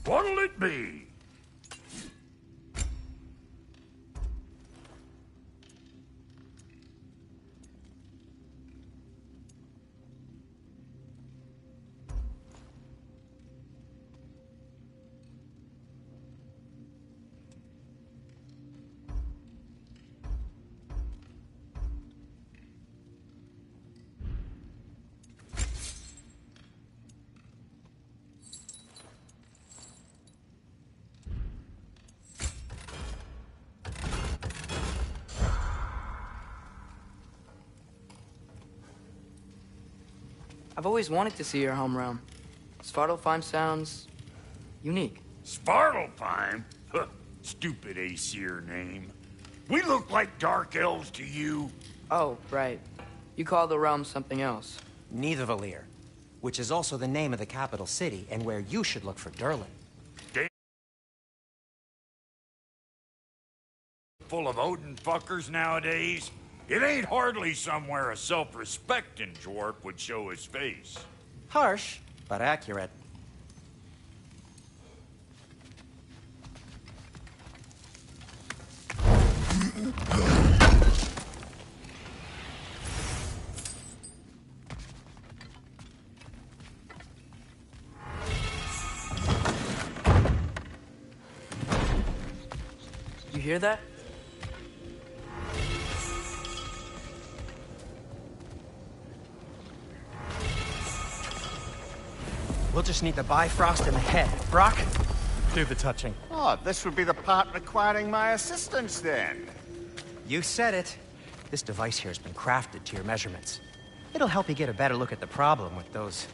What'll it be? I've always wanted to see your home realm. Svartalfheim sounds unique. Svartalfheim? Huh, stupid Aesir name. We look like dark elves to you. Oh, right. You call the realm something else. Nidavellir, which is also the name of the capital city and where you should look for Durlin. Full of Odin fuckers nowadays. It ain't hardly somewhere a self-respecting dwarf would show his face. Harsh, but accurate. You hear that? We'll just need the Bifrost in the head. Brock, do the touching. Oh, this would be the part requiring my assistance then. You said it. This device here has been crafted to your measurements. It'll help you get a better look at the problem with those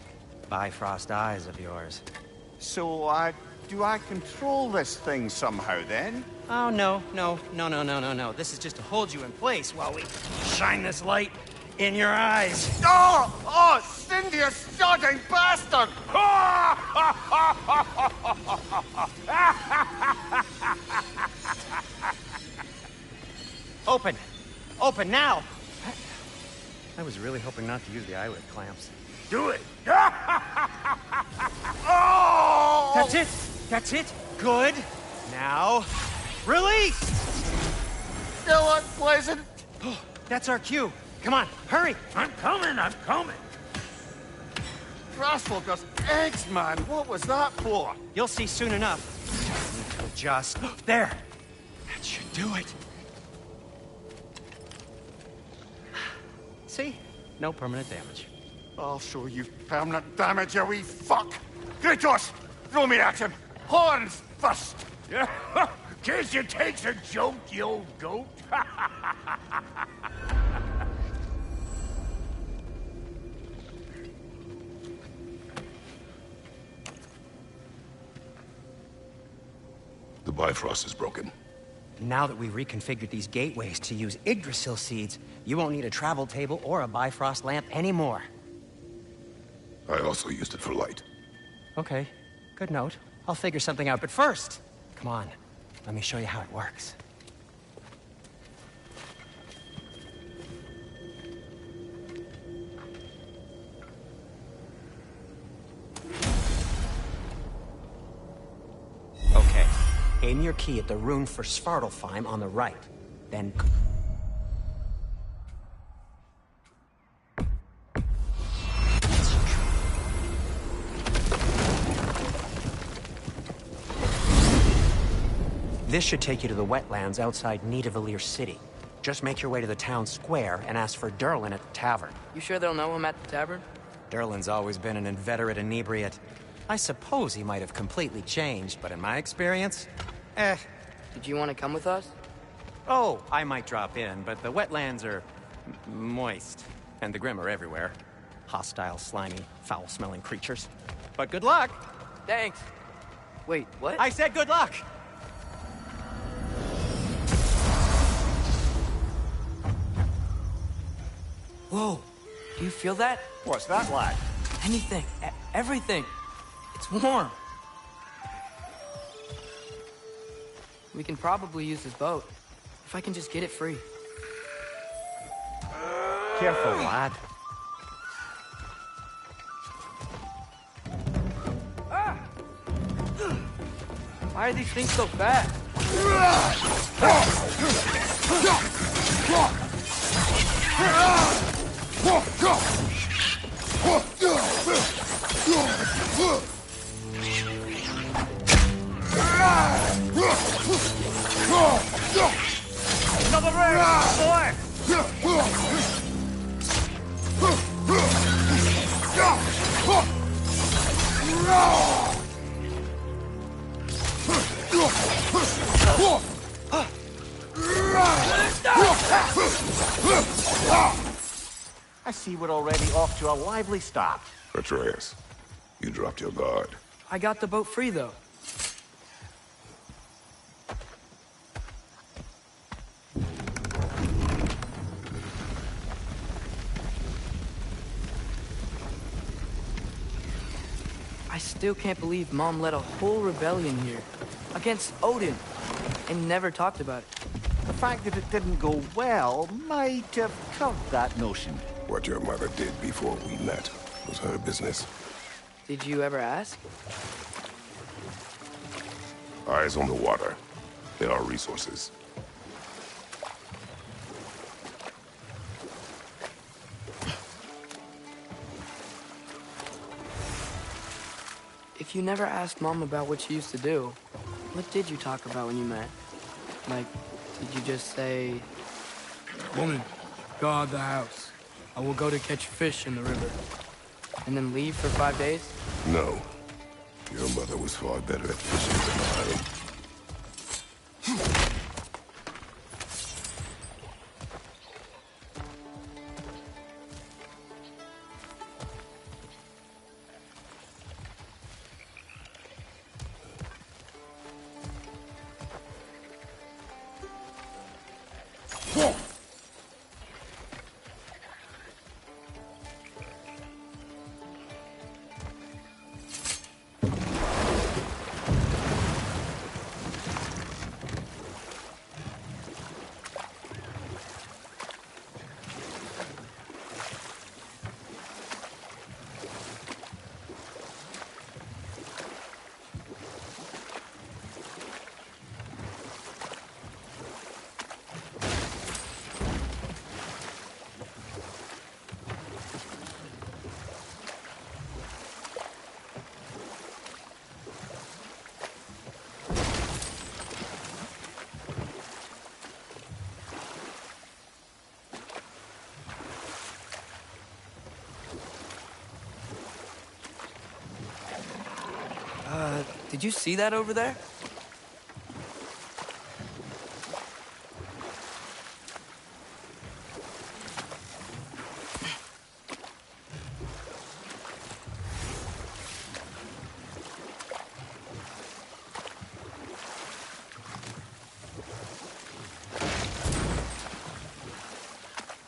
Bifrost eyes of yours. So, do I control this thing somehow then? Oh, no. This is just to hold you in place while we shine this light in your eyes. Oh, Cindy, you sodding bastard! Open now! I was really hoping not to use the eyelid clamps. Do it! Oh! That's it! Good! Now, release! Still unpleasant. That's our cue. Come on, hurry! I'm coming! Rascal just eggs, man. What was that for? You'll see soon enough. Need to adjust. There! That should do it. See? No permanent damage. I'll show you permanent damage, you wee fuck! Kratos! Throw me at him! Horns first! Yeah, case you takes a joke, you old goat. The Bifrost is broken. Now that we've reconfigured these gateways to use Yggdrasil seeds, you won't need a travel table or a Bifrost lamp anymore. I also used it for light. Okay, good note. I'll figure something out, but first, come on, let me show you how it works. Okay, aim your key at the rune for Svartalfheim on the right, then... This should take you to the wetlands outside Nidavellir City. Just make your way to the town square and ask for Durlin at the tavern. You sure they'll know him at the tavern? Durlin's always been an inveterate inebriate. I suppose he might have completely changed, but in my experience, Did you want to come with us? Oh, I might drop in, but the wetlands are moist, and the Grim are everywhere. Hostile, slimy, foul-smelling creatures. But good luck! Thanks. Wait, what? I said good luck! Whoa, do you feel that? What's that, lad? Anything, everything. It's warm. We can probably use this boat. If I can just get it free. Careful, lad. Why are these things so fast? Another round, boy! I see we're already off to a lively start. Atreus, you dropped your guard. I got the boat free, though. I still can't believe Mom led a whole rebellion here. Against Odin. And never talked about it. The fact that it didn't go well might have curved that notion. What your mother did before we met was her business. Did you ever ask? Eyes on the water. There are resources. If you never asked Mom about what she used to do, what did you talk about when you met? Like, did you just say... Woman, guard the house. I will go to catch fish in the river. And then leave for 5 days? No. Your mother was far better at fishing than I. Did you see that over there?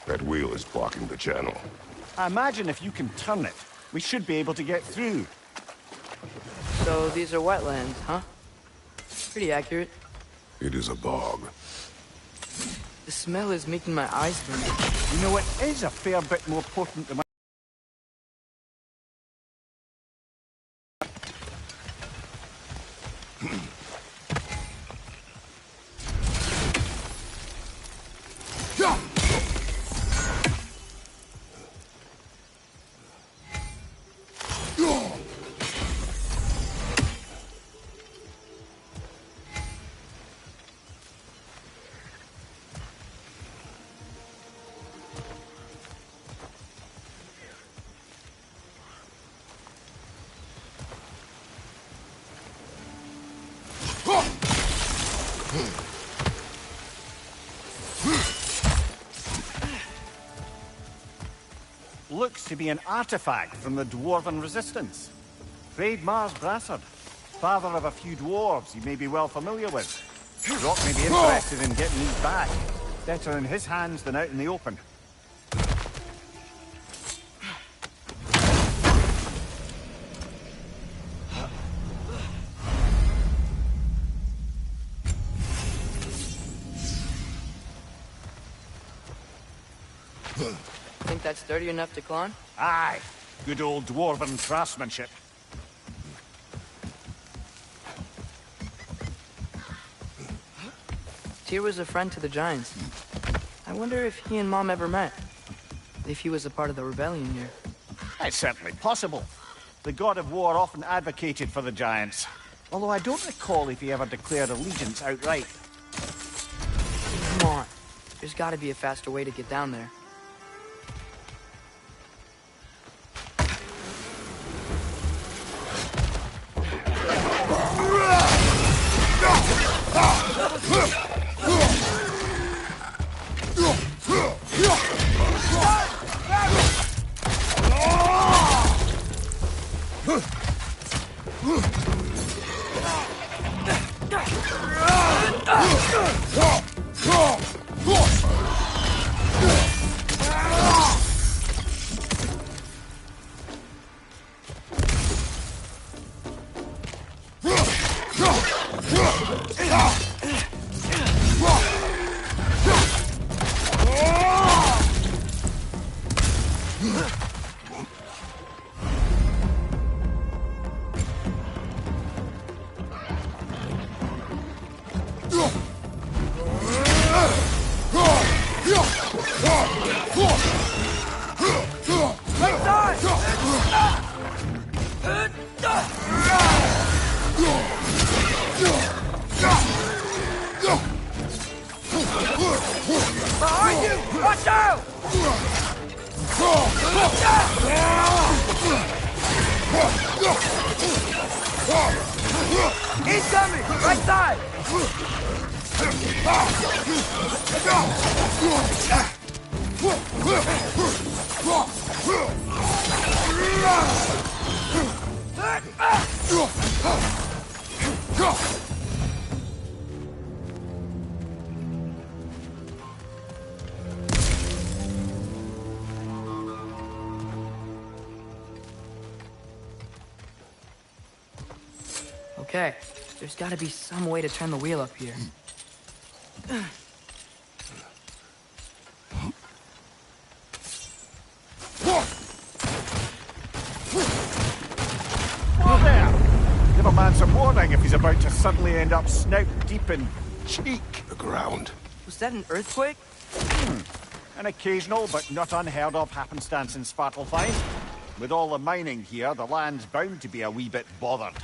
That wheel is blocking the channel. I imagine if you can turn it, we should be able to get through. So these are wetlands, huh? Pretty accurate. It is a bog. The smell is making my eyes burn. You know, it is a fair bit more potent than... Looks to be an artifact from the Dwarven Resistance. Mars Brassard, father of a few dwarves you may be well familiar with. Rock may be interested in getting these back. Better in his hands than out in the open. Think that's sturdy enough to climb? Aye, good old Dwarven craftsmanship. Tyr was a friend to the Giants. I wonder if he and Mom ever met. If he was a part of the rebellion here. It's certainly possible. The God of War often advocated for the Giants. Although I don't recall if he ever declared allegiance outright. Come on. There's gotta be a faster way to get down there. Okay, there's gotta be some way to turn the wheel up here. Oh, there! Give a man some warning if he's about to suddenly end up snout deep in cheek. The ground. Was that an earthquake? An occasional but not unheard of happenstance in Svartalfheim. With all the mining here, the land's bound to be a wee bit bothered.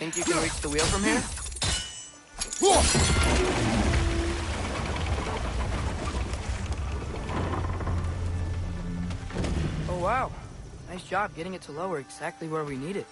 Think you can reach the wheel from here? Oh wow. Nice job getting it to lower exactly where we need it.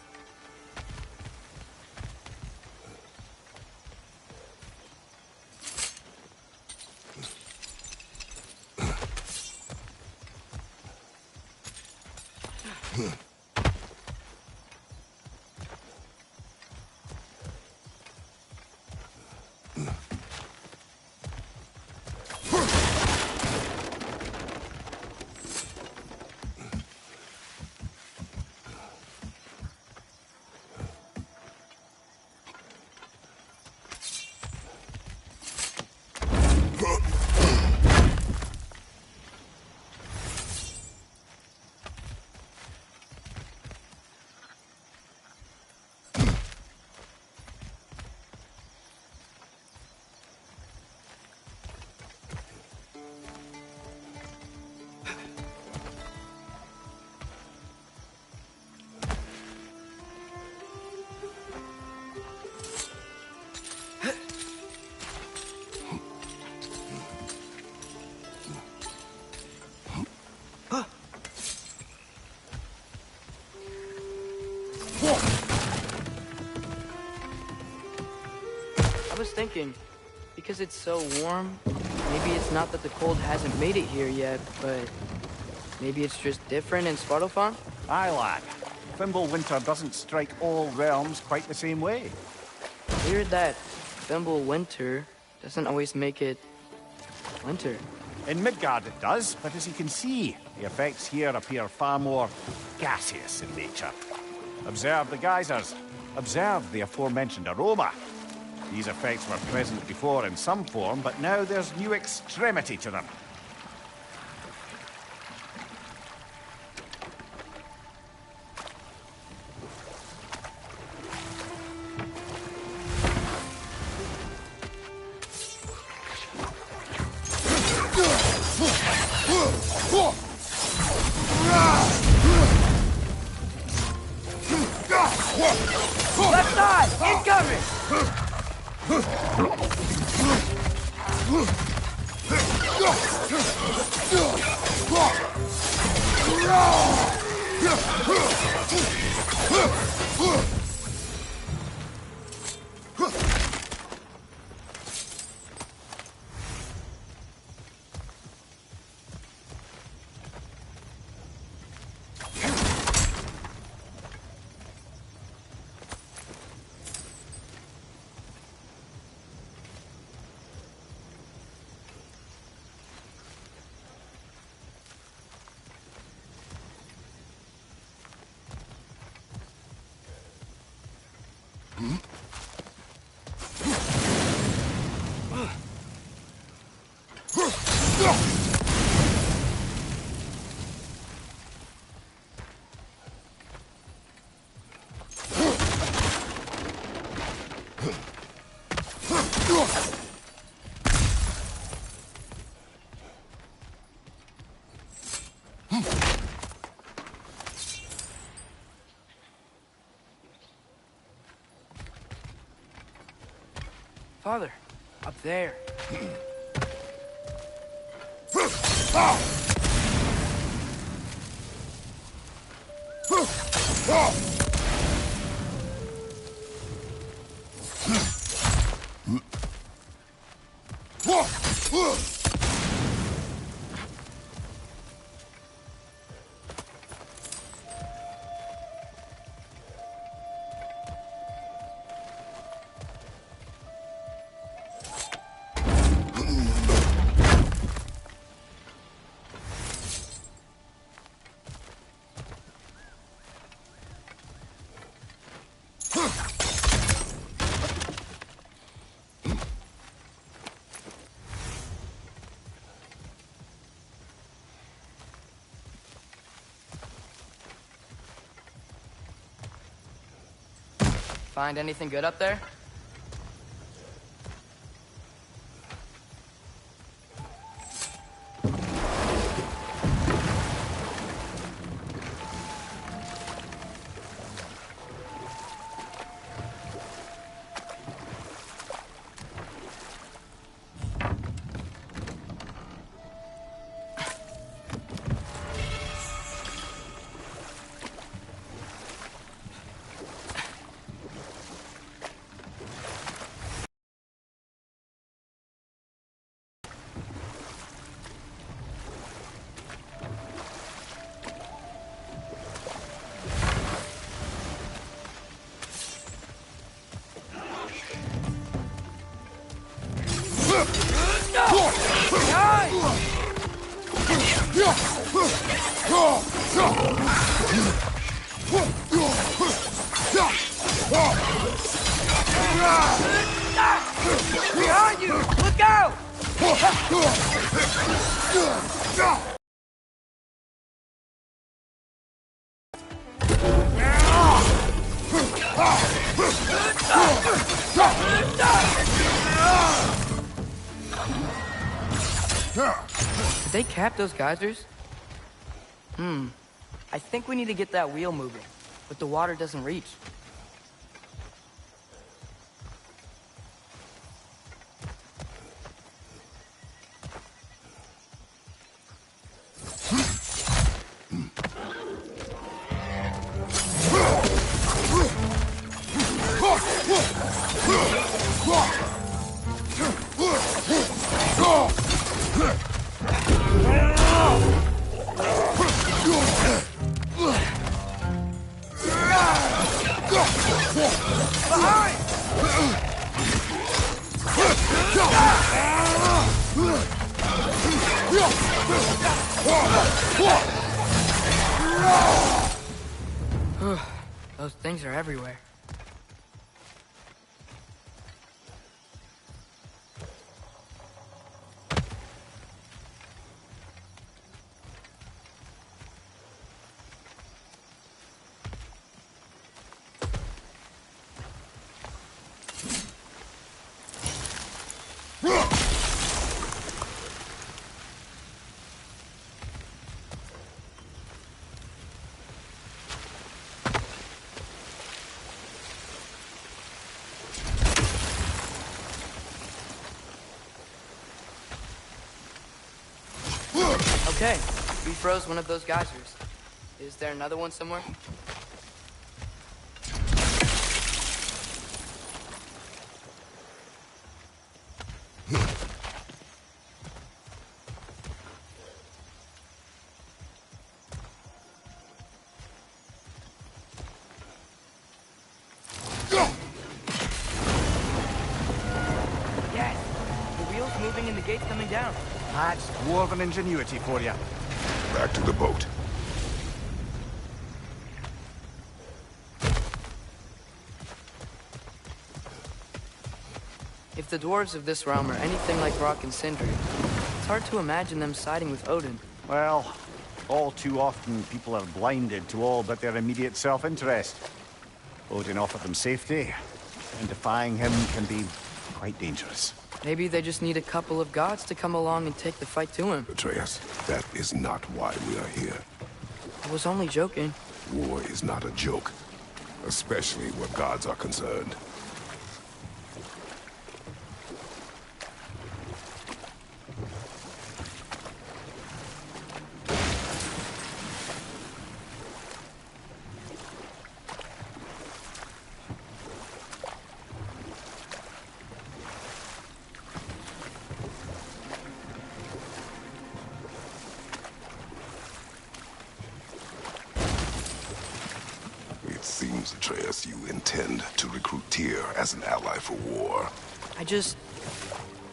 thinking, because it's so warm, maybe it's not that the cold hasn't made it here yet, but maybe it's just different in Svartalfheim? Aye, lad. Winter doesn't strike all realms quite the same way. Weird that Winter doesn't always make it winter. In Midgard it does, but as you can see, the effects here appear far more gaseous in nature. Observe the geysers. Observe the aforementioned aroma. These effects were present before in some form, but now there's new extremity to them. Left side! Incoming! Father, up there. Find anything good up there? Behind you! Look out! Did they cap those geysers? I think we need to get that wheel moving, but the water doesn't reach. Those things are everywhere. Okay, we froze one of those geysers. Is there another one somewhere? Yes! The wheel's moving and the gate's coming down. That's dwarven ingenuity for you. Back to the boat. If the dwarves of this realm are anything like Rock and Sindri, it's hard to imagine them siding with Odin. Well, all too often people are blinded to all but their immediate self-interest. Odin offered them safety, and defying him can be quite dangerous. Maybe they just need a couple of gods to come along and take the fight to him. Atreus, that is not why we are here. I was only joking. War is not a joke, especially where gods are concerned. It seems, Atreus, you intend to recruit Tyr as an ally for war.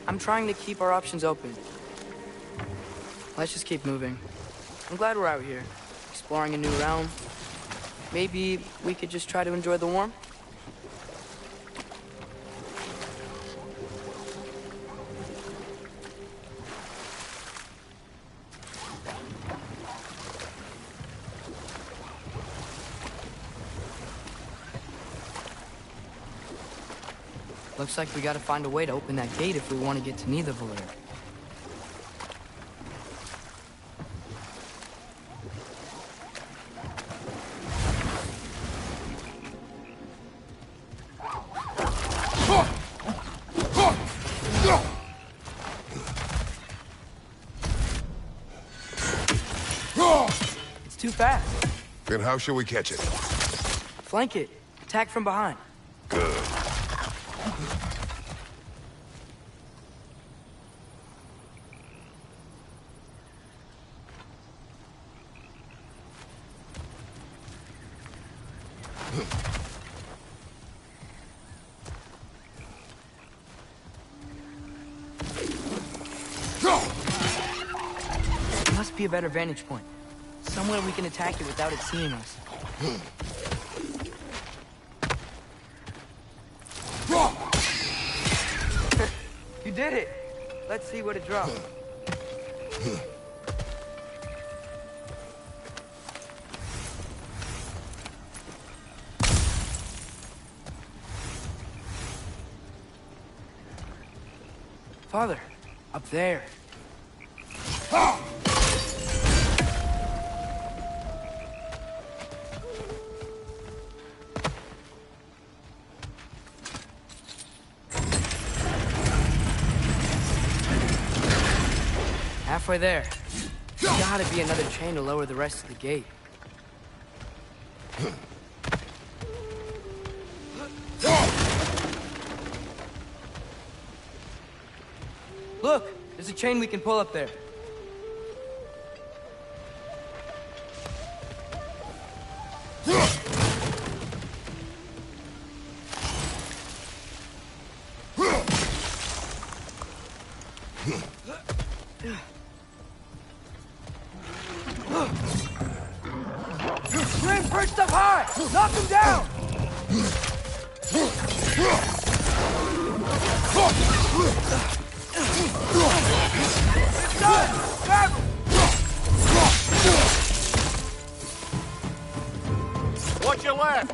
I'm trying to keep our options open. Let's just keep moving. I'm glad we're out here, exploring a new realm. Maybe we could just try to enjoy the warmth? Looks like we gotta find a way to open that gate if we want to get to Nidavellir. It's too fast. Then how shall we catch it? Flank it. Attack from behind. Good. There must be a better vantage point. Somewhere we can attack it without it seeing us. You did it! Let's see what it dropped. Father, up there. Halfway there. Gotta be another chain to lower the rest of the gate. Look! There's a chain we can pull up there. Grim perched up high! Knock him down! It's done! Grab him! Watch your left!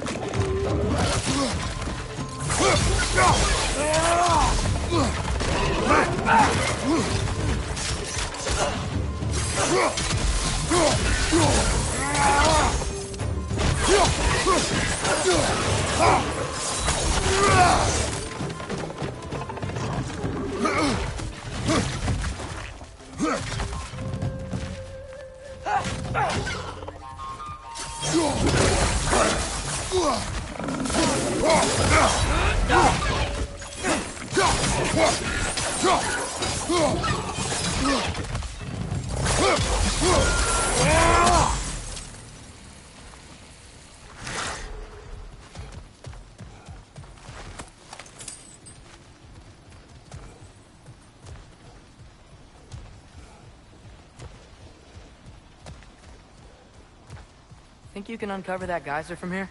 Think you can uncover that geyser from here?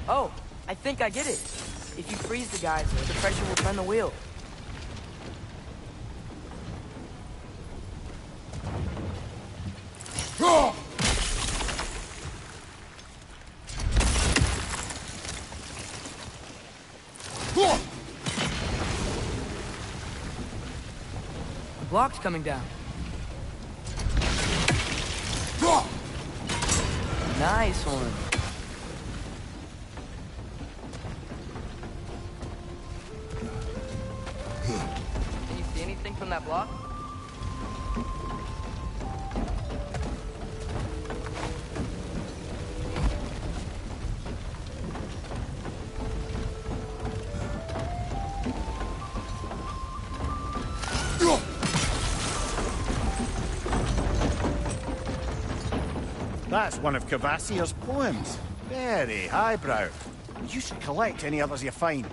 Oh, I think I get it. If you freeze the geyser, the pressure will turn the wheel. The block's coming down. Nice one. Can you see anything from that block? That's one of Cavassia's poems. Very highbrow. You should collect any others you find.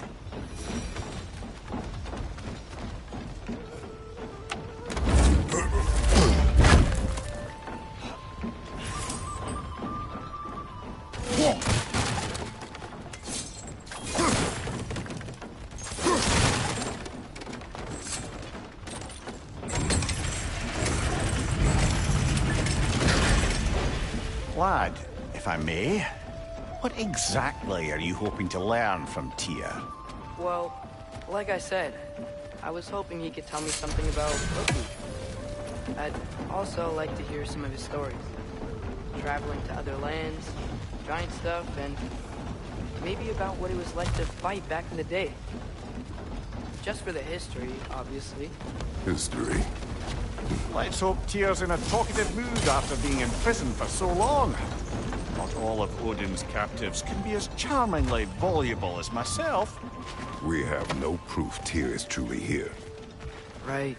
Lad, if I may, what exactly are you hoping to learn from Tyr? Well, like I said, I was hoping he could tell me something about Loki. I'd also like to hear some of his stories. Traveling to other lands, giant stuff, and maybe about what it was like to fight back in the day. Just for the history, obviously. History. Let's hope Tyr's in a talkative mood after being in prison for so long. Not all of Odin's captives can be as charmingly voluble as myself. We have no proof Tyr is truly here. Right.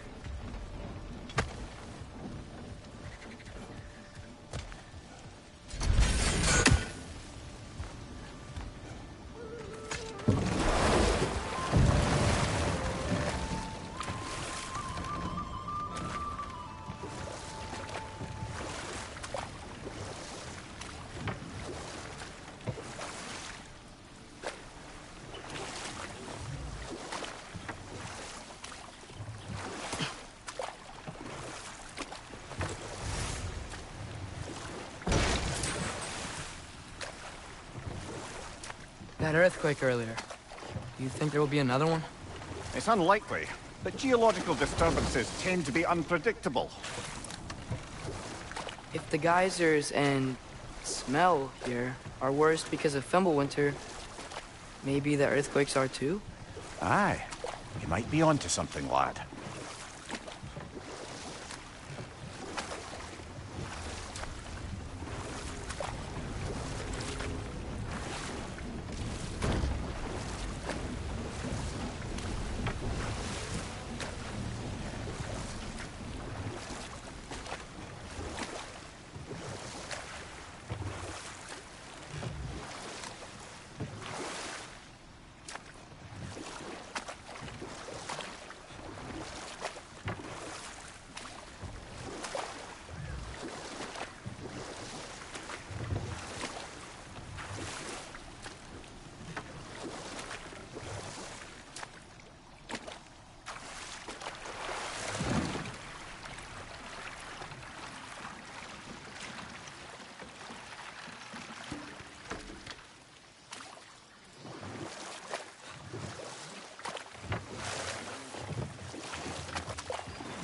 That earthquake earlier. Do you think there will be another one? It's unlikely, but geological disturbances tend to be unpredictable. If the geysers and smell here are worse because of Fimbulwinter, maybe the earthquakes are too? Aye, you might be onto something, lad.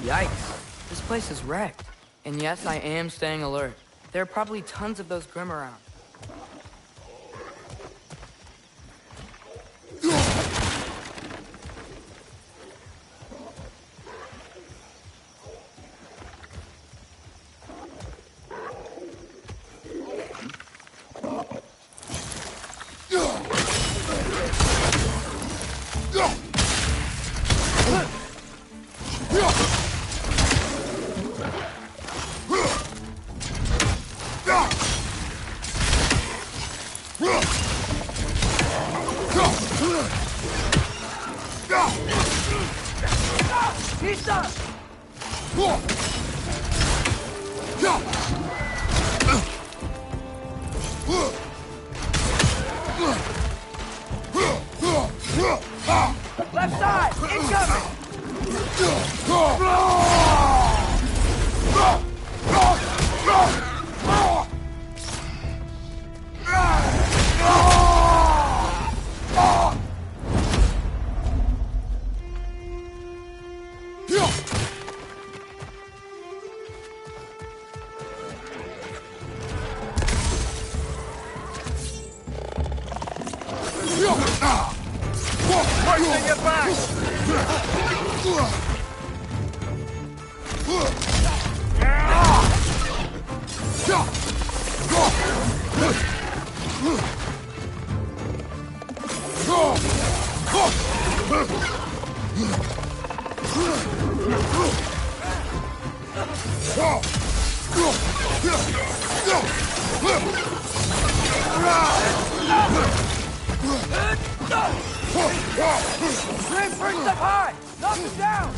Yikes. This place is wrecked. And yes, I am staying alert. There are probably tons of those Grimm around. Left side! Incoming! Hoisting it back! Grim perched up high! Knock him down!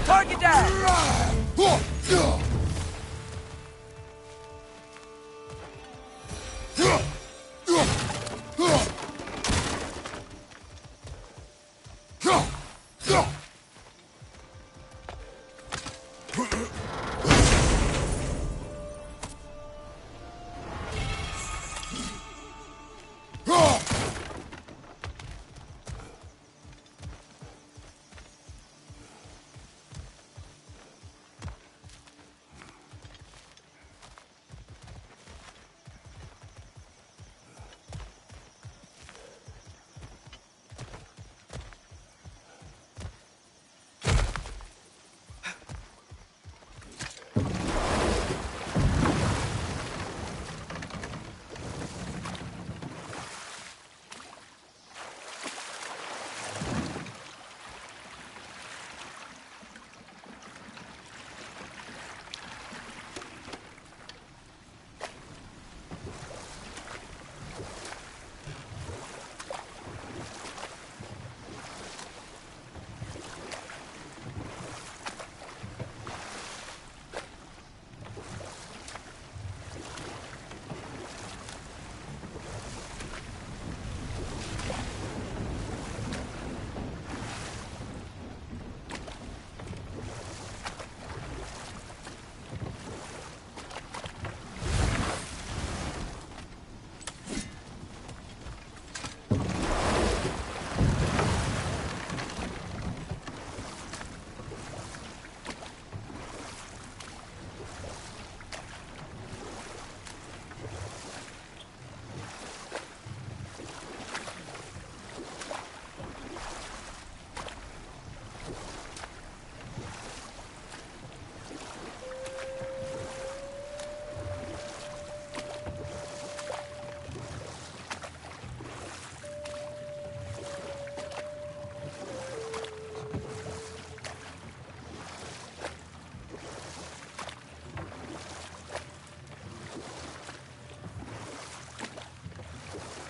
Target down!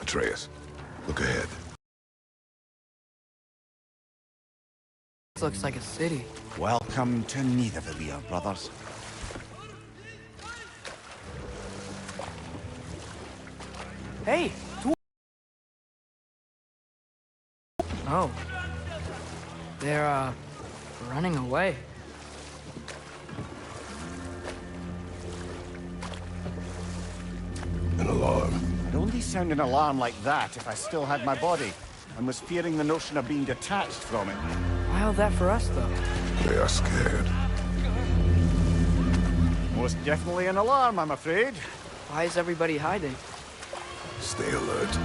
Atreus, look ahead. This looks like a city. Welcome to Nidavellir, brothers. Hey! Oh. They're, running away. An alarm. I'd only sound an alarm like that if I still had my body, and was fearing the notion of being detached from it. Why all that for us, though? They are scared. Most definitely an alarm, I'm afraid. Why is everybody hiding? Stay alert.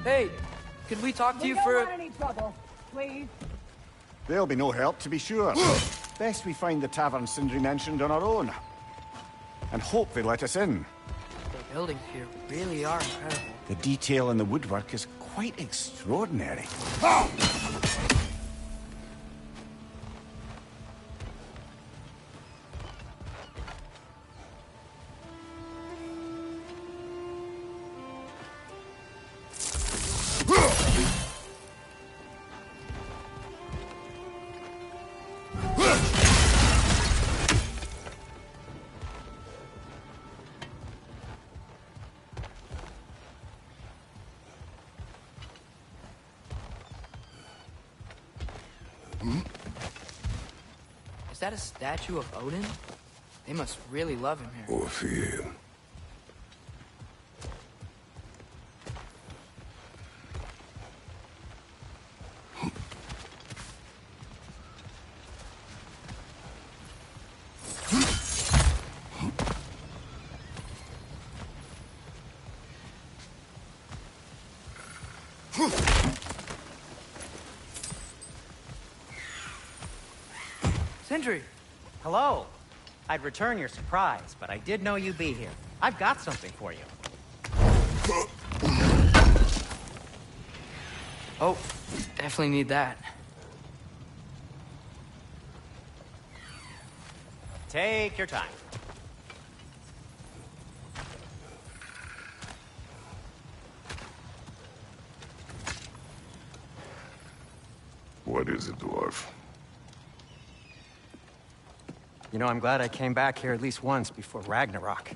Hey, could we talk to you for... any trouble, please. There'll be no help, to be sure. Best we find the tavern Sindri mentioned on our own. And hope they let us in. The buildings here really are incredible. The detail in the woodwork is quite extraordinary. Is that a statue of Odin? They must really love him here. Or fear. Sindri! Hello. I'd return your surprise, but I did know you'd be here. I've got something for you. Oh, definitely need that. Take your time. What is it, dwarf? You know, I'm glad I came back here at least once before Ragnarok.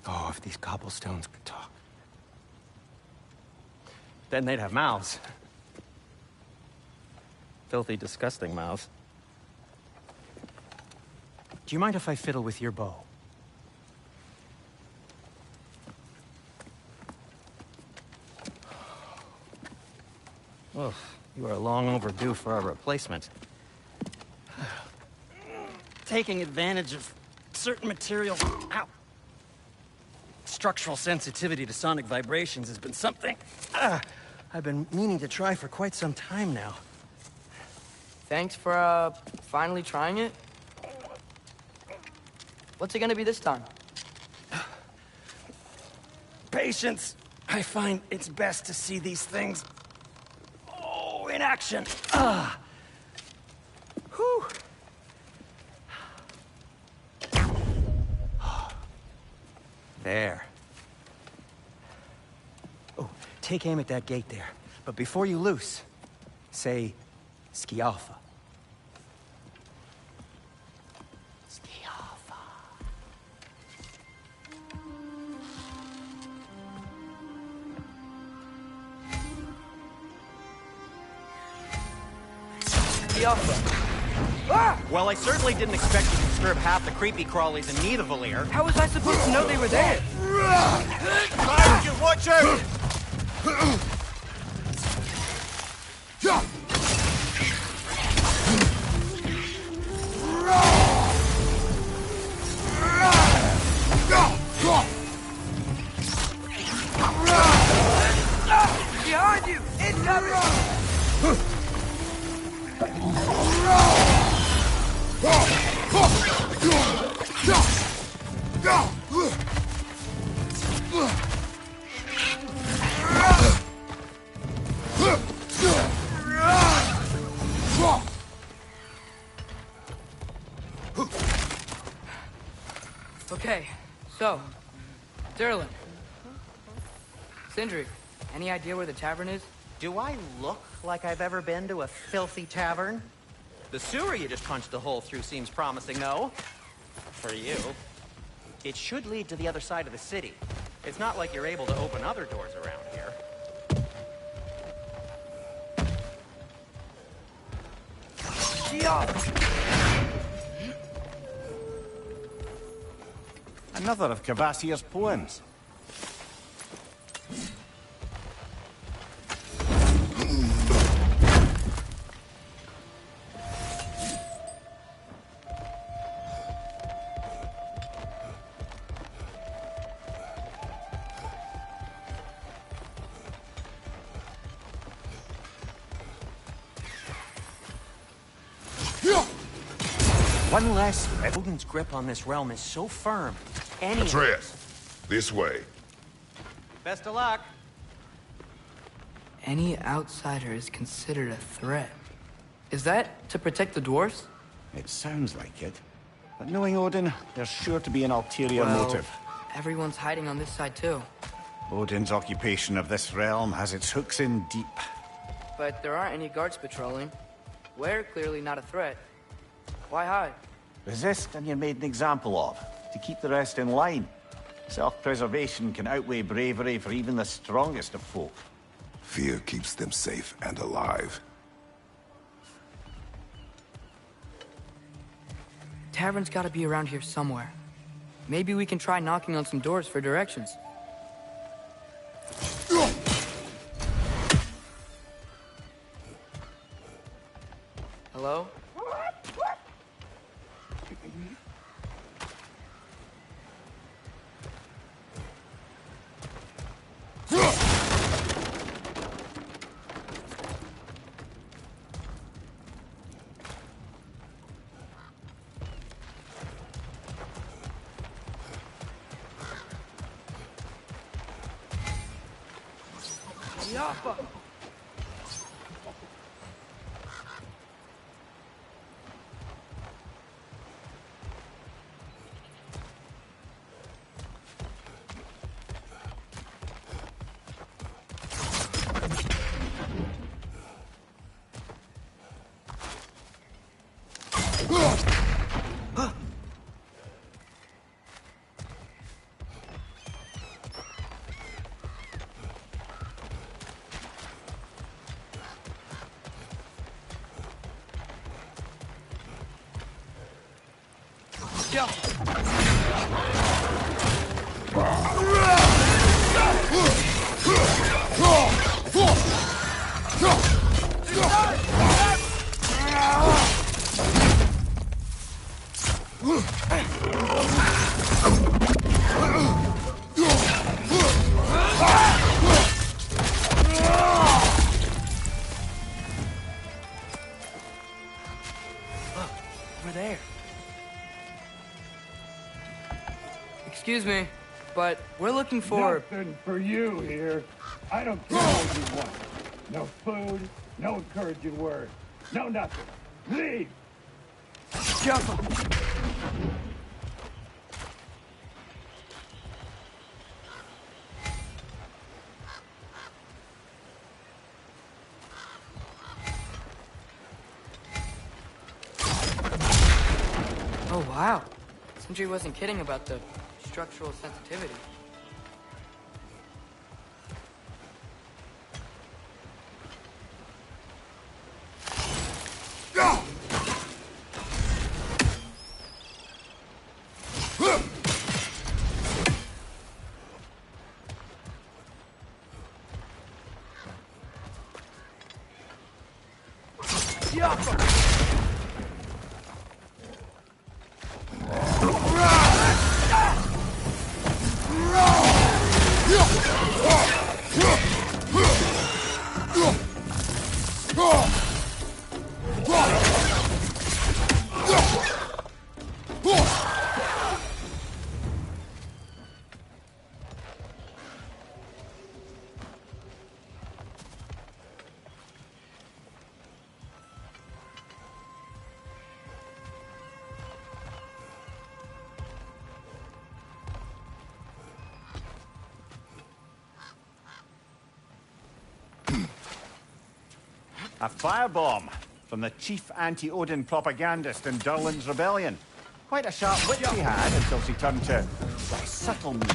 Oh, if these cobblestones could talk. Then they'd have mouths. Filthy, disgusting mouths. Do you mind if I fiddle with your bow? Oh, you are long overdue for a replacement. Taking advantage of certain materials. Ow. Structural sensitivity to sonic vibrations has been something I've been meaning to try for quite some time now. Thanks for, finally trying it. What's it gonna be this time? Patience. I find it's best to see these things, in action. Whew. There. Oh, take aim at that gate there. But before you loose, say, Skialfa. Skialfa. Skialfa. Ah! Well, I certainly didn't expect you to disturb half the creepy crawlies in need of Valir. How was I supposed to know they were there? Watch out! Behind you! Incoming! Okay, so, Durlin. Sindri, any idea where the tavern is? Do I look like I've ever been to a filthy tavern? The sewer you just punched a hole through seems promising, though. For you. It should lead to the other side of the city. It's not like you're able to open other doors around here. Another of Kvasir's poems. One less threat. Odin's grip on this realm is so firm. Atreus, this way. Best of luck. Any outsider is considered a threat. Is that to protect the dwarves? It sounds like it. But knowing Odin, there's sure to be an ulterior Well, motive. everyone's hiding on this side too. Odin's occupation of this realm has its hooks in deep. But there aren't any guards patrolling. We're clearly not a threat. Why hide? Resist and you're made an example of, to keep the rest in line. Self-preservation can outweigh bravery for even the strongest of folk. Fear keeps them safe and alive. Tavern's gotta be around here somewhere. Maybe we can try knocking on some doors for directions. Hello? Jaffa! Over there. Excuse me, but we're looking for... Nothing for you here. I don't care what you want. No food, no encouraging word, no nothing. Leave! Jaffa! Oh, wow. Sentry wasn't kidding about the structural sensitivity. A firebomb from the chief anti-Odin propagandist in Durlin's rebellion. Quite a sharp wit she had until she turned to subtle means.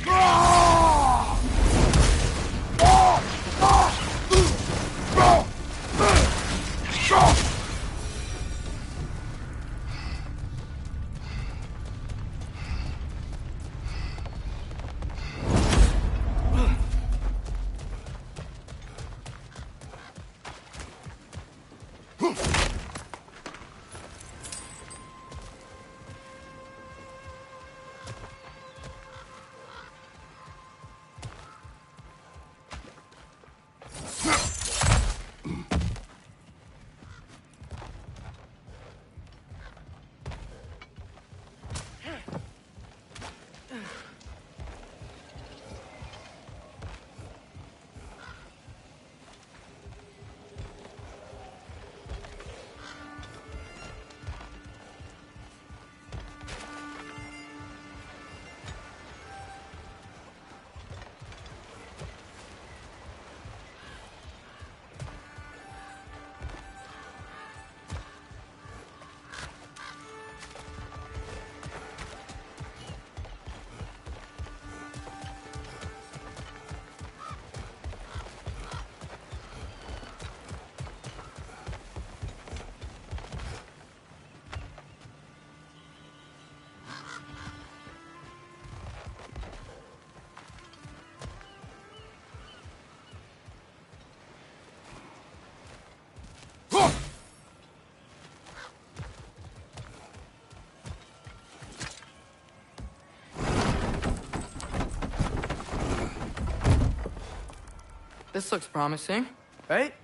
This looks promising, right?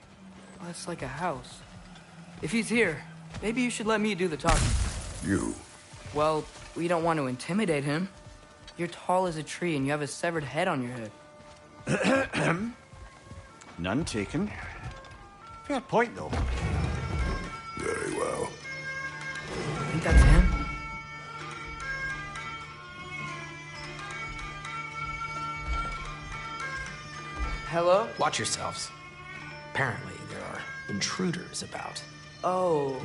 Well, it's like a house. If he's here, maybe you should let me do the talking. You. Well, we don't want to intimidate him. You're tall as a tree and you have a severed head on your head. None taken. Fair point, though. Very well. I think that's him. Hello? Watch yourselves. Apparently, there are intruders about. Oh,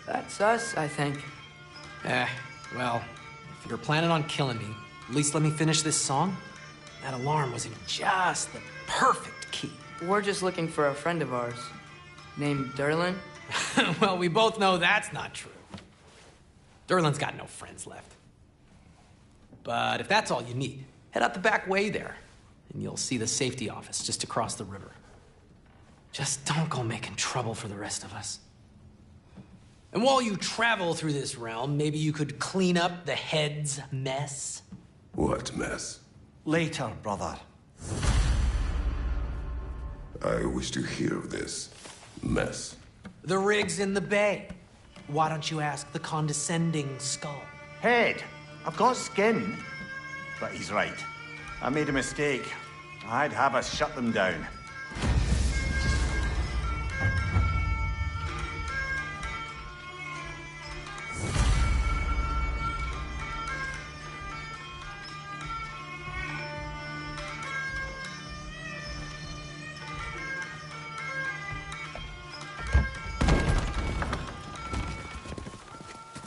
that's us, I think. Well, if you're planning on killing me, at least let me finish this song. That alarm was in just the perfect key. We're just looking for a friend of ours named Derlin. Well, we both know that's not true. Derlin's got no friends left. But if that's all you need, head out the back way there, and you'll see the safety office just across the river. Just don't go making trouble for the rest of us. And while you travel through this realm, maybe you could clean up the head's mess. What mess? Later, brother. I wish to hear of this mess. The rig's in the bay. Why don't you ask the condescending skull? Head, I've got skin. But he's right. I made a mistake. I'd have us shut them down.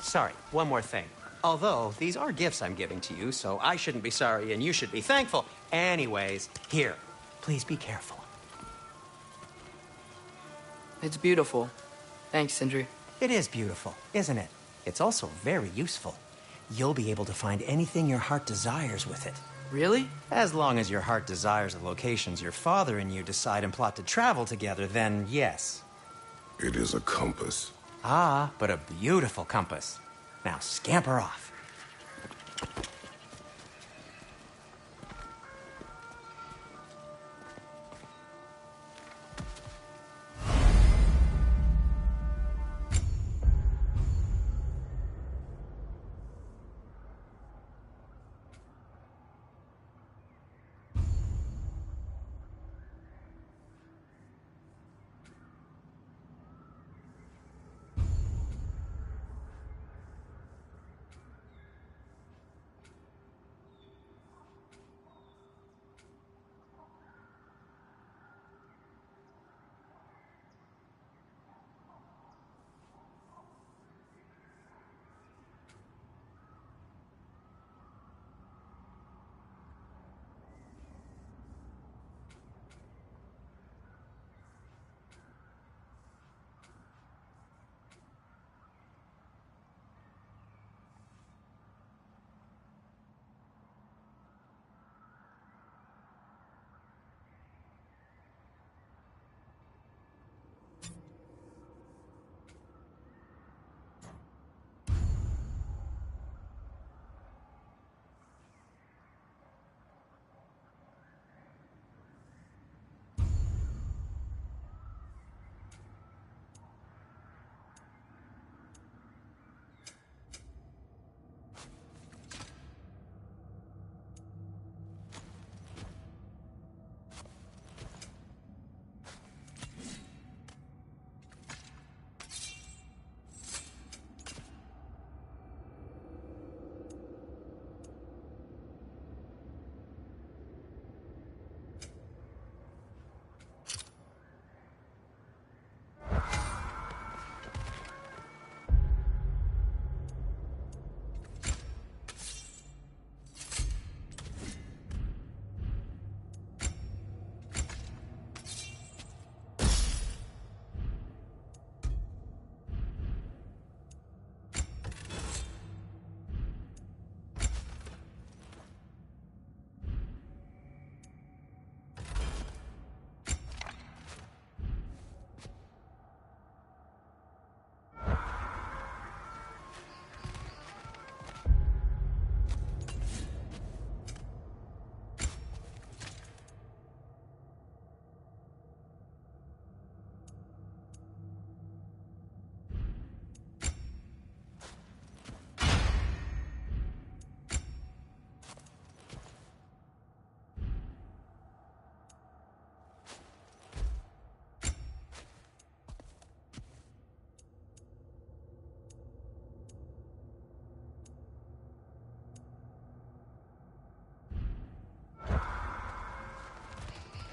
Sorry, one more thing. Although, these are gifts I'm giving to you, so I shouldn't be sorry and you should be thankful. Anyways, here, please be careful. It's beautiful. Thanks, Sindri. It is beautiful, isn't it? It's also very useful. You'll be able to find anything your heart desires with it. Really? As long as your heart desires the locations your father and you decide and plot to travel together, then yes. It is a compass. Ah, but a beautiful compass. Now scamper off.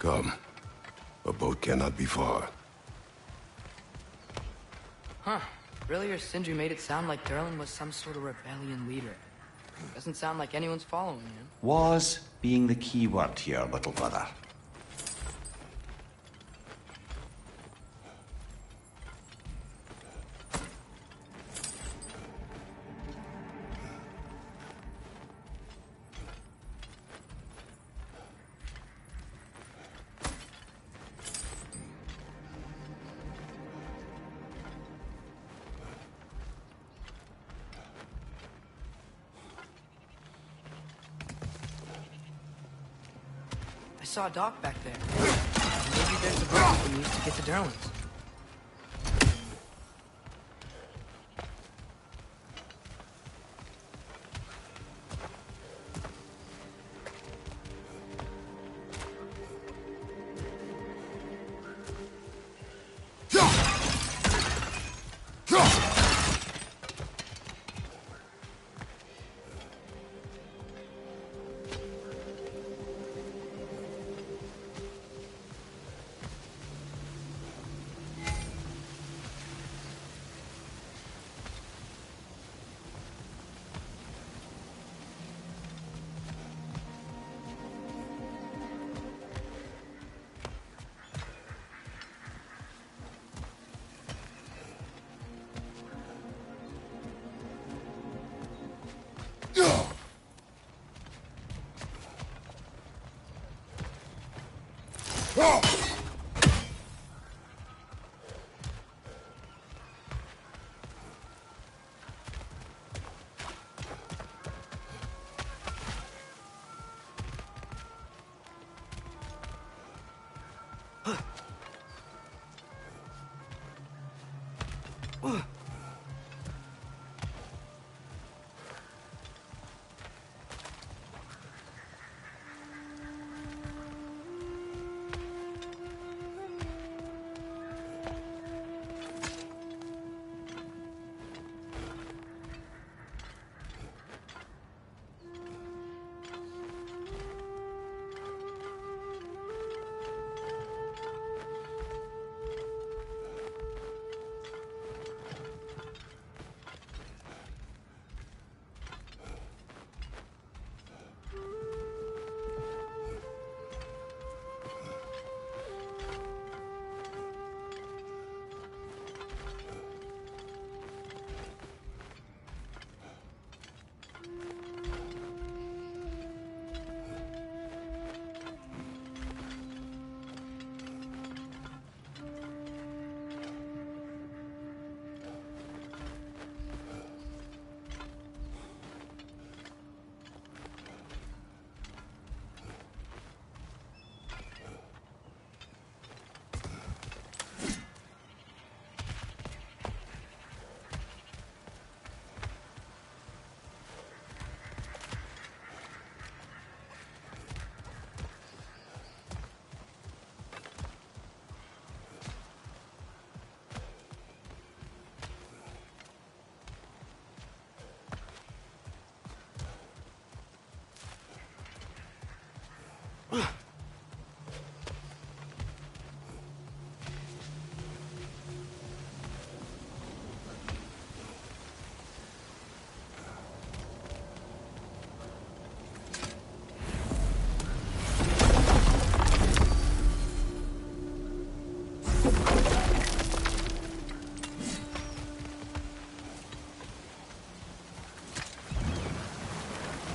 Come. A boat cannot be far. Huh. Earlier, Sindri made it sound like Durlin was some sort of rebellion leader. Doesn't sound like anyone's following him. Was being the key word here, little brother. I saw a dock back there. Maybe there's a boat we can use to get to Durlin's.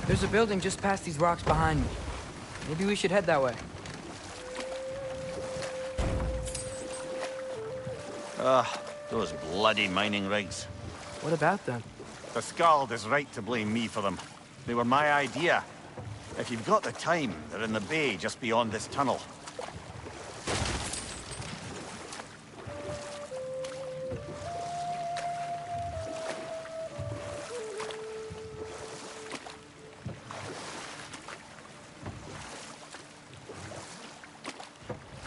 There's a building just past these rocks behind me. Maybe we should head that way. Those bloody mining rigs. What about them? The Skald is right to blame me for them. They were my idea. If you've got the time, they're in the bay just beyond this tunnel.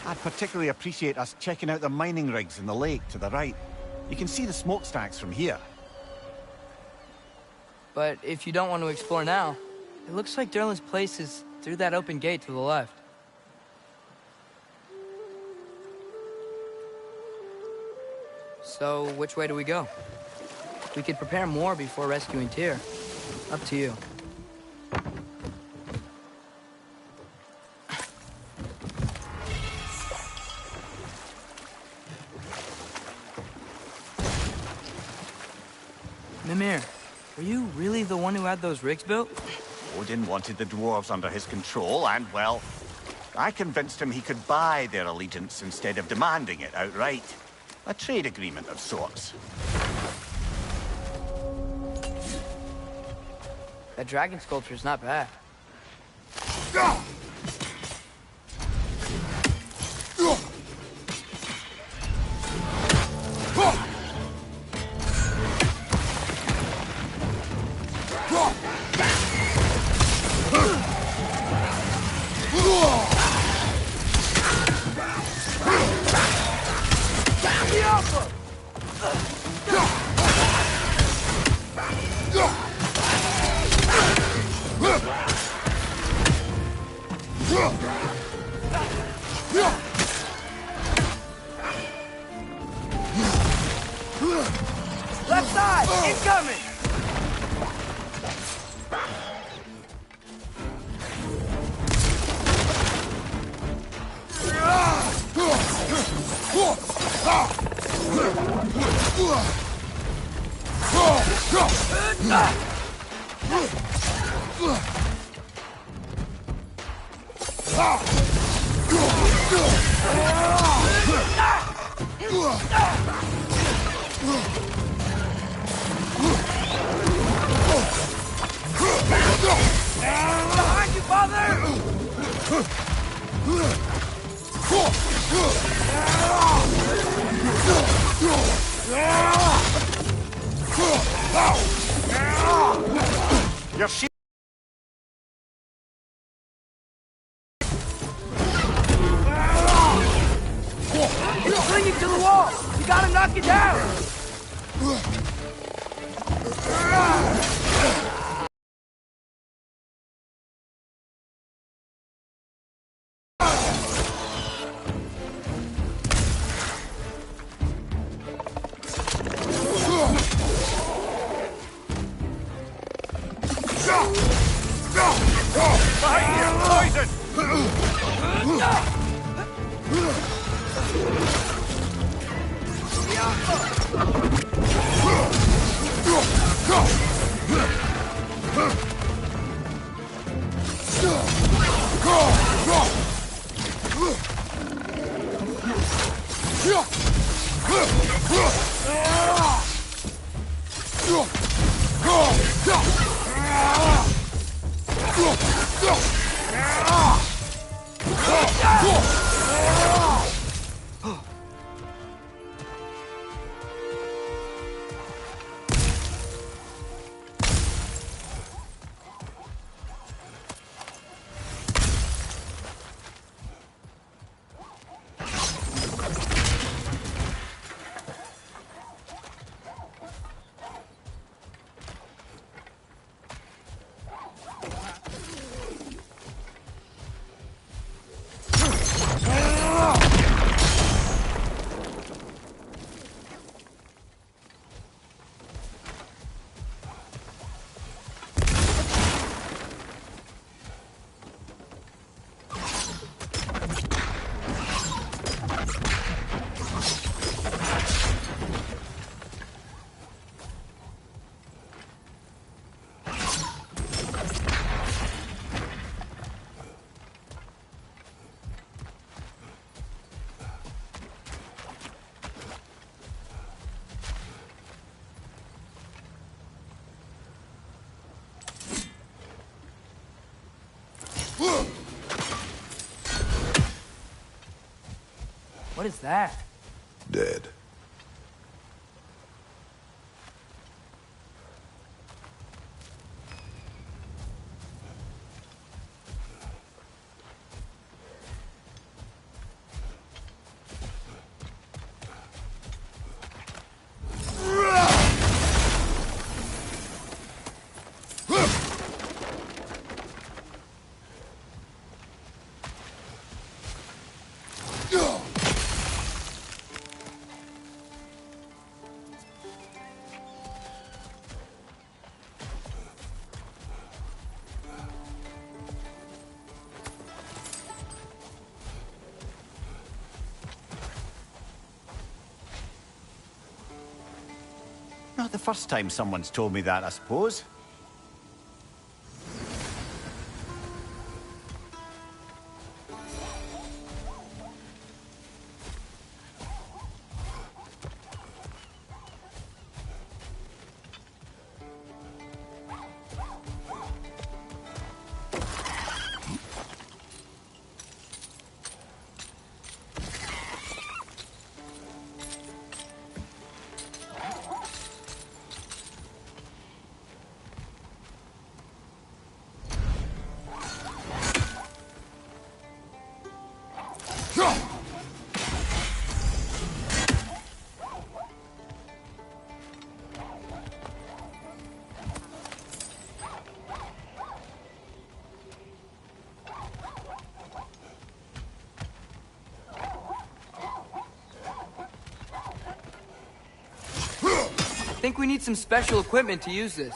I'd particularly appreciate us checking out the mining rigs in the lake to the right. You can see the smokestacks from here. But if you don't want to explore now, it looks like Durlin's place is through that open gate to the left. So, which way do we go? We could prepare more before rescuing Tyr. Up to you. Mimir, were you really the one who had those rigs built? Odin wanted the dwarves under his control, and, well, I convinced him he could buy their allegiance instead of demanding it outright. A trade agreement of sorts. That dragon sculpture's not bad. Left side! Incoming! Behind you, father! Your shield. It's clinging to the wall! You gotta knock it down! What is that? Dead. Not the first time someone's told me that, I suppose. I think we need some special equipment to use this.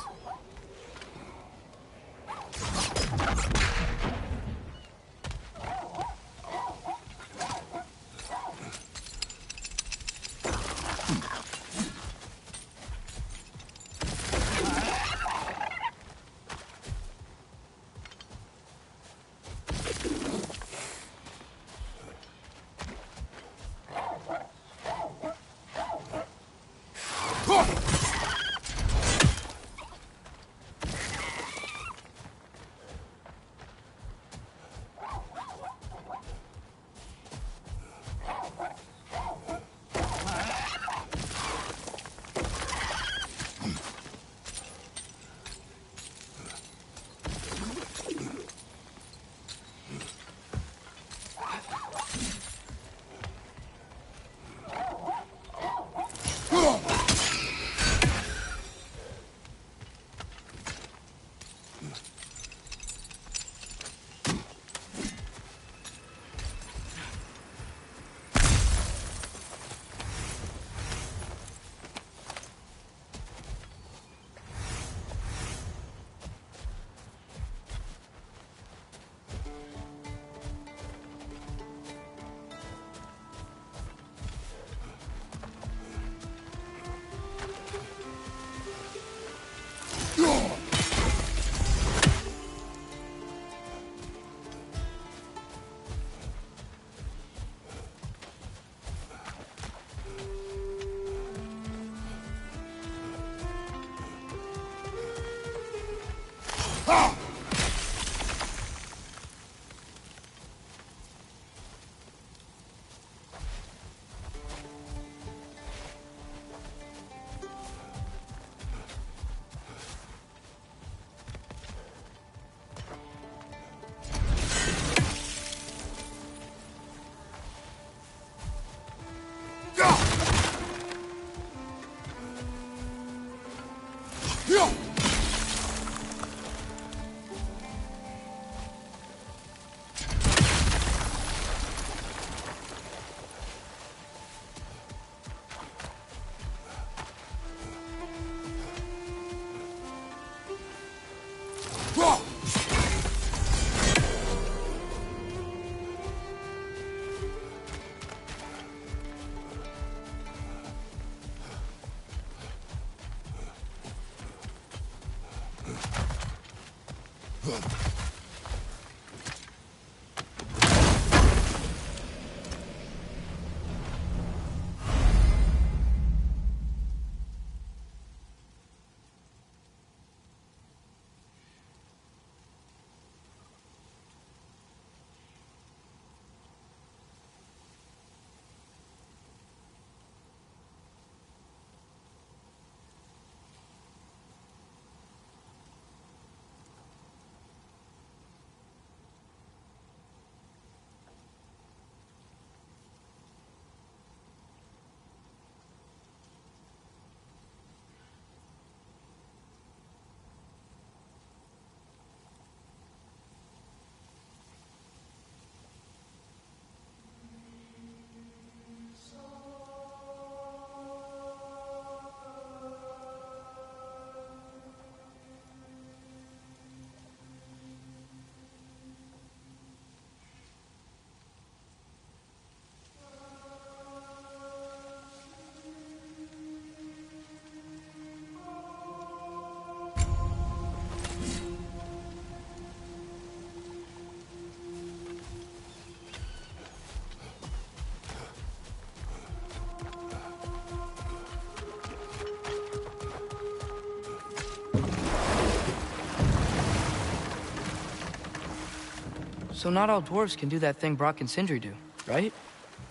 So not all dwarves can do that thing Brock and Sindri do, right?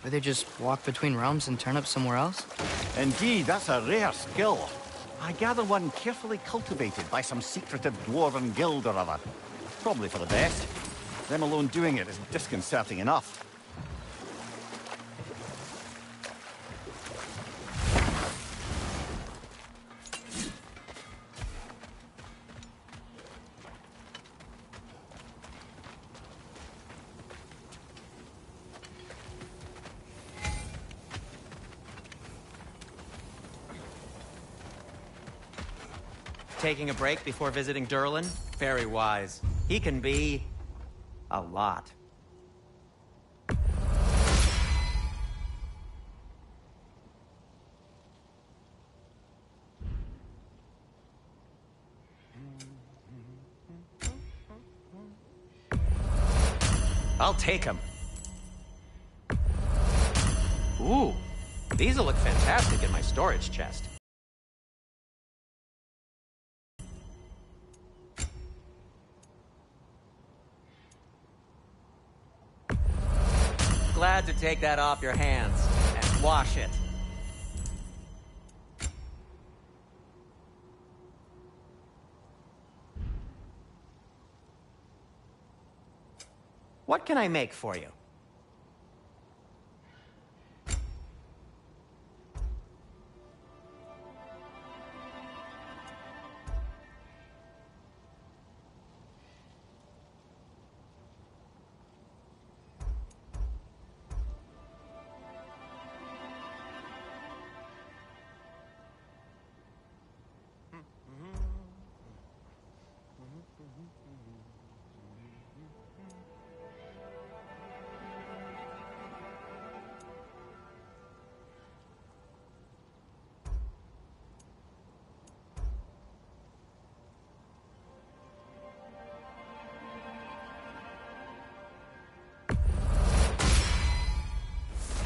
Where they just walk between realms and turn up somewhere else? Indeed, that's a rare skill. I gather one carefully cultivated by some secretive dwarven guild or other. Probably for the best. Them alone doing it is disconcerting enough. Taking a break before visiting Durlin? Very wise. He can be... a lot. I'll take him. Ooh, these'll look fantastic in my storage chest. Glad to take that off your hands and wash it. What can I make for you?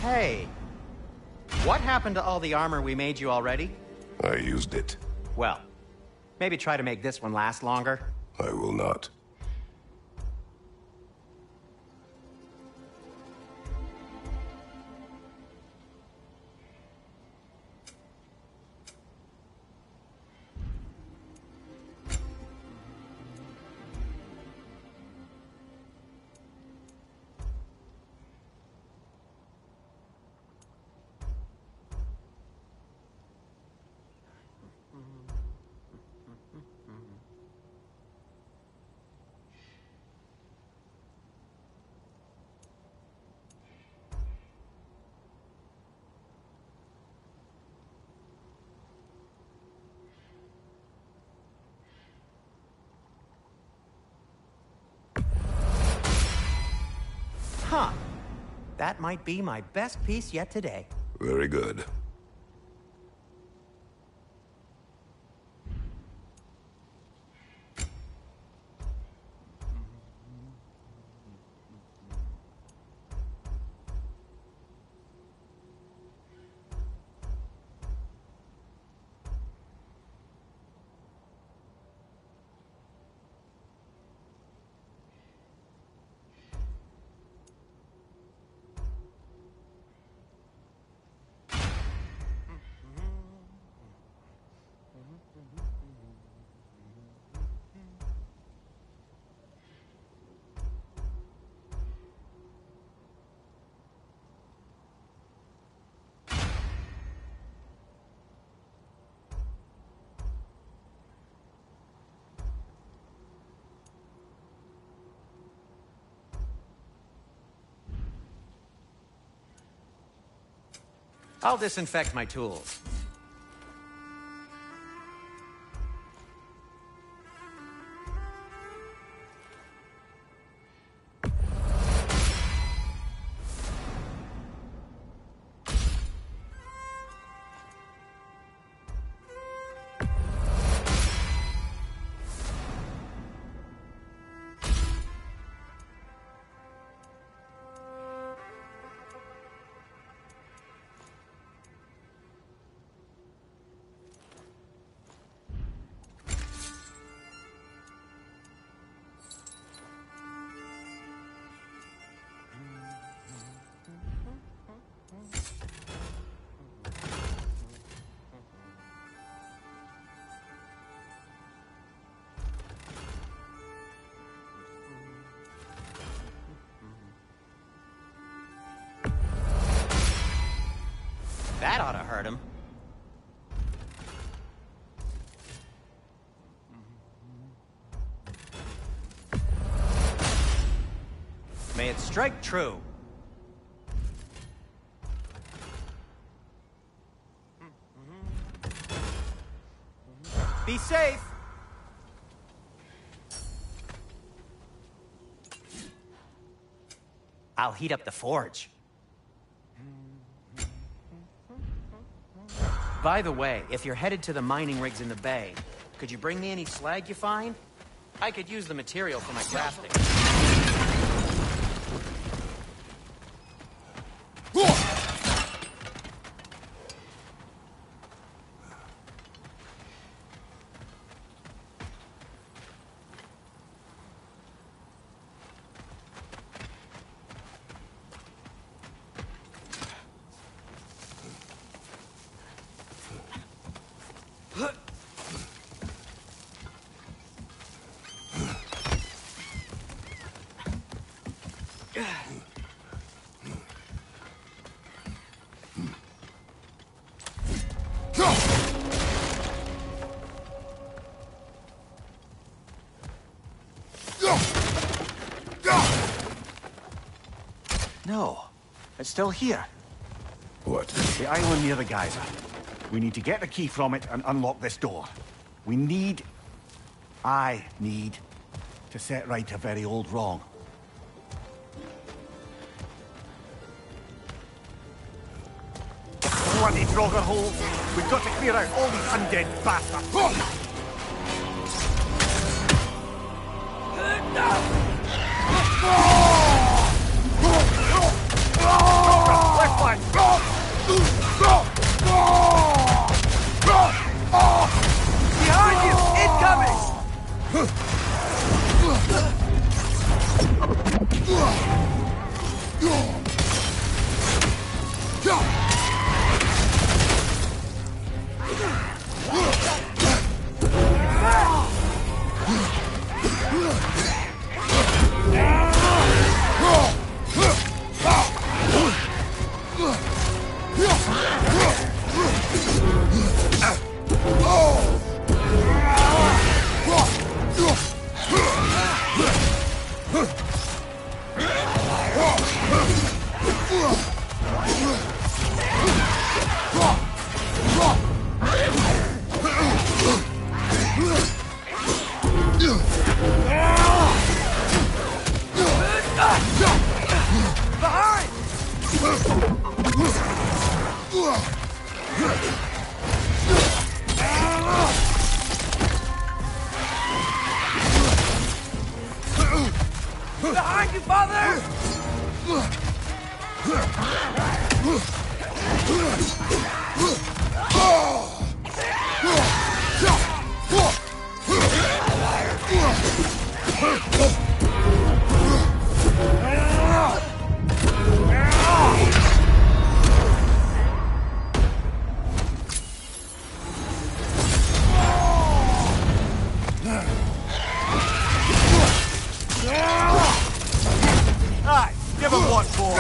Hey, what happened to all the armor we made you already? I used it. Well, maybe try to make this one last longer. I will not. Huh. That might be my best piece yet today. Very good. I'll disinfect my tools. That ought to hurt him. May it strike true. Be safe. I'll heat up the forge. By the way, if you're headed to the mining rigs in the bay, could you bring me any slag you find? I could use the material for my crafting. No, it's still here. What? The island near the geyser. We need to get the key from it and unlock this door. I need to set right a very old wrong. Bloody Draugr holes! We've got to clear out all these undead bastards! Left flank! Behind you! Incoming! Behind you, father! Aye, give him what for!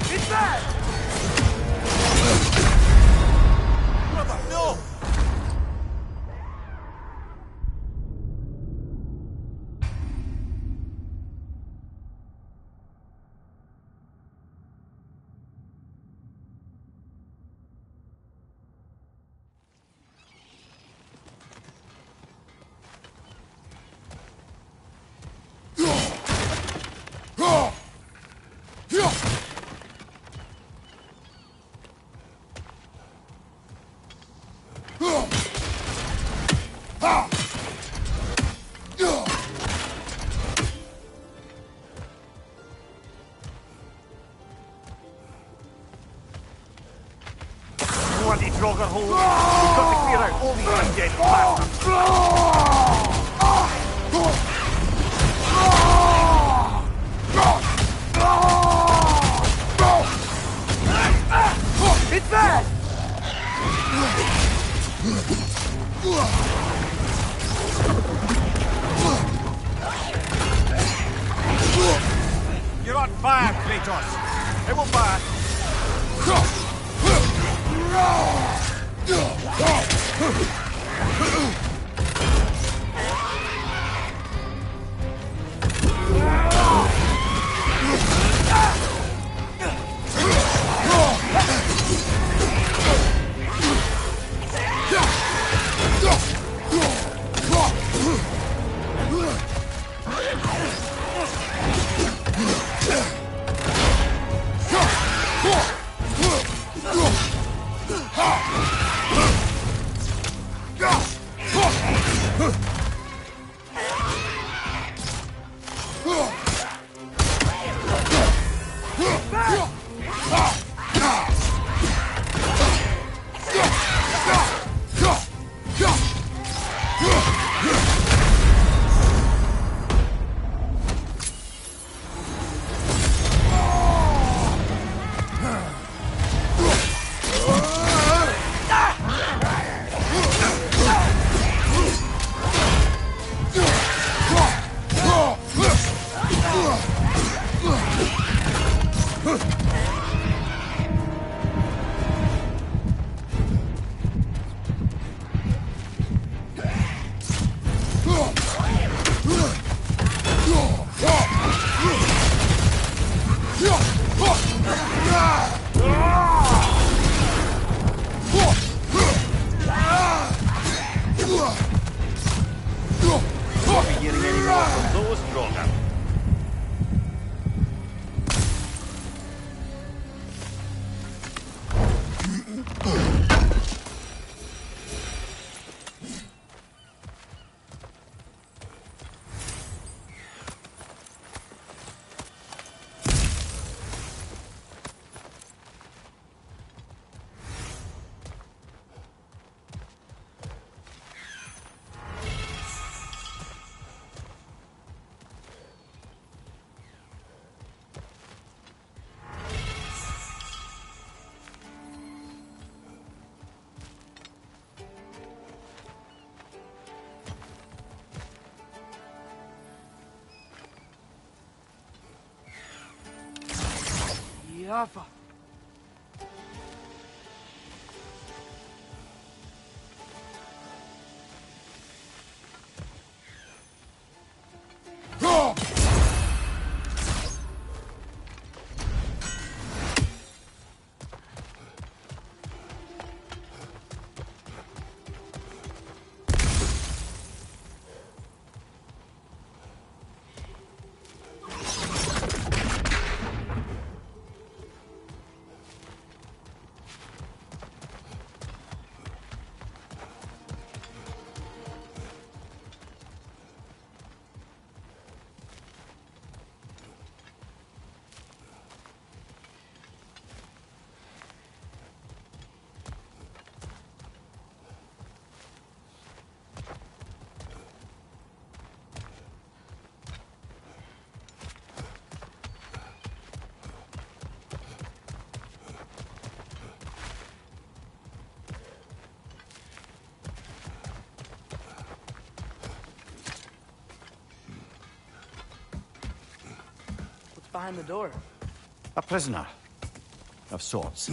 It's back! No! Bloody Draugr holes! We've got to clear out all these undead bastards! Fire, Kratos! It will fire! Jaffa. Behind the door. A prisoner. Of sorts.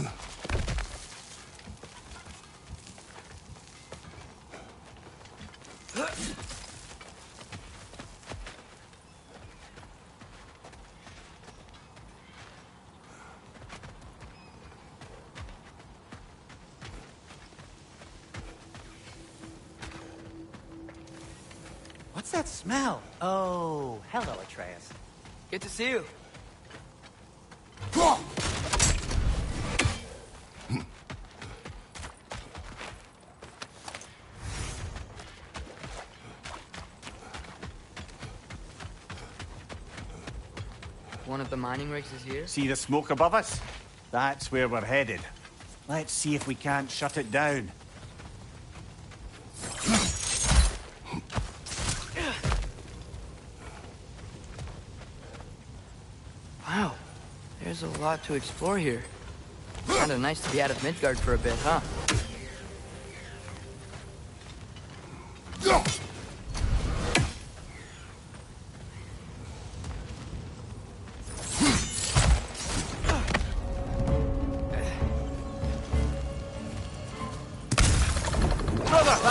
What's that smell? Oh, hello, Atreus. Good to see you. One of the mining rigs is here? See the smoke above us? That's where we're headed. Let's see if we can't shut it down. Wow, there's a lot to explore here. Kinda nice to be out of Midgard for a bit, huh?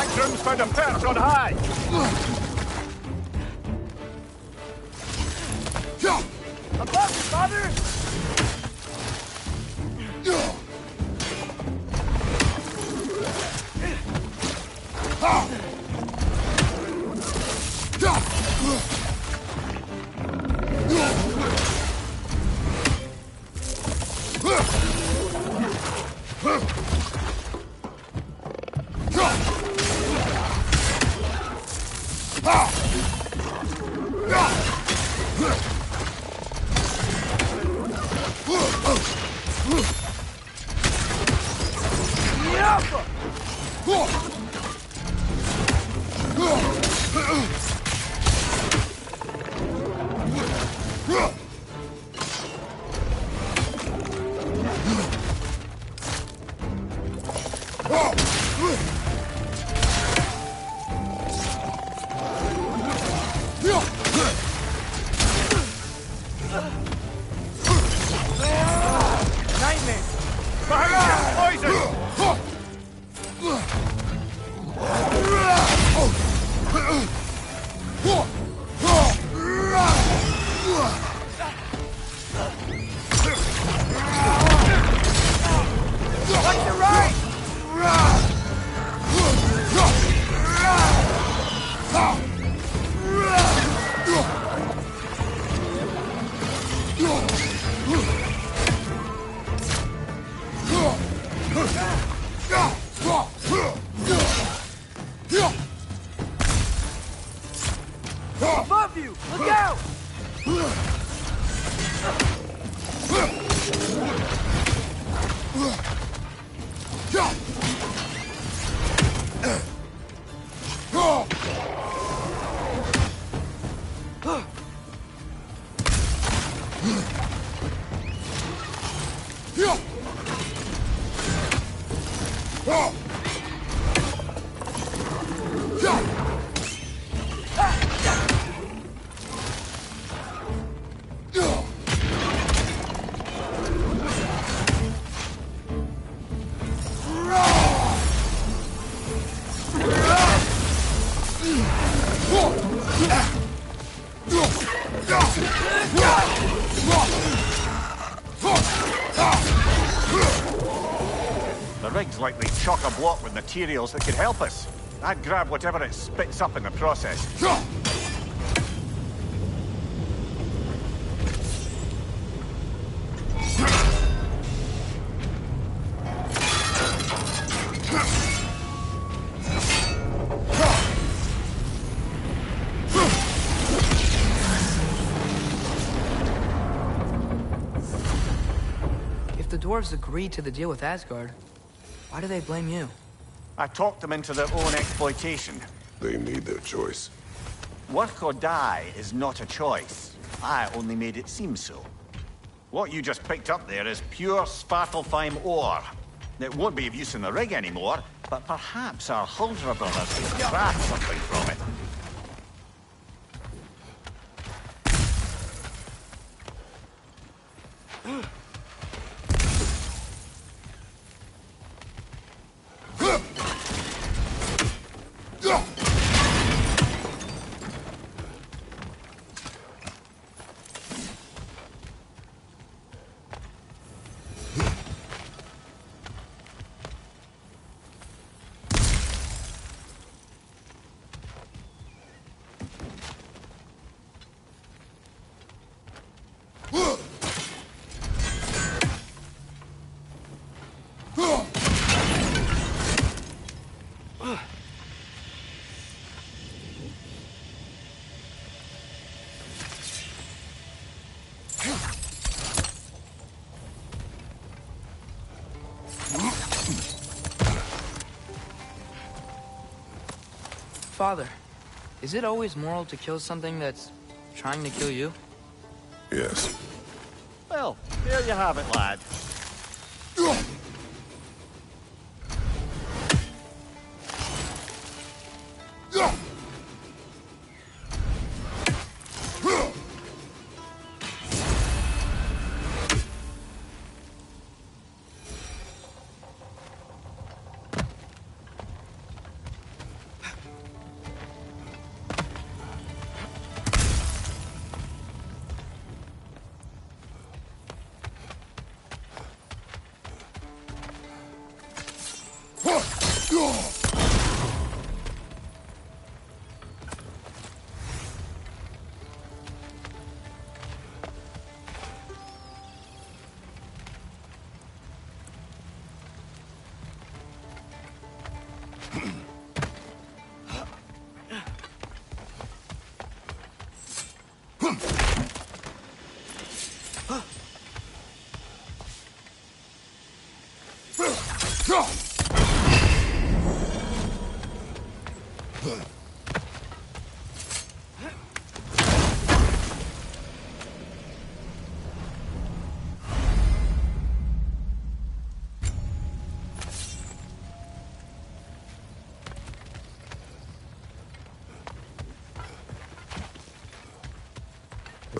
Backroom's found a perch on high. Above you, father! Above you! Look out! The rig's likely chock-a-block with materials that could help us. I'd grab whatever it spits up in the process. If the dwarves agreed to the deal with Asgard, why do they blame you? I talked them into their own exploitation. They made their choice. Work or die is not a choice. I only made it seem so. What you just picked up there is pure Svartalfheim ore. It won't be of use in the rig anymore, but perhaps our Huldra brothers can craft something from it. Father, is it always moral to kill something that's trying to kill you? Yes. Well, there you have it, lad.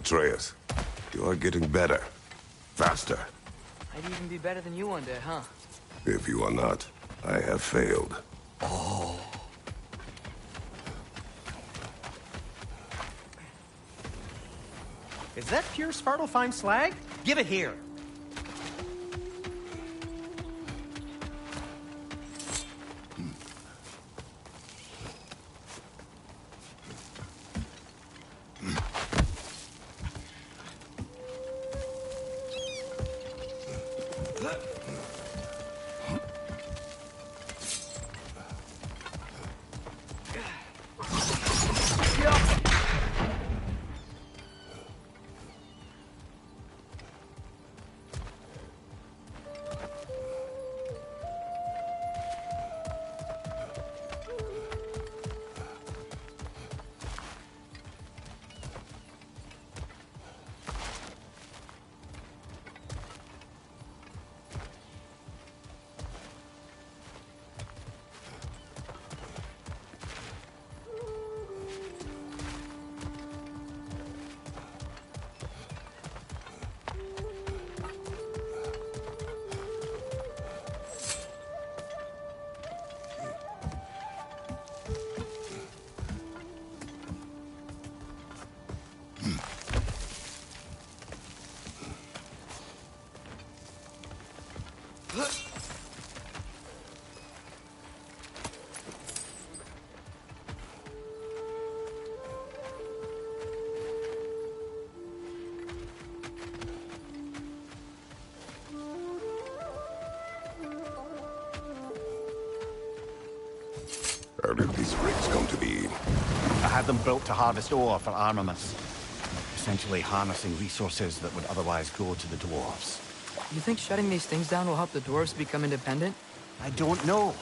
Atreus, you are getting better. Faster. I'd even be better than you one day, huh? If you are not, I have failed. Is that pure Svartalfheim slag? Give it here. How did these rigs come to be? I had them built to harvest ore for armaments. Essentially harnessing resources that would otherwise go to the dwarves. You think shutting these things down will help the dwarves become independent? I don't know,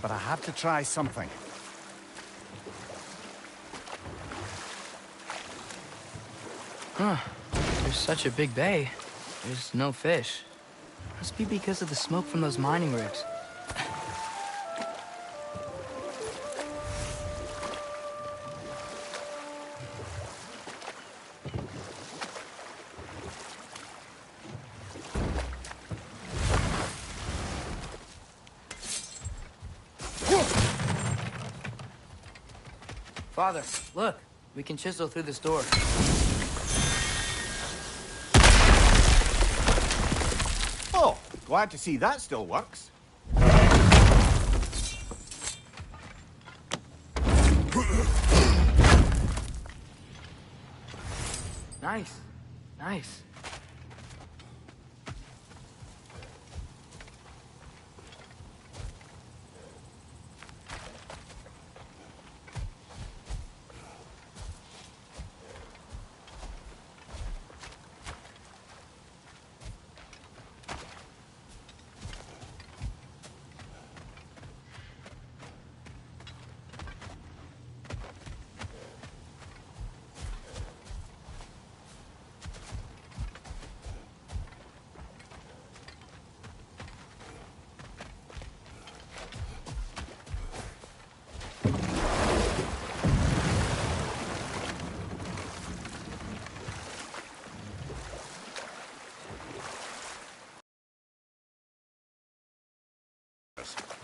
but I have to try something. Huh. There's such a big bay. There's no fish. Must be because of the smoke from those mining rigs. Father, look. We can chisel through this door. Oh, glad to see that still works. Nice. Nice.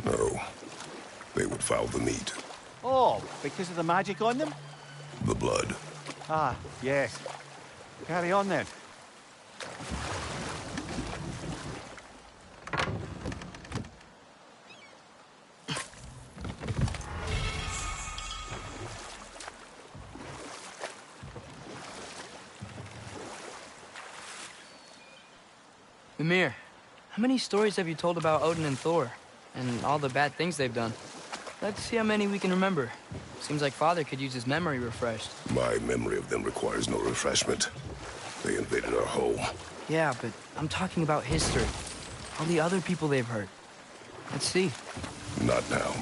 No. They would foul the meat. Oh, because of the magic on them? The blood. Ah, yes. Carry on then. Mimir, how many stories have you told about Odin and Thor? And all the bad things they've done? Let's see how many we can remember. Seems like Father could use his memory refreshed. My memory of them requires no refreshment. They invaded our home. Yeah, but I'm talking about history. All the other people they've hurt. Let's see. Not now.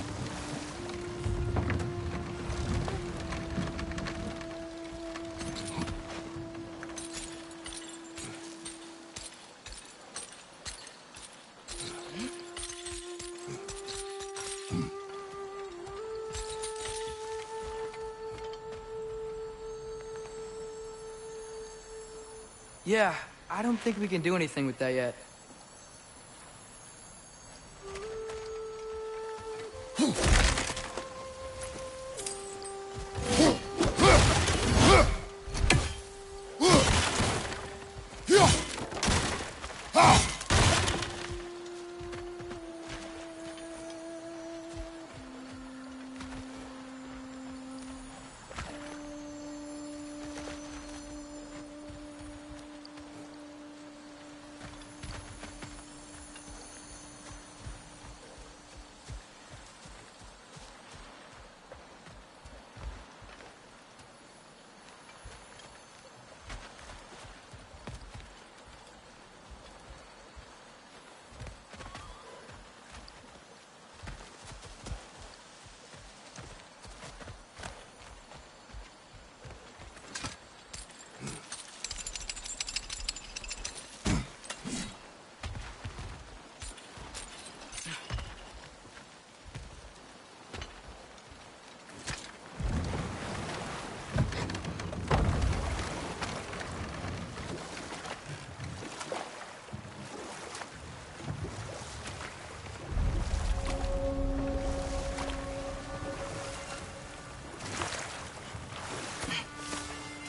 Yeah, I don't think we can do anything with that yet.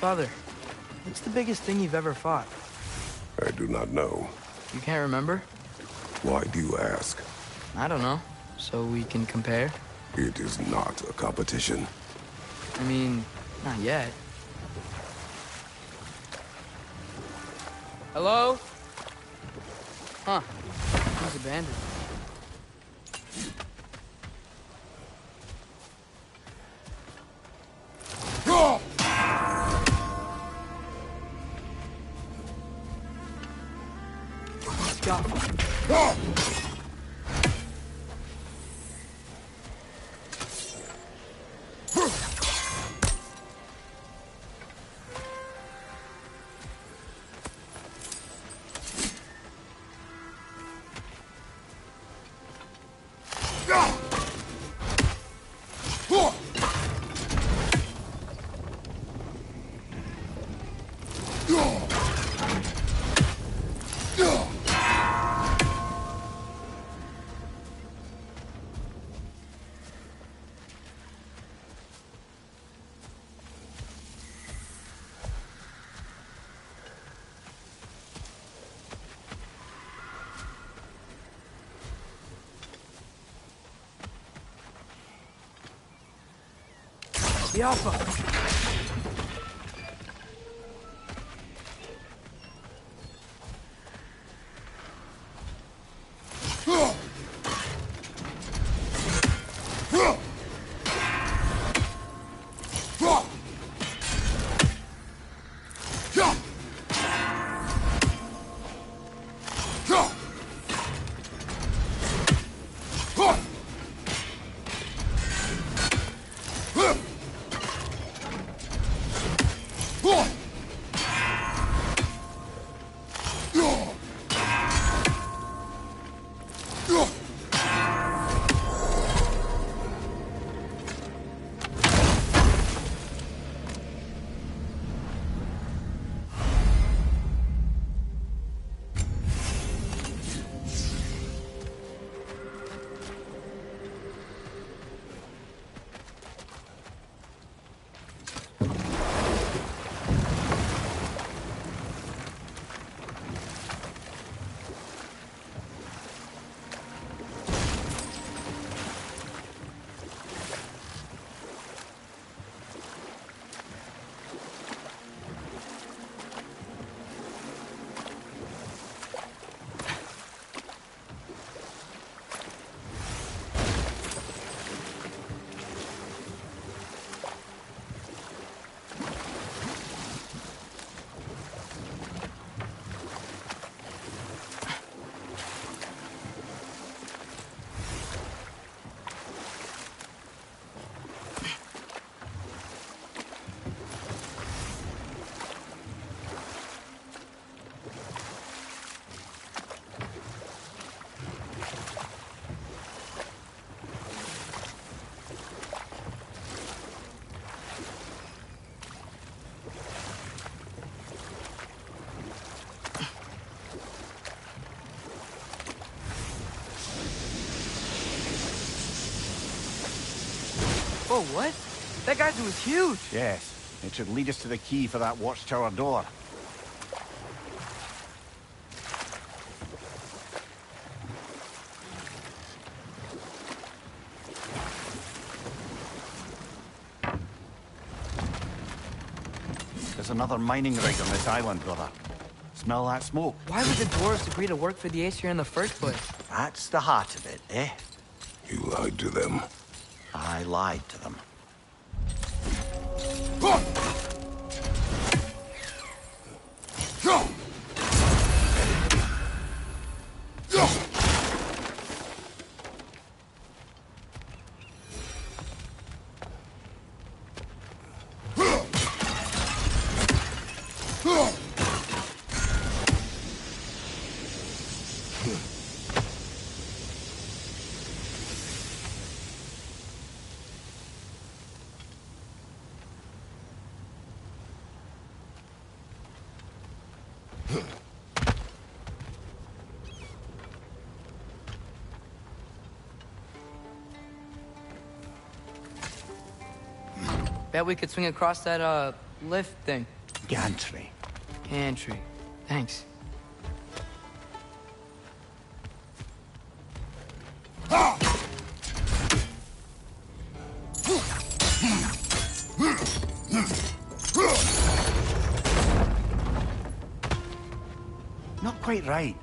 Father, what's the biggest thing you've ever fought? I do not know. You can't remember? Why do you ask? I don't know. So we can compare? It is not a competition. I mean, not yet. Hello? Huh. He's abandoned. The Alpha! Whoa, what? That geyser was huge. Yes. It should lead us to the key for that watchtower door. There's another mining rig on this island, brother. Smell that smoke? Why would the dwarves agree to work for the Aesir in the first place? That's the heart of it, eh? You lied to them. I lied to them. Bet we could swing across that, lift thing. Gantry. Gantry. Thanks. Not quite right.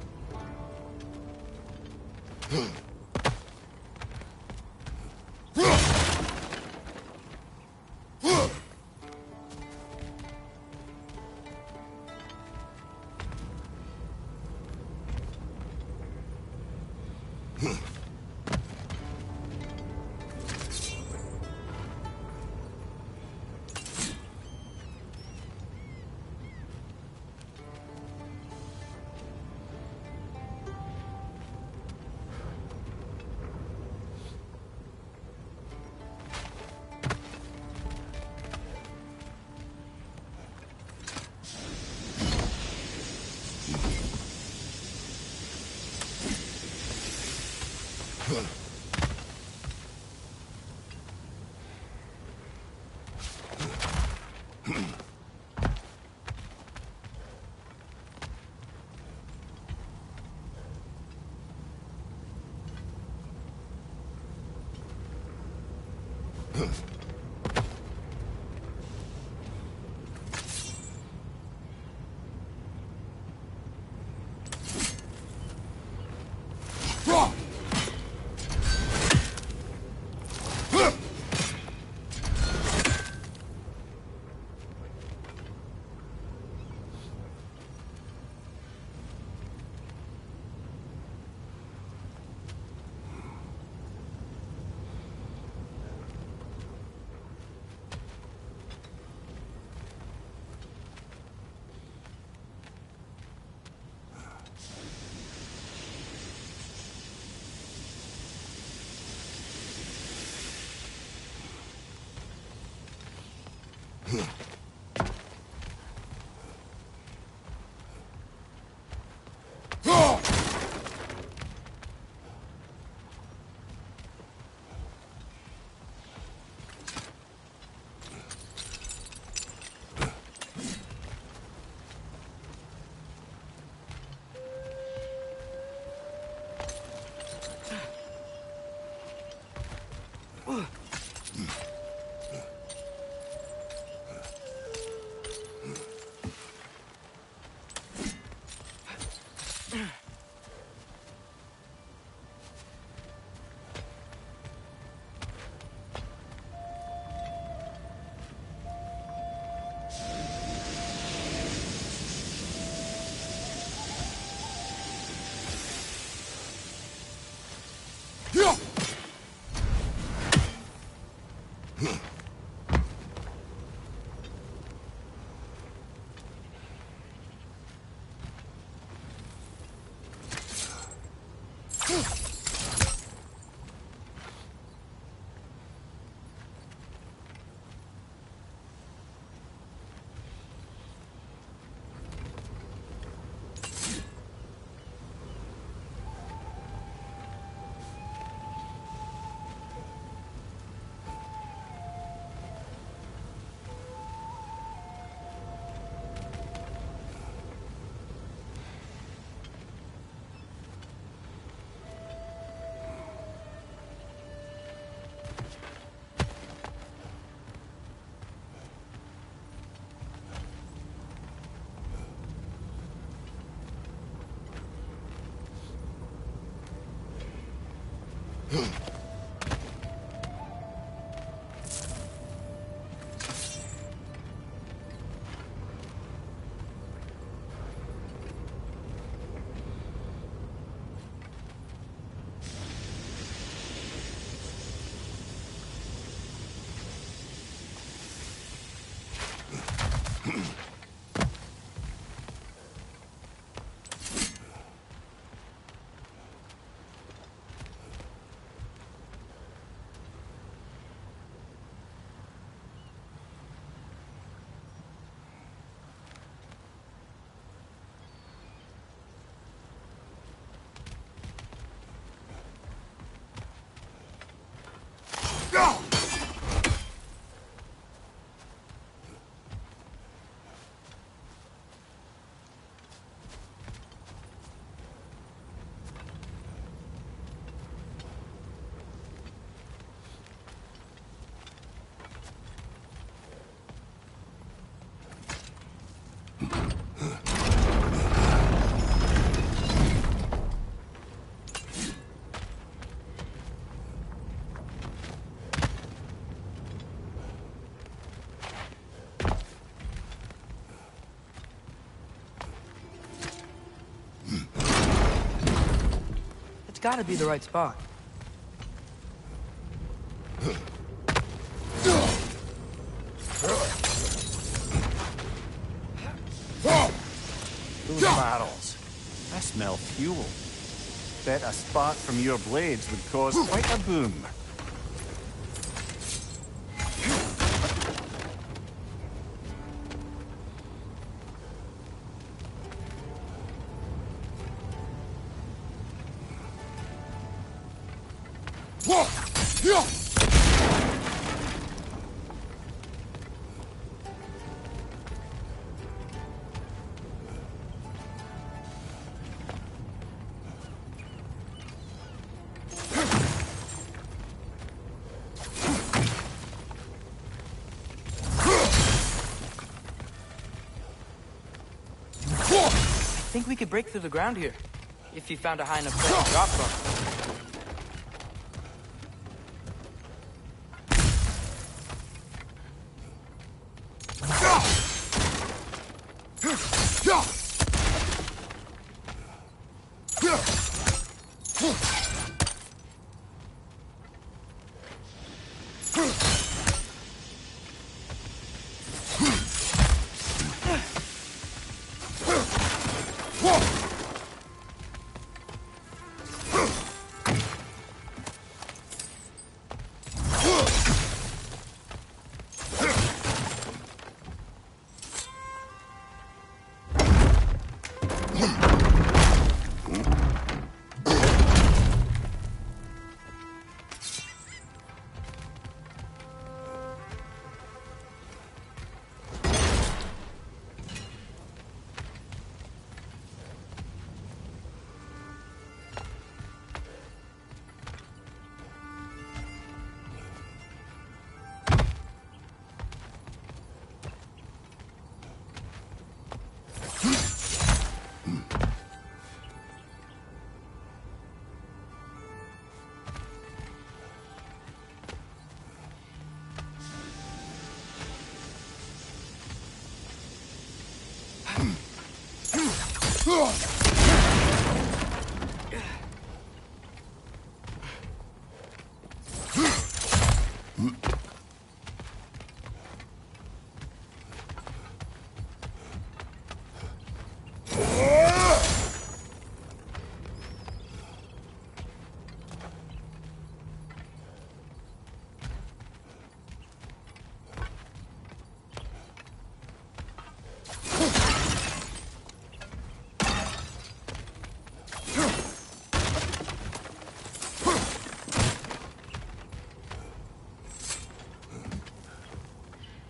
Gotta be the right spot. Those barrels. I smell fuel. Bet a spark from your blades would cause quite a boom. I think we could break through the ground here, if you found a high enough place to drop from.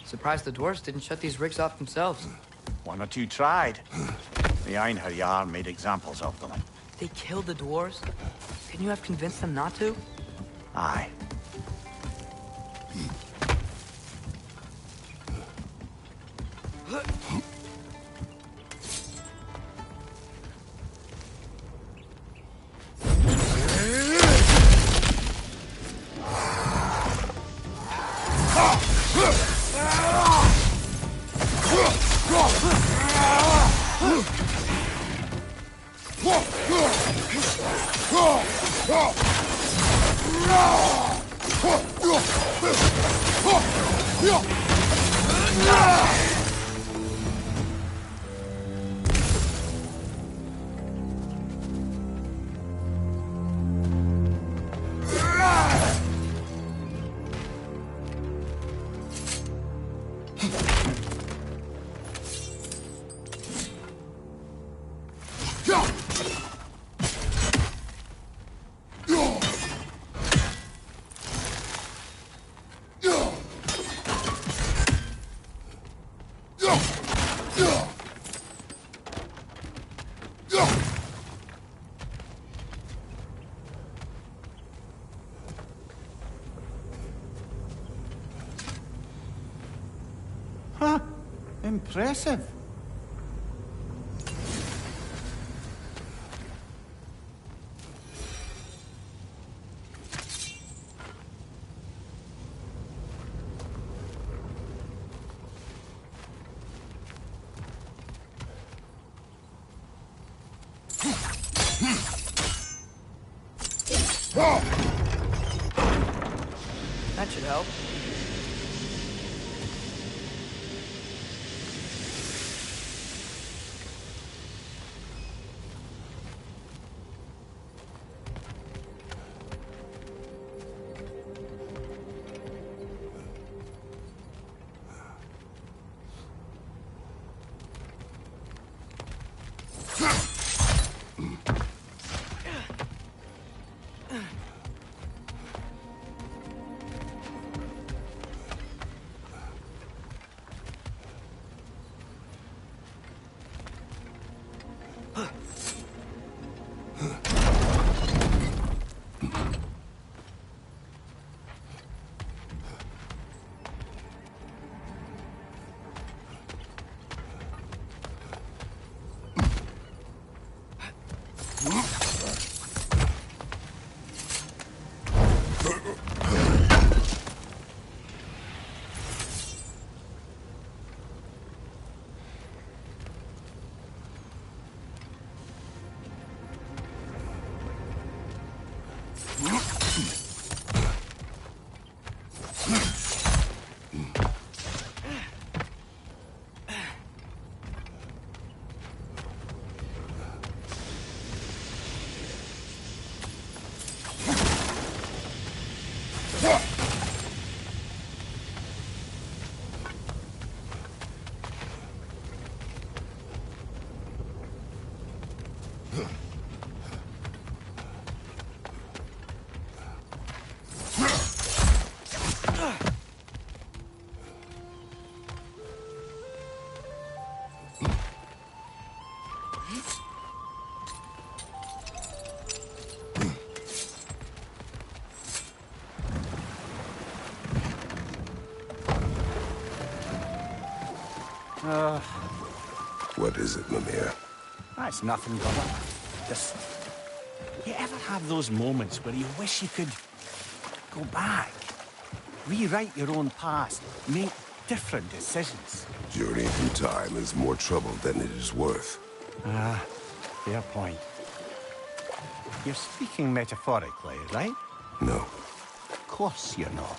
Surprised the dwarves didn't shut these rigs off themselves. One or two tried. The Einherjar made examples of them. They killed the dwarves? Couldn't you have convinced them not to? Aye. Huh. Impressive. That should help. What is it, Mimir? That's nothing, brother. Just... You ever have those moments where you wish you could go back? Rewrite your own past, make different decisions? Journey through time is more trouble than it is worth. Ah, fair point. You're speaking metaphorically, right? No. Of course you're not.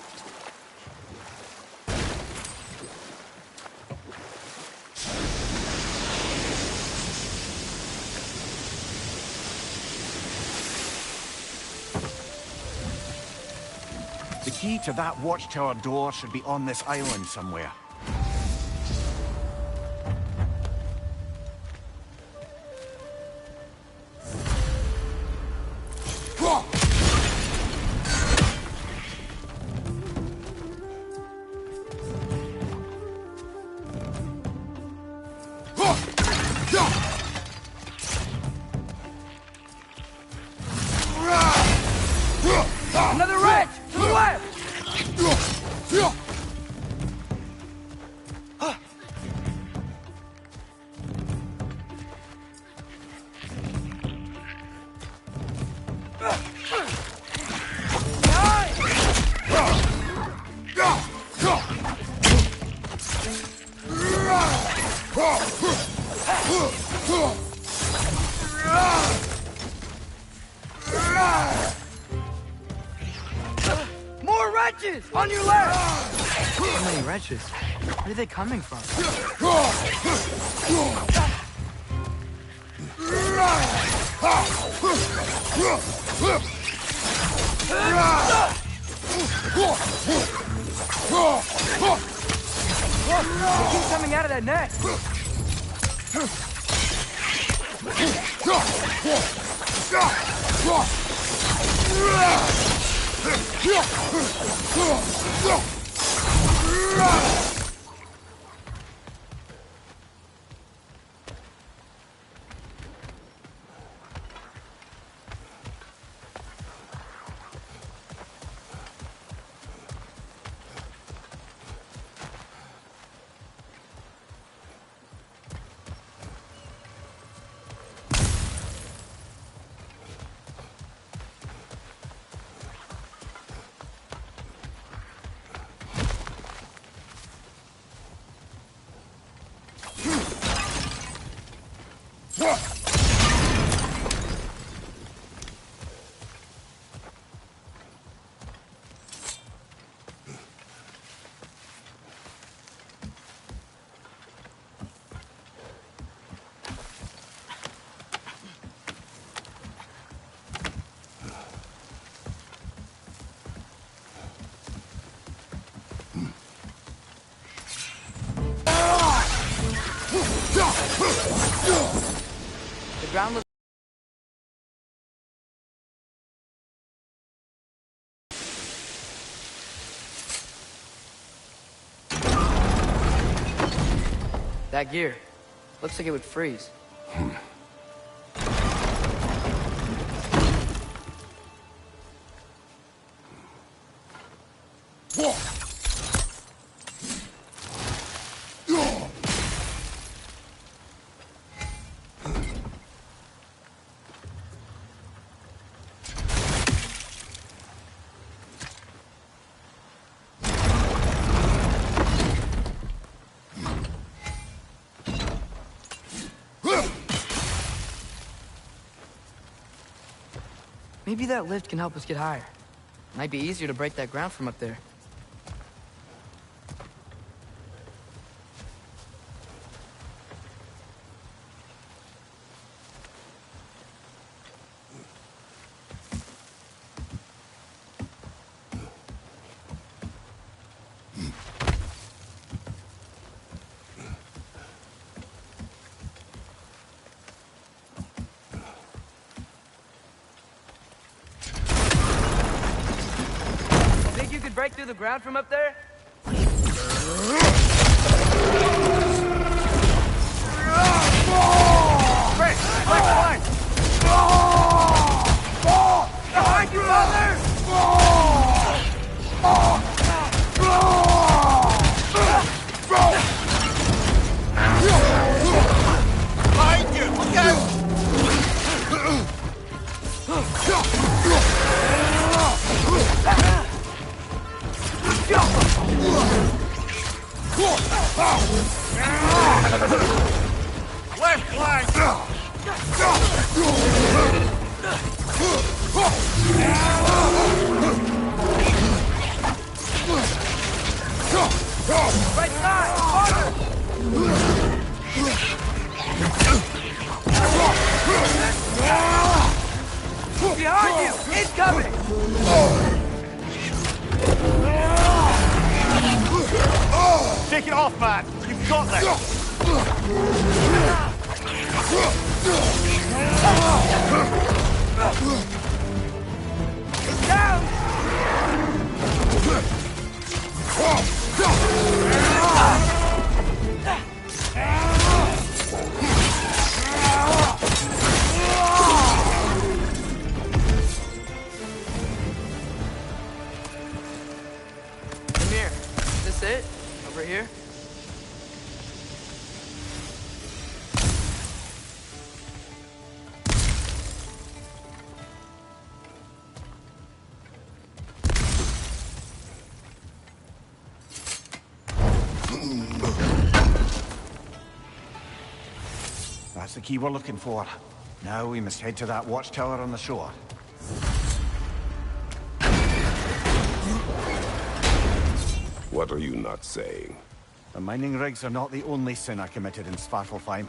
The key to that watchtower door should be on this island somewhere. Another wrench! To the left! Wretches! On your left! How many wretches? Where are they coming from? They keep coming out of that net! The ground looks... That gear. Looks like it would freeze. Maybe that lift can help us get higher. Might be easier to break that ground from up there. Think you could break through the ground from up there? Quick! Left line! Behind you, Father! Behind you! Look out! Left flank! Right side! Father! Behind you! Incoming! Take it off, man! You've got this! Down! Come here. Is this it? Over here? That's the key we're looking for. Now we must head to that watchtower on the shore. What are you not saying? The mining rigs are not the only sin I committed in Svartalfheim.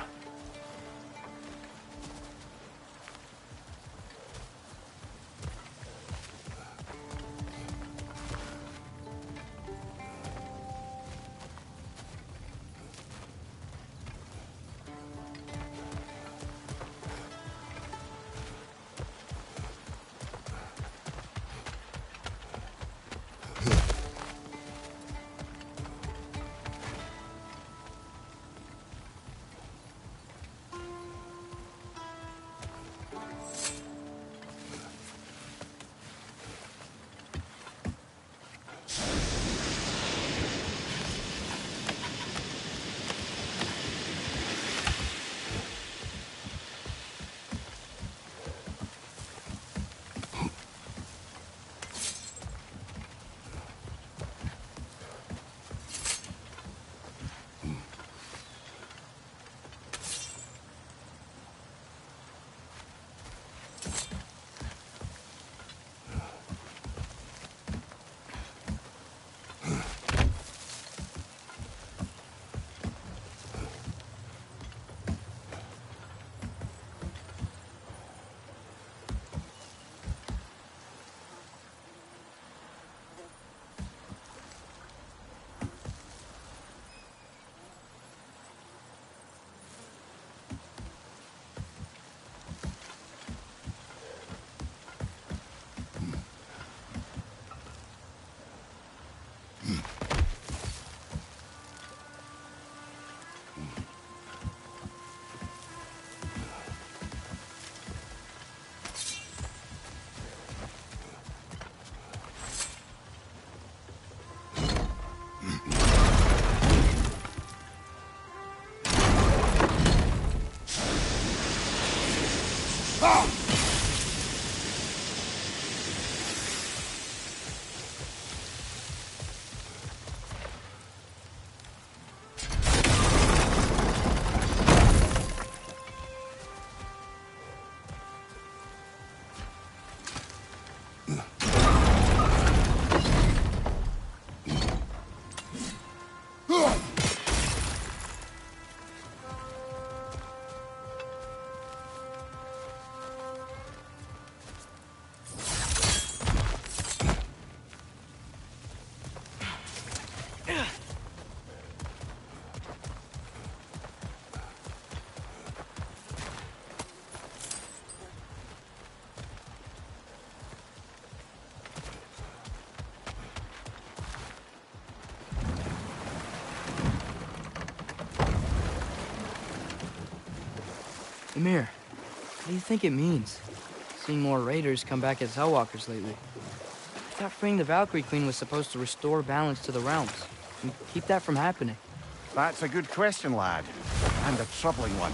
Amir, what do you think it means? Seeing more raiders come back as Hellwalkers lately. I thought freeing the Valkyrie Queen was supposed to restore balance to the realms and keep that from happening. That's a good question, lad. And a troubling one.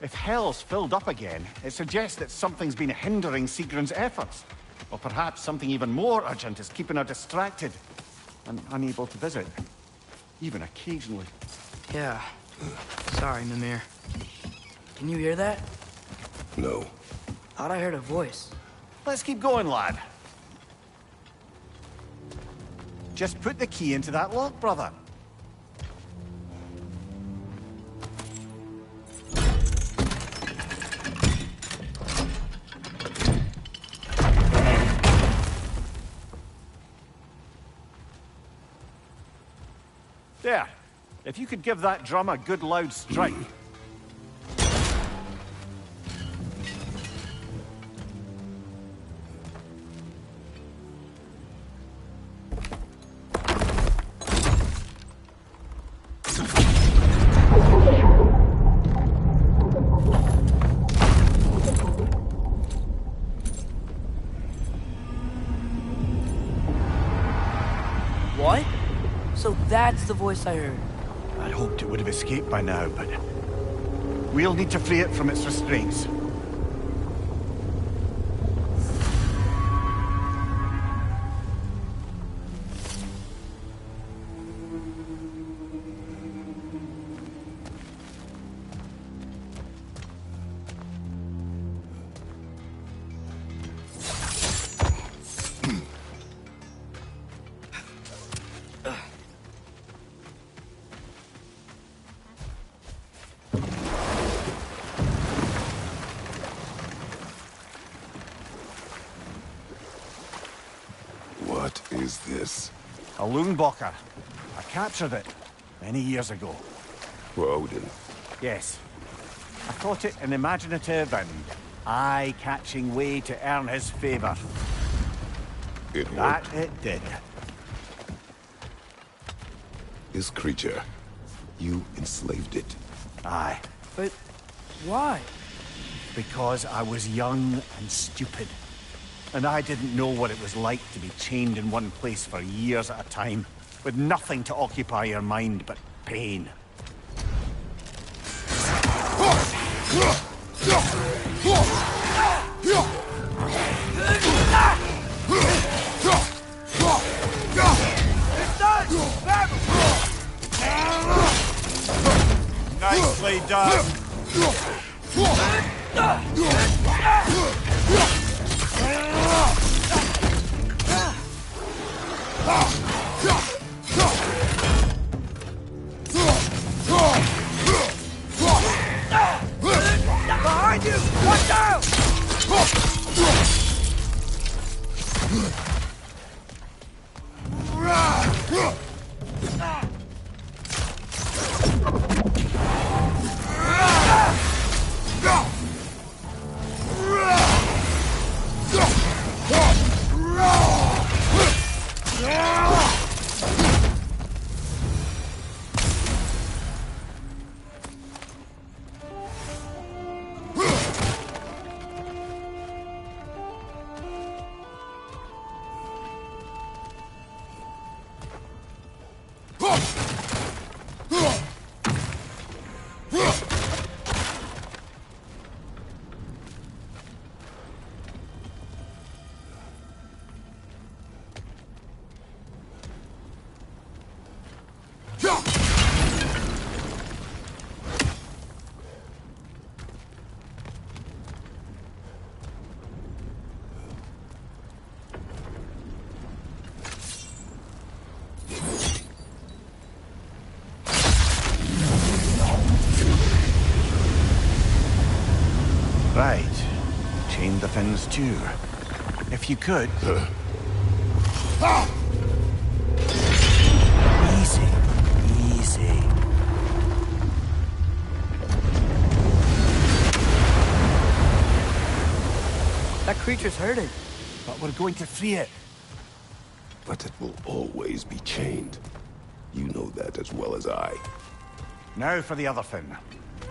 If Hell's filled up again, it suggests that something's been hindering Sigrun's efforts. Or perhaps something even more urgent is keeping her distracted and unable to visit. Even occasionally. Yeah. Sorry, Mimir. Can you hear that? No. Thought I heard a voice. Let's keep going, lad. Just put the key into that lock, brother. There. If you could give that drum a good loud strike. What? So that's the voice I heard. I'd hoped it would have escaped by now, but we'll need to free it from its restraints. is this? A Loonbocker. I captured it many years ago. For Odin. Yes. I thought it an imaginative and eye-catching way to earn his favor. It That worked. it did. This creature, you enslaved it. Aye. But why? Because I was young and stupid. And I didn't know what it was like to be chained in one place for years at a time, with nothing to occupy your mind but pain. Nicely done. Behind you! Watch out! Right. Chain the fins too. If you could. Easy. Easy. That creature's hurting. But we're going to free it. But it will always be chained. You know that as well as I. Now for the other fin.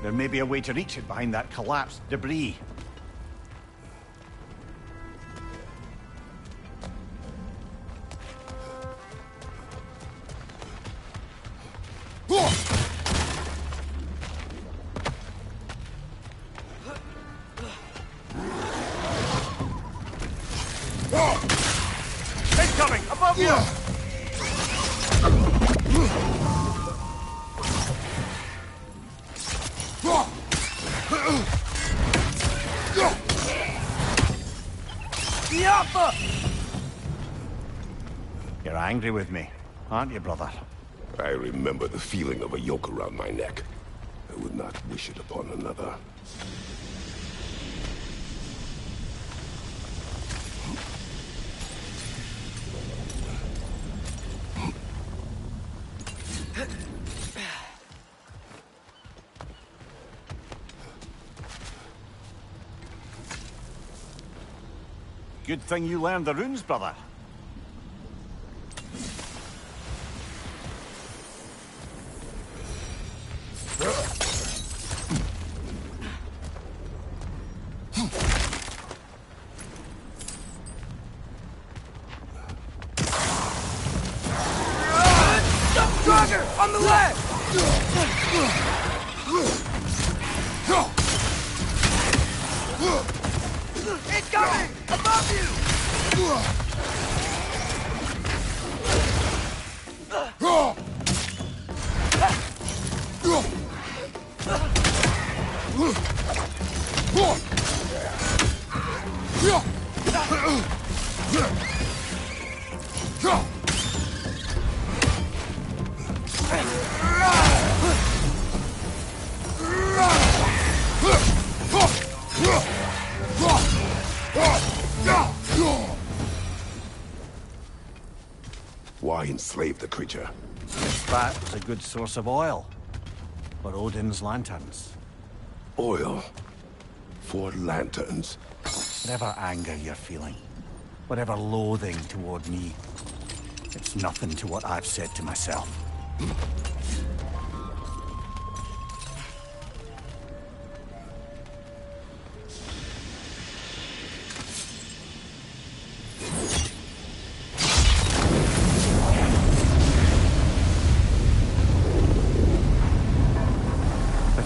There may be a way to reach it behind that collapsed debris. Incoming! Above you! You're angry with me, aren't you, brother? I remember the feeling of a yoke around my neck. I would not wish it upon another. Good thing you learned the runes, brother. Stronger! On the left! Incoming! Above you! Why enslave the creature? Fat's a good source of oil. For Odin's lanterns. Oil. For lanterns. Whatever anger you're feeling, whatever loathing toward me, it's nothing to what I've said to myself.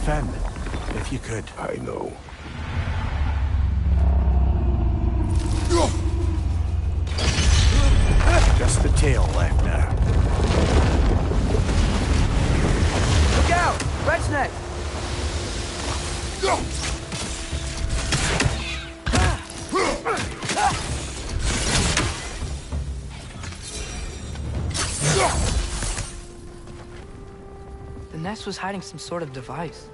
Defend, if you could. I know. Just the tail left now. Look out! Red's neck! The nest was hiding some sort of device.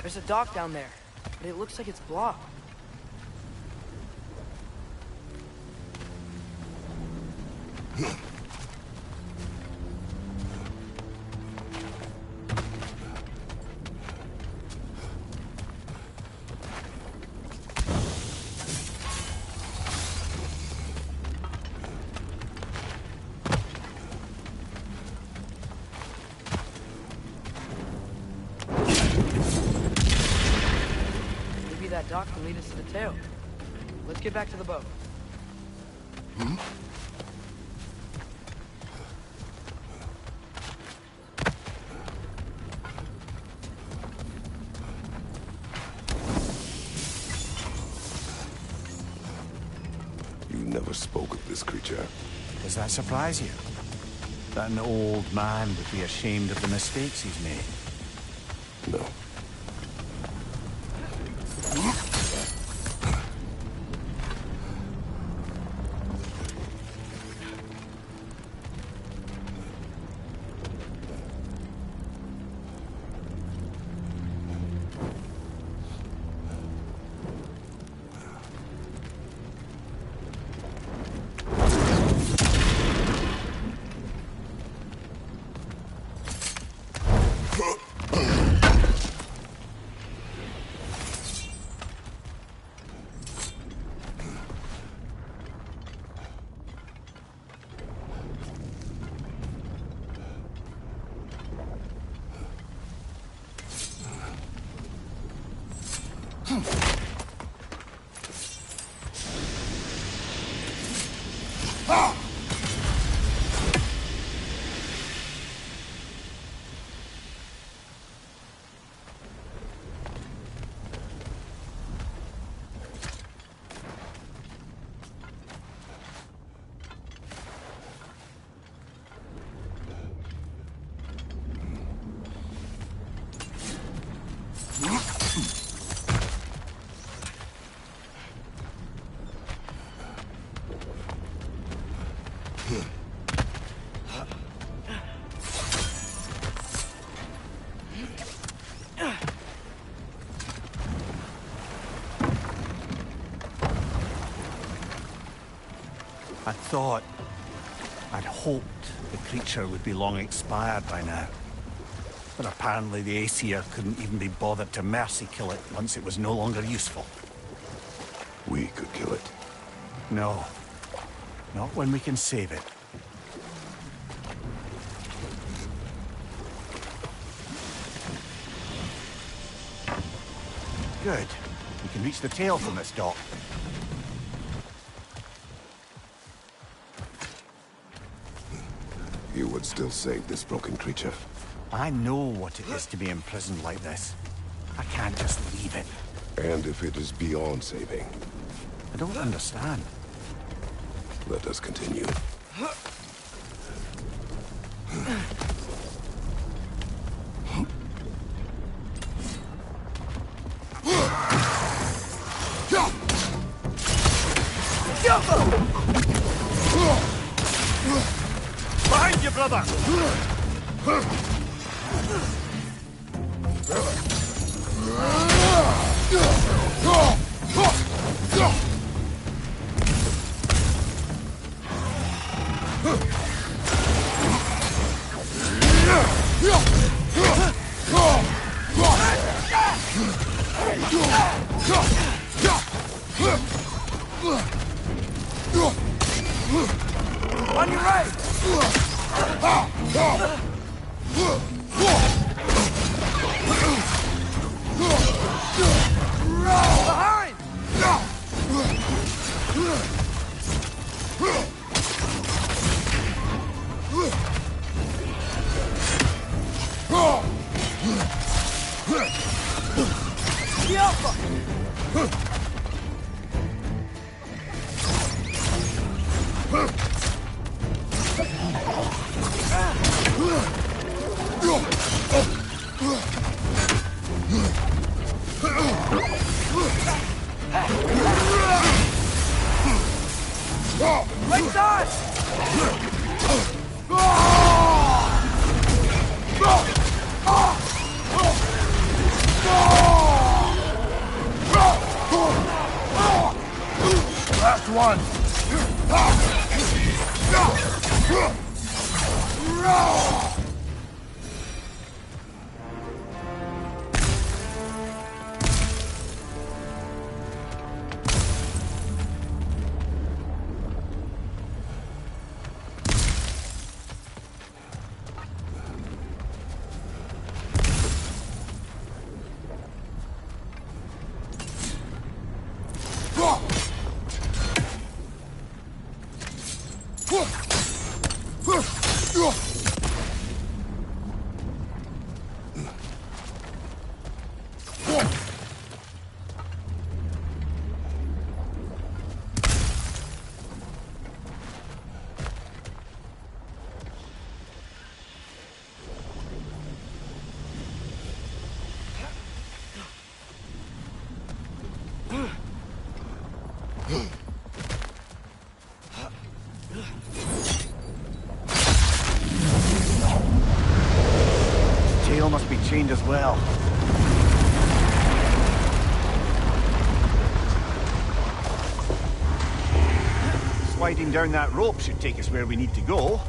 There's a dock down there, but it looks like it's blocked. That dock can lead us to the tail. Let's get back to the boat. You never spoke of this creature. Does that surprise you? That an old man would be ashamed of the mistakes he's made? No. I'd hoped the creature would be long expired by now. But apparently the Aesir couldn't even be bothered to mercy kill it once it was no longer useful. We could kill it. No. Not when we can save it. Good. We can reach the tail from this dock. You would still save this broken creature. I know what it is to be imprisoned like this. I can't just leave it. And if it is beyond saving, I don't understand. let us continue. Behind you, brother! On your right! Behind! The Alpha! Right side! Last one. Tail must be chained as well. Sliding down that rope should take us where we need to go.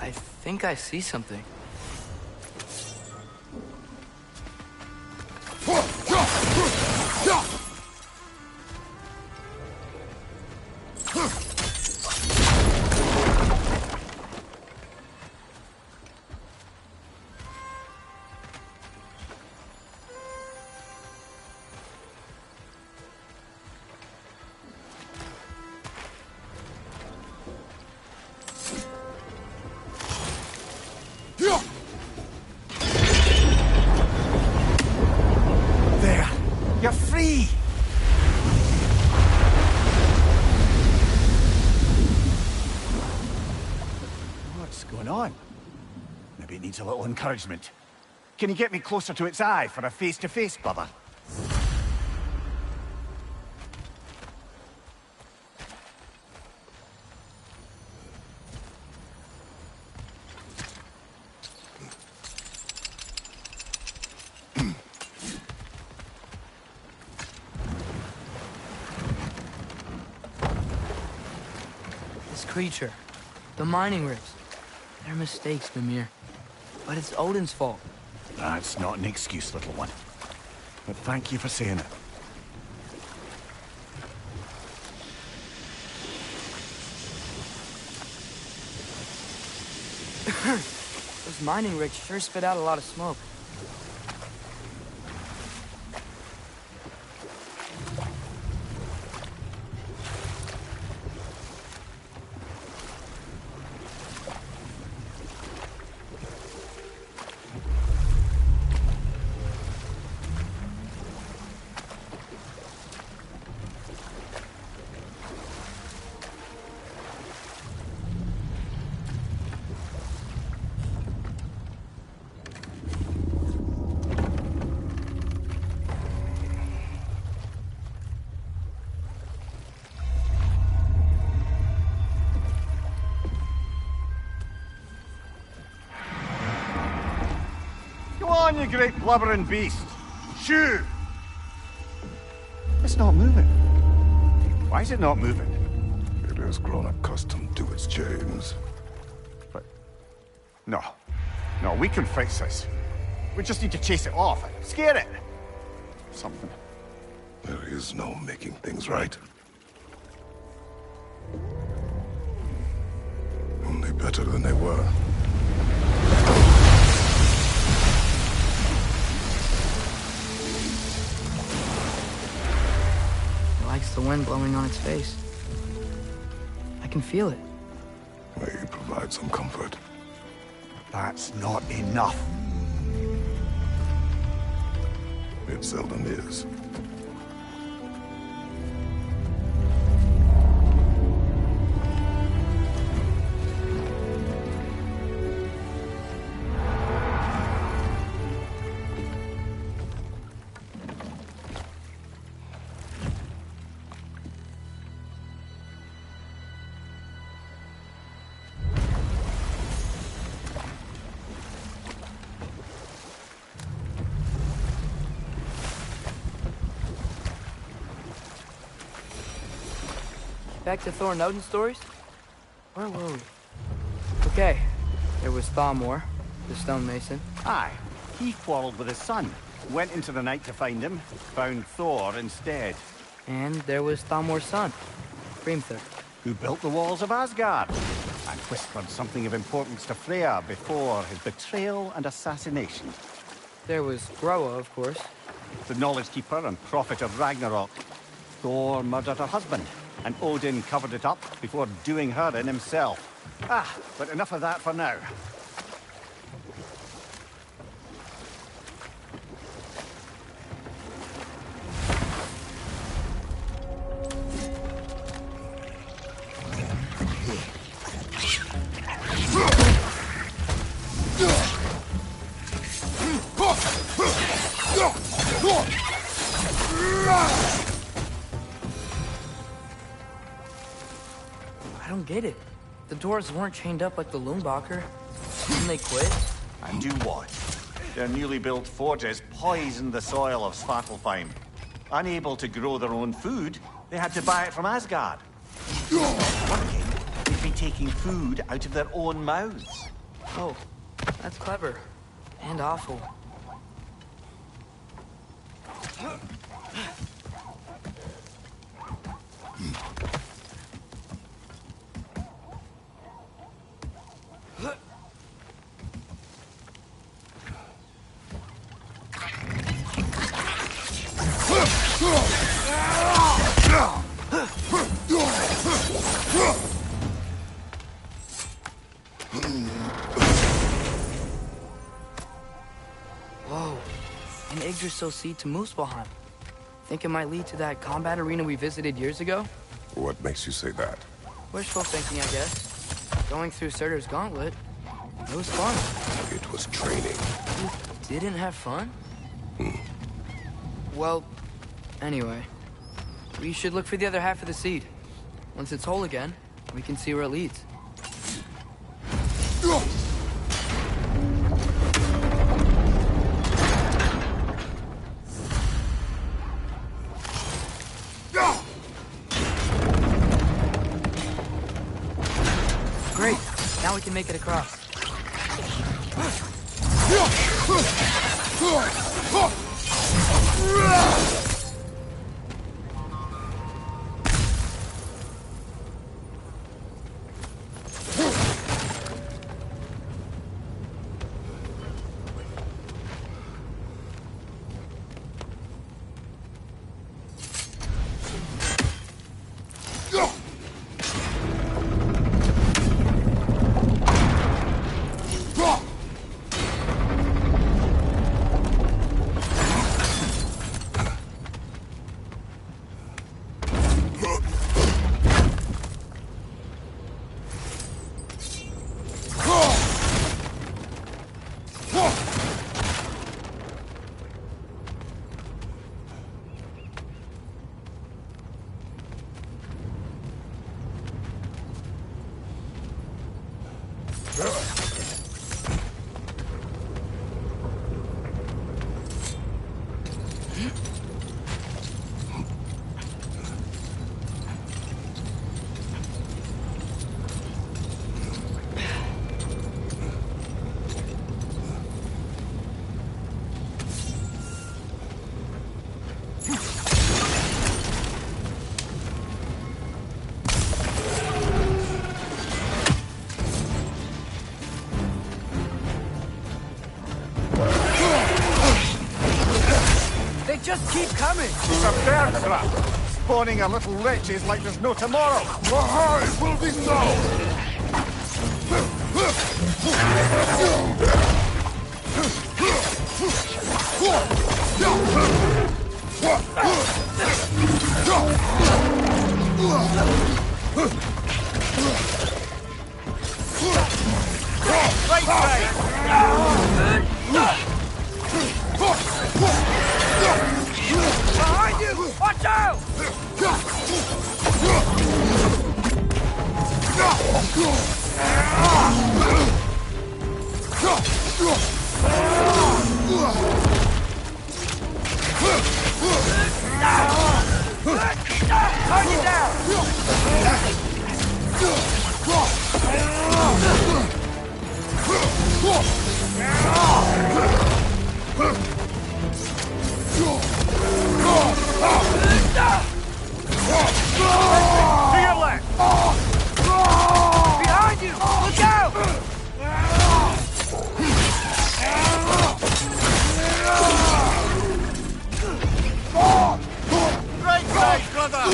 I think I see something. You're free! What's going on? Maybe it needs a little encouragement. Can you get me closer to its eye for a face-to-face, brother? This creature, the mining rigs, they're mistakes, Mimir. But it's Odin's fault. That's not an excuse, little one. But thank you for saying it. Those mining rigs sure spit out a lot of smoke. Go on, you great blubbering beast! Shoo! It's not moving. Why is it not moving? It has grown accustomed to its chains. But... No. No, we can fix this. We just need to chase it off and scare it. Something. There is no making things right. Only better than they were. It likes the wind blowing on its face. I can feel it. May you provide some comfort. That's not enough. It seldom is. Back to Thor and Odin stories? Where were we? Okay, there was Thamor, the stonemason. Aye, he quarreled with his son. Went into the night to find him, found Thor instead. And there was Thamor's son, Hrimthur. Who built the walls of Asgard and whispered something of importance to Freya before his betrayal and assassination. There was Groa, of course. The knowledge keeper and prophet of Ragnarok. Thor murdered her husband, and Odin covered it up before doing her in himself. But enough of that for now. I don't get it. The dwarves weren't chained up like the Loombacher. Didn't they quit? And do what? Their newly built forges poisoned the soil of Svartalfheim. Unable to grow their own food, they had to buy it from Asgard. Not working, they'd be taking food out of their own mouths. Oh, that's clever. And awful. Whoa, an Yggdrasil seed to Muspelheim. Think it might lead to that combat arena we visited years ago? What makes you say that? Wishful thinking, I guess. Going through Surtur's gauntlet, it was fun. It was training. You didn't have fun? Well, anyway. We should look for the other half of the seed. Once it's whole again, we can see where it leads. Great. Now we can make it across. Just keep coming! It's a bear trap! Spawning a little wretches like there's no tomorrow! It will be so! Right side! Behind you! Watch out! Turn you down! To your left! Behind you! Look out! Right side, brother!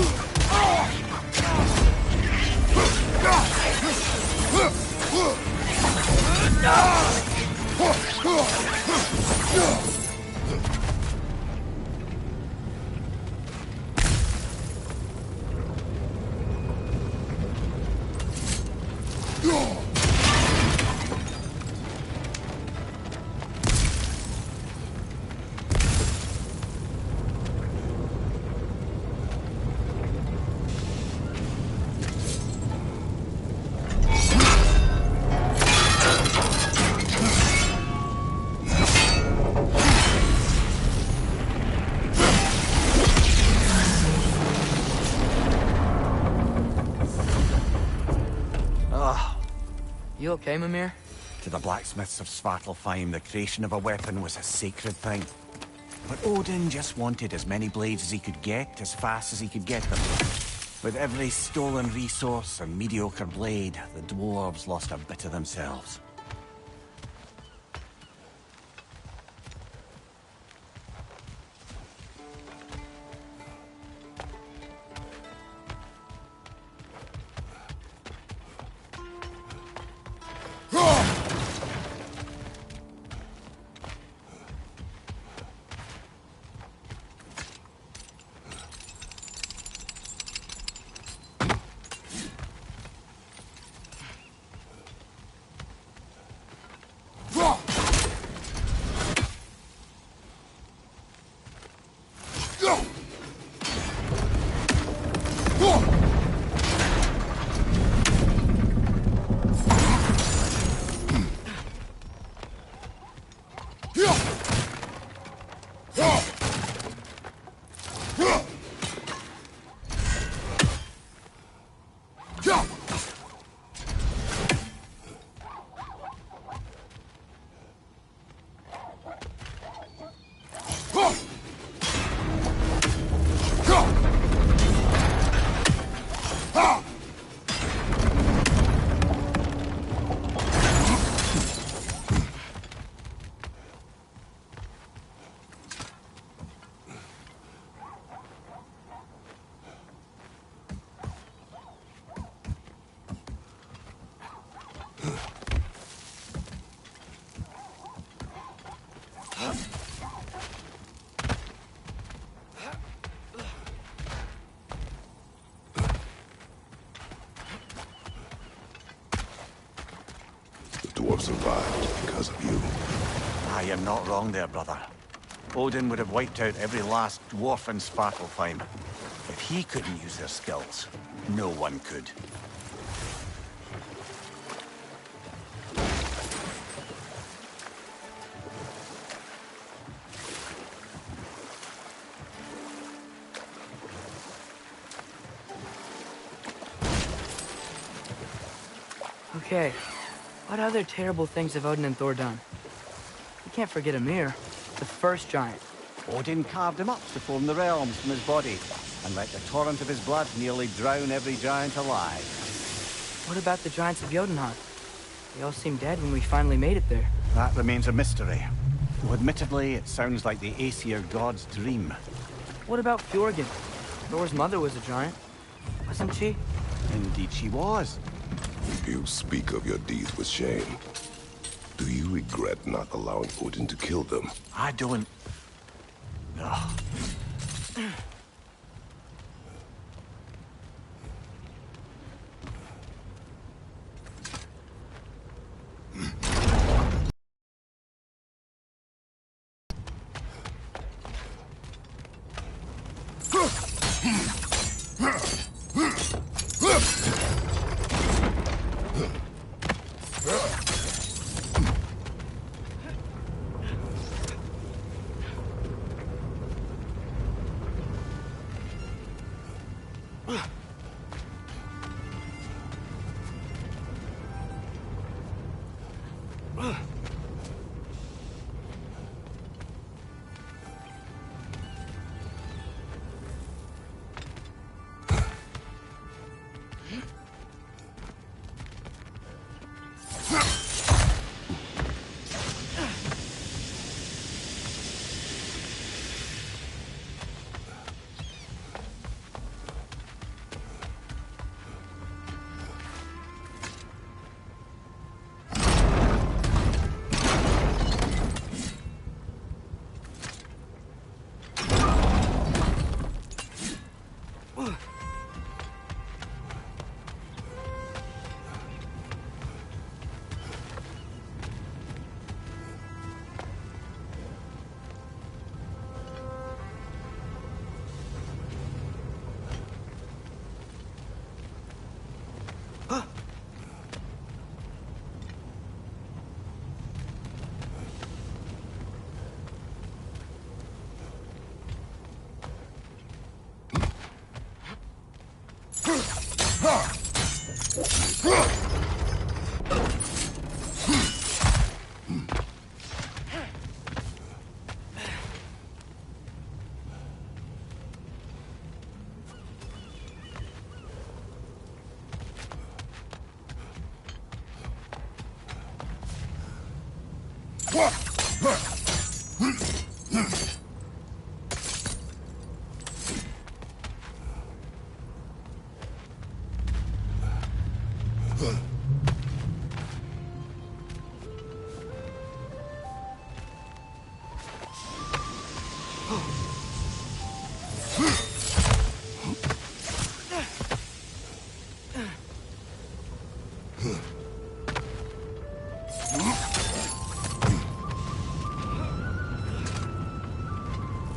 You okay, Mimir? To the blacksmiths of Svartalfheim, the creation of a weapon was a sacred thing. But Odin just wanted as many blades as he could get, as fast as he could get them. With every stolen resource and mediocre blade, the dwarves lost a bit of themselves. The dwarf survived because of you. Ah, you're not wrong there, brother. Odin would have wiped out every last dwarf in Svartalfheim. If he couldn't use their skills, no one could. Okay, what other terrible things have Odin and Thor done? You can't forget Ymir, the first giant. Odin carved him up to form the realms from his body, and let the torrent of his blood nearly drown every giant alive. What about the giants of Jotunheim? They all seemed dead when we finally made it there. That remains a mystery. Though admittedly, it sounds like the Aesir god's dream. What about Fjorgyn? Thor's mother was a giant, wasn't she? Indeed she was. You speak of your deeds with shame. Do you regret not allowing Odin to kill them? I don't... No.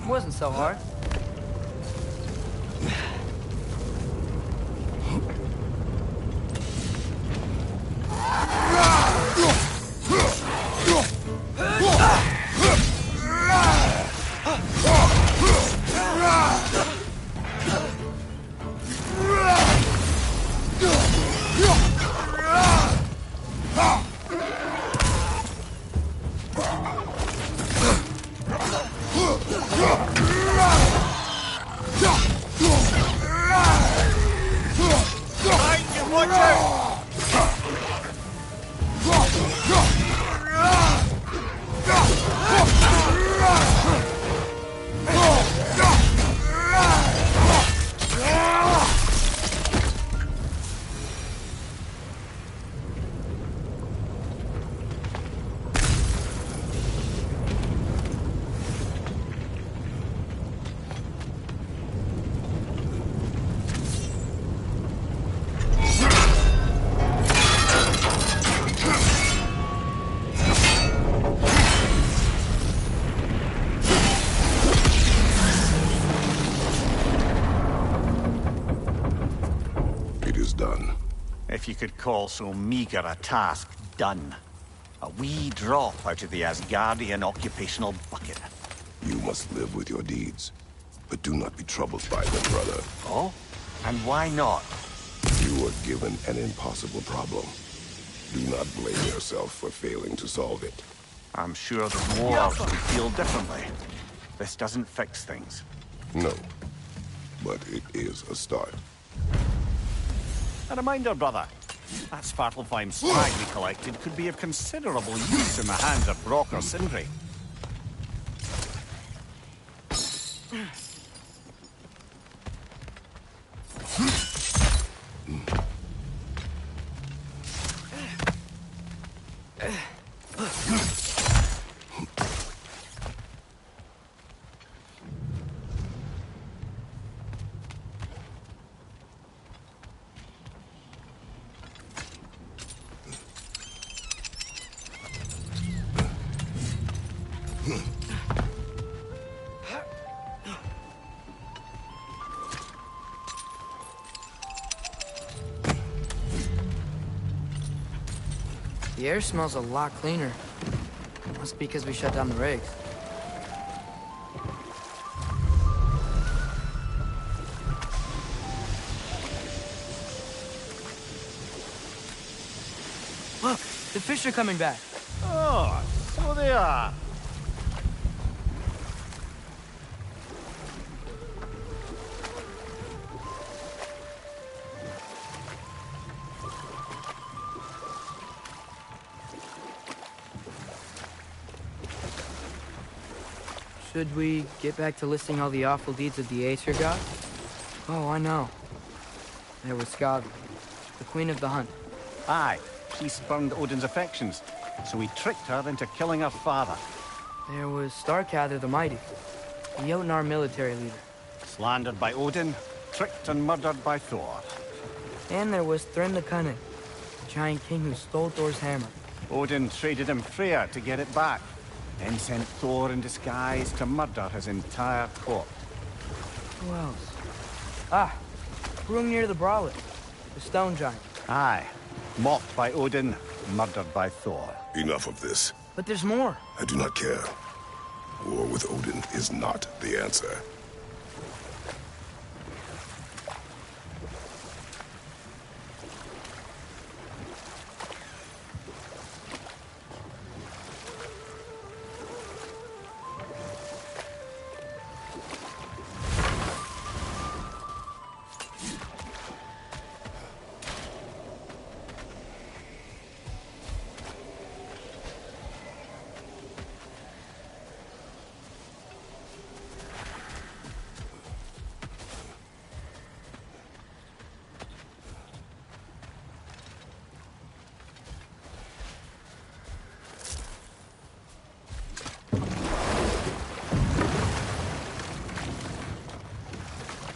Wasn't so hard. If you could call so meager a task done. A wee drop out of the Asgardian occupational bucket. You must live with your deeds, but do not be troubled by them, brother. Oh? And why not? You were given an impossible problem. Do not blame yourself for failing to solve it. I'm sure the dwarves would feel differently. This doesn't fix things. No, but it is a start. A reminder, brother. That Svartalfheim slag we collected could be of considerable use in the hands of Brock or Sindri. The air smells a lot cleaner. Must be because we shut down the rigs. Look, the fish are coming back. Oh, so they are. Should we get back to listing all the awful deeds of the Aesir god? Oh, I know. There was Skavi, the queen of the hunt. Aye, she spurned Odin's affections, so he tricked her into killing her father. There was Starkather the Mighty, the Jotnar military leader. Slandered by Odin, tricked and murdered by Thor. And there was Thrym the Cunning, the giant king who stole Thor's hammer. Odin traded him Freya to get it back, then sent Thor in disguise to murder his entire court. Who else? Ah, Hrungnir the Brawler, the stone giant. Aye, mocked by Odin, murdered by Thor. Enough of this. But there's more. I do not care. War with Odin is not the answer.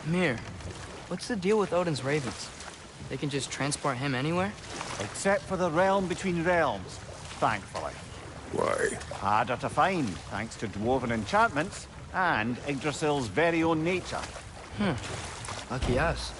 Mir, what's the deal with Odin's ravens? They can just transport him anywhere? Except for the realm between realms, thankfully. Why? Harder to find, thanks to dwarven enchantments, and Yggdrasil's very own nature. Lucky us.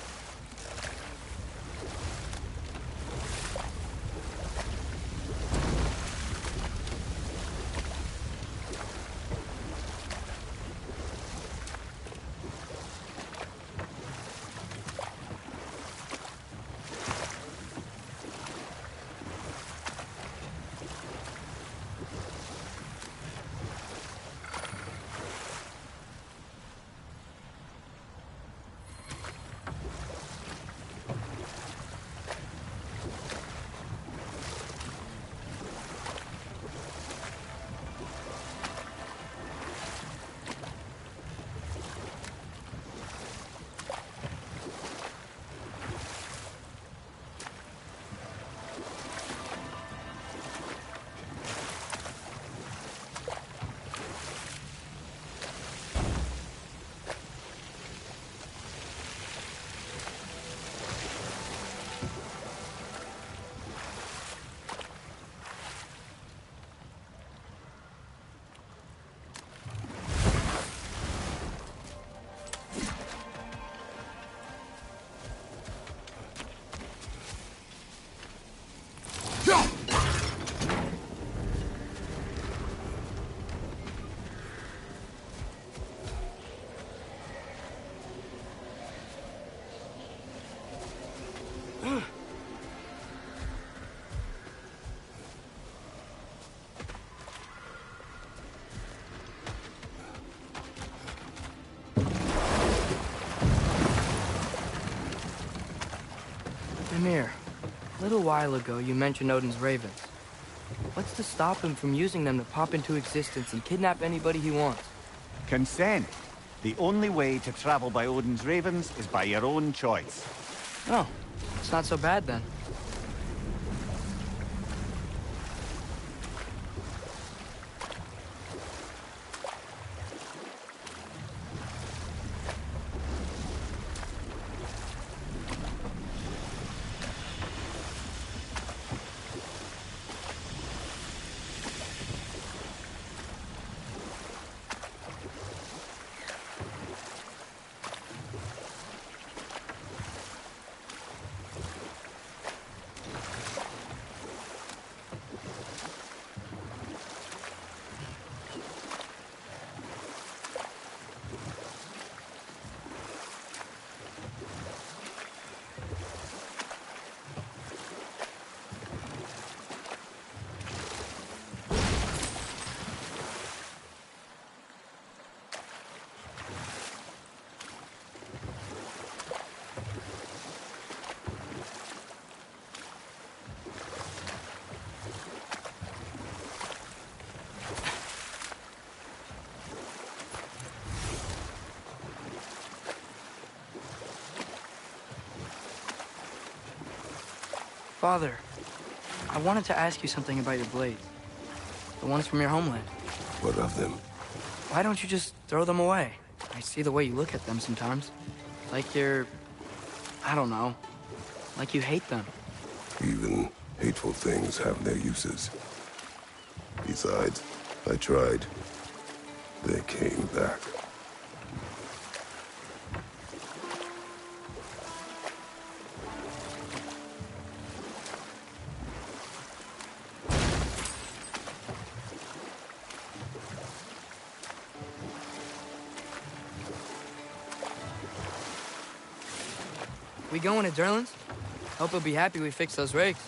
Mimir, a little while ago you mentioned Odin's ravens. What's to stop him from using them to pop into existence and kidnap anybody he wants? Consent. The only way to travel by Odin's ravens is by your own choice. Oh, it's not so bad then. Father, I wanted to ask you something about your blades. The ones from your homeland. What of them? Why don't you just throw them away? I see the way you look at them sometimes. Like you're... I don't know. Like you hate them. Even hateful things have their uses. Besides, I tried. They came back. We going to Derlin's? Hope he'll be happy we fixed those rakes.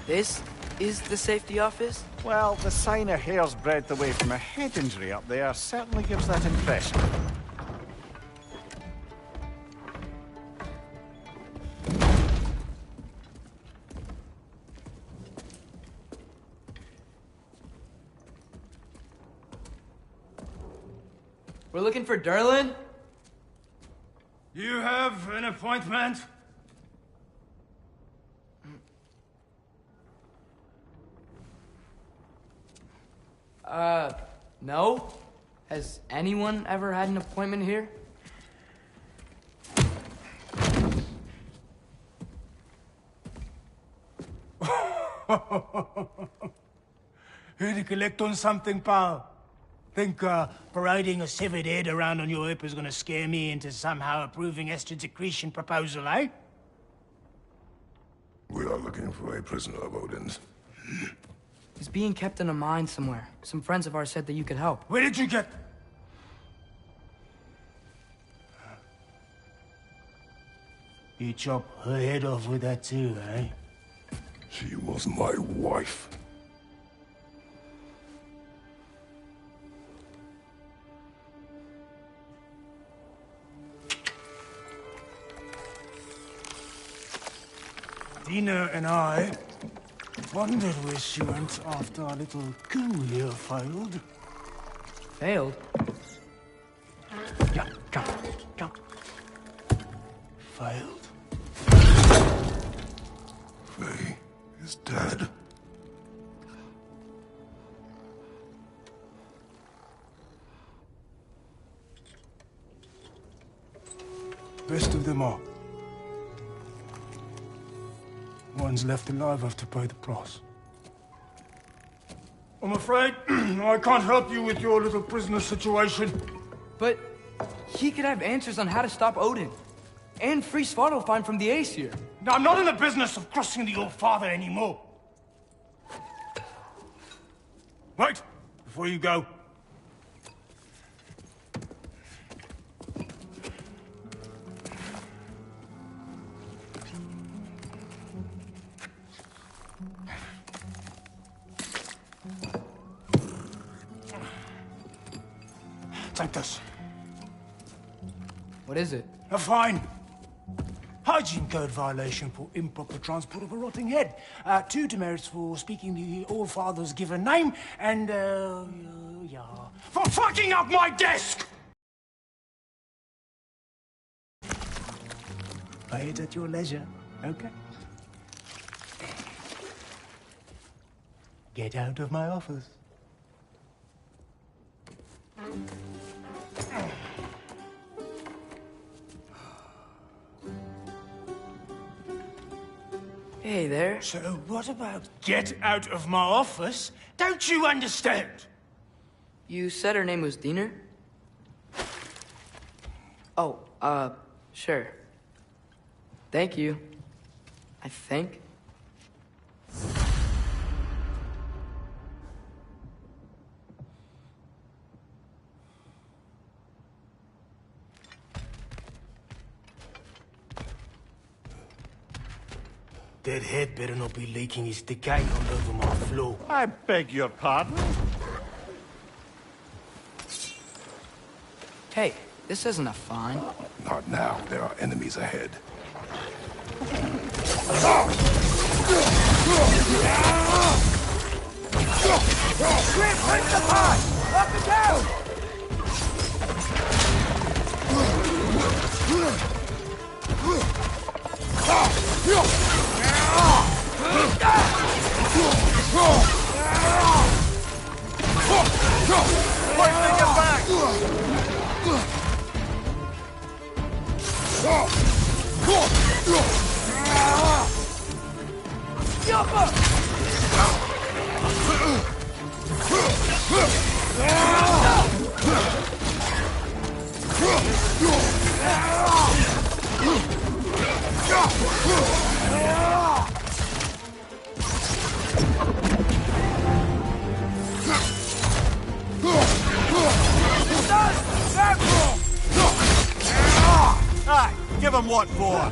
This is the safety office? Well, the sign a hair's breadth away from a head injury up there certainly gives that impression. We're looking for Derlin? You have an appointment? No? Has anyone ever had an appointment here? Here to collect on something, pal? Think, parading a severed head around on your hip is gonna scare me into somehow approving Esther's accretion proposal, eh? We are looking for a prisoner of Odin's. He's being kept in a mine somewhere. Some friends of ours said that you could help. Where did you get... You chop her head off with that too, eh? She was my wife. Dina and I wondered where she went after our little coup here failed. Failed? Yeah, come. Failed? Faye is dead. Best of them all. Ones left alive have to pay the price. I'm afraid I can't help you with your little prisoner situation. But he could have answers on how to stop Odin. And free Svartalfheim from the Aesir. Now, I'm not in the business of crossing the old father anymore. Wait, before you go. Take this. What is it? A fine. Hygiene code violation for improper transport of a rotting head. 2 demerits for speaking the All-Father's given name, and, yeah, for fucking up my desk! Pay it at your leisure, okay? Get out of my office. Hey there. So what about get out of my office? Don't you understand? You said her name was Diener? Oh, sure. Thank you. I think. That head better not be leaking his decay all over my floor. I beg your pardon? Hey, this isn't a fine. Not now. There are enemies ahead. Grip, break the pot! Up and down! Aye, give him what for.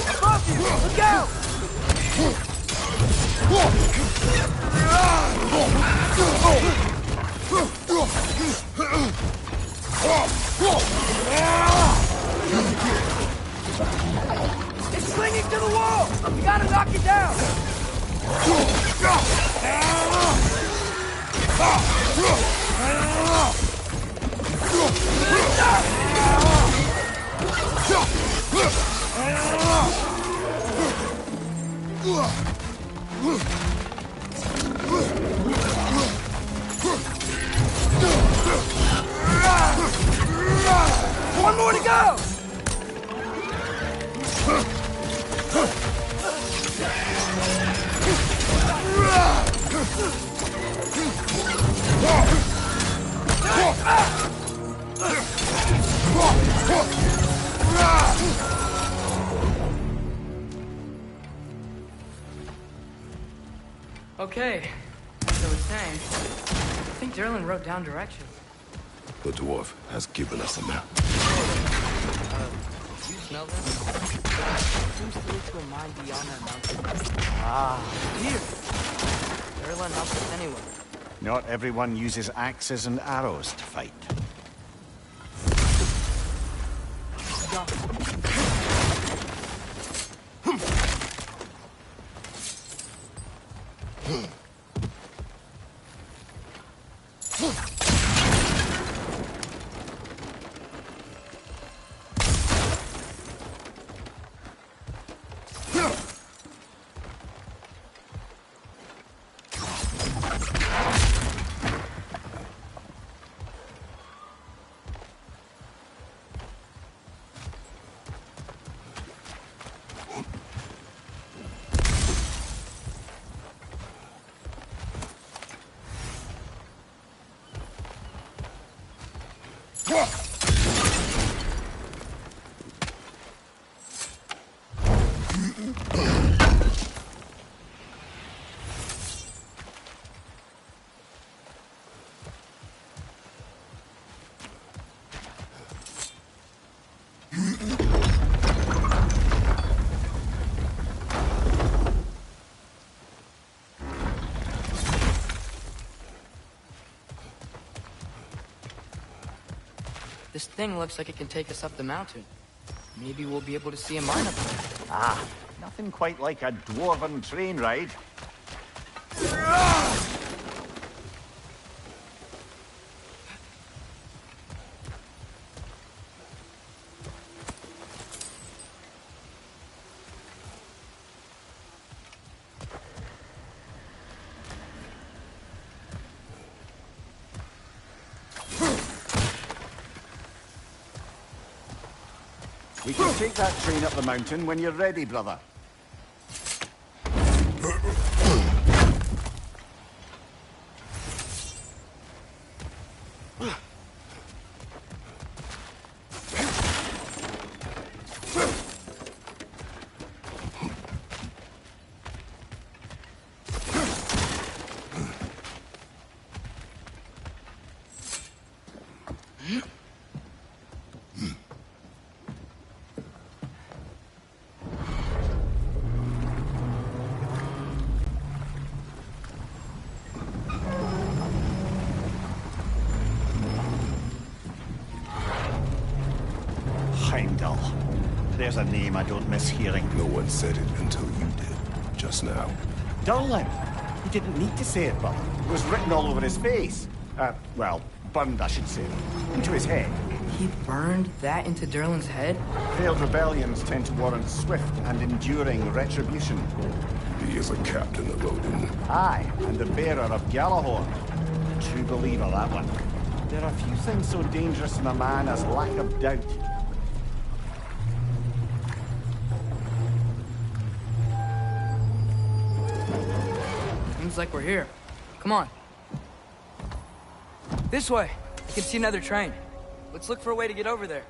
Above you! Look out! It's clinging to the wall! You gotta knock it down! One more to go! Okay, as I was saying, I think Derlin wrote down directions. The dwarf has given us a map. Do you smell this? Seems to lead to a mine beyond that mountain. Here! Derlin helps us anyway. Not everyone uses axes and arrows to fight. This thing looks like it can take us up the mountain. Maybe we'll be able to see a mine up there. Ah, nothing quite like a dwarven train ride. We can take that train up the mountain when you're ready, brother. Heimdall. There's a name I don't miss hearing. No one said it until you did, just now. Durlin! He didn't need to say it, brother. It was written all over his face. Well, burned, I should say. Into his head. He burned that into Durlin's head? Failed rebellions tend to warrant swift and enduring retribution. He is a captain of Odin. Aye, and the bearer of Galahorn. True believer, that one. There are few things so dangerous in a man as lack of doubt. Seems like we're here. Come on. This way. I can see another train. Let's look for a way to get over there.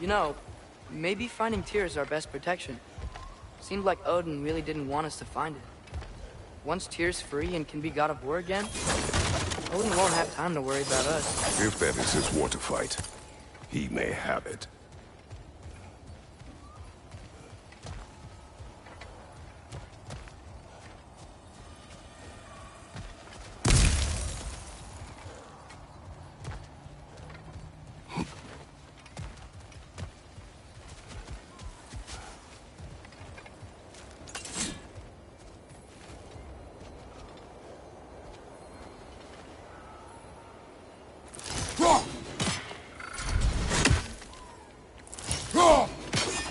You know, maybe finding Tyr is our best protection. Seemed like Odin really didn't want us to find it. Once Tyr's free and can be God of War again, Odin won't have time to worry about us. If that is his war to fight, he may have it.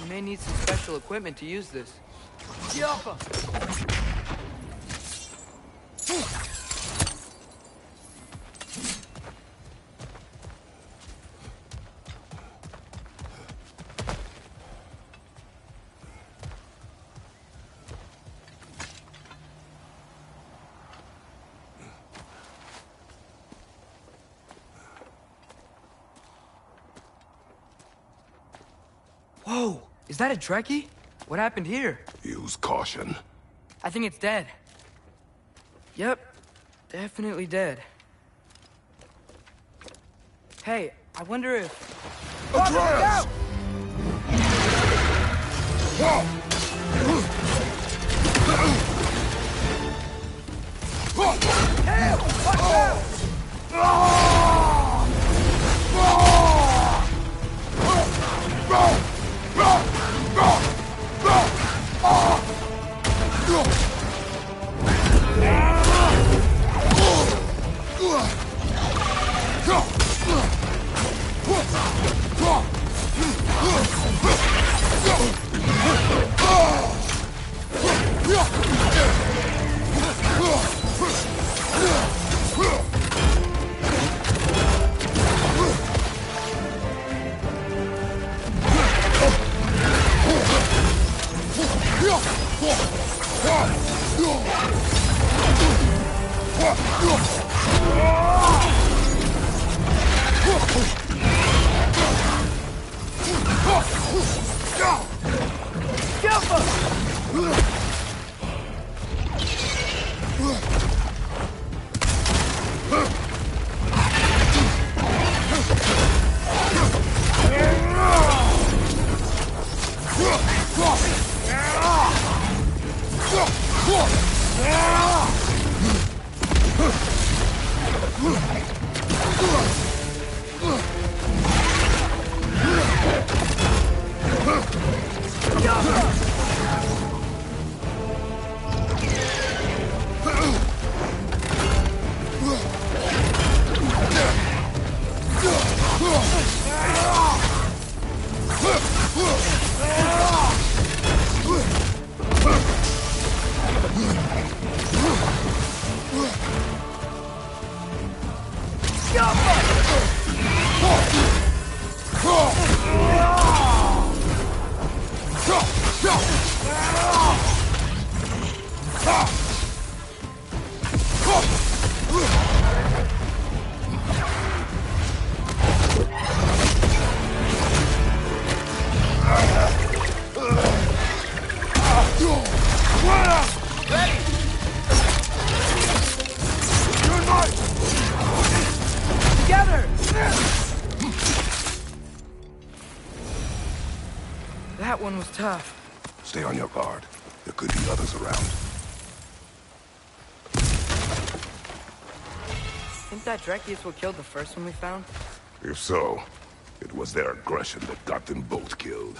You may need some special equipment to use this. Yappa! Whoa! Is that a Trekkie? What happened here? Use caution. I think it's dead. Yep. Definitely dead. Hey, I wonder if... Atreus! Together! That one was tough. Stay on your guard. There could be others around. Think that Drekius what killed the first one we found? If so, it was their aggression that got them both killed.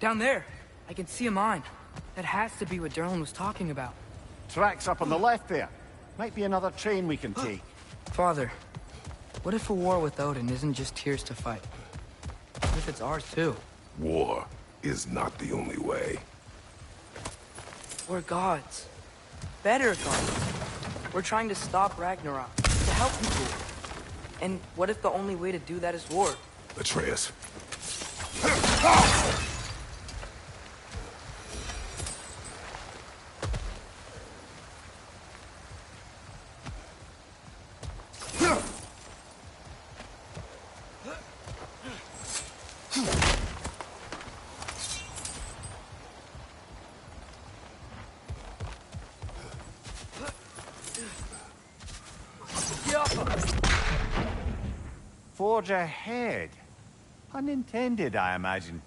Down there. I can see a mine. That has to be what Derlin was talking about. Tracks up on the left there. Might be another train we can take. Father, what if a war with Odin isn't just Tyr's to fight? What if it's ours too? War is not the only way. We're gods. Better gods. We're trying to stop Ragnarok, to help people. And what if the only way to do that is war? Atreus. Forge ahead. Unintended, I imagine.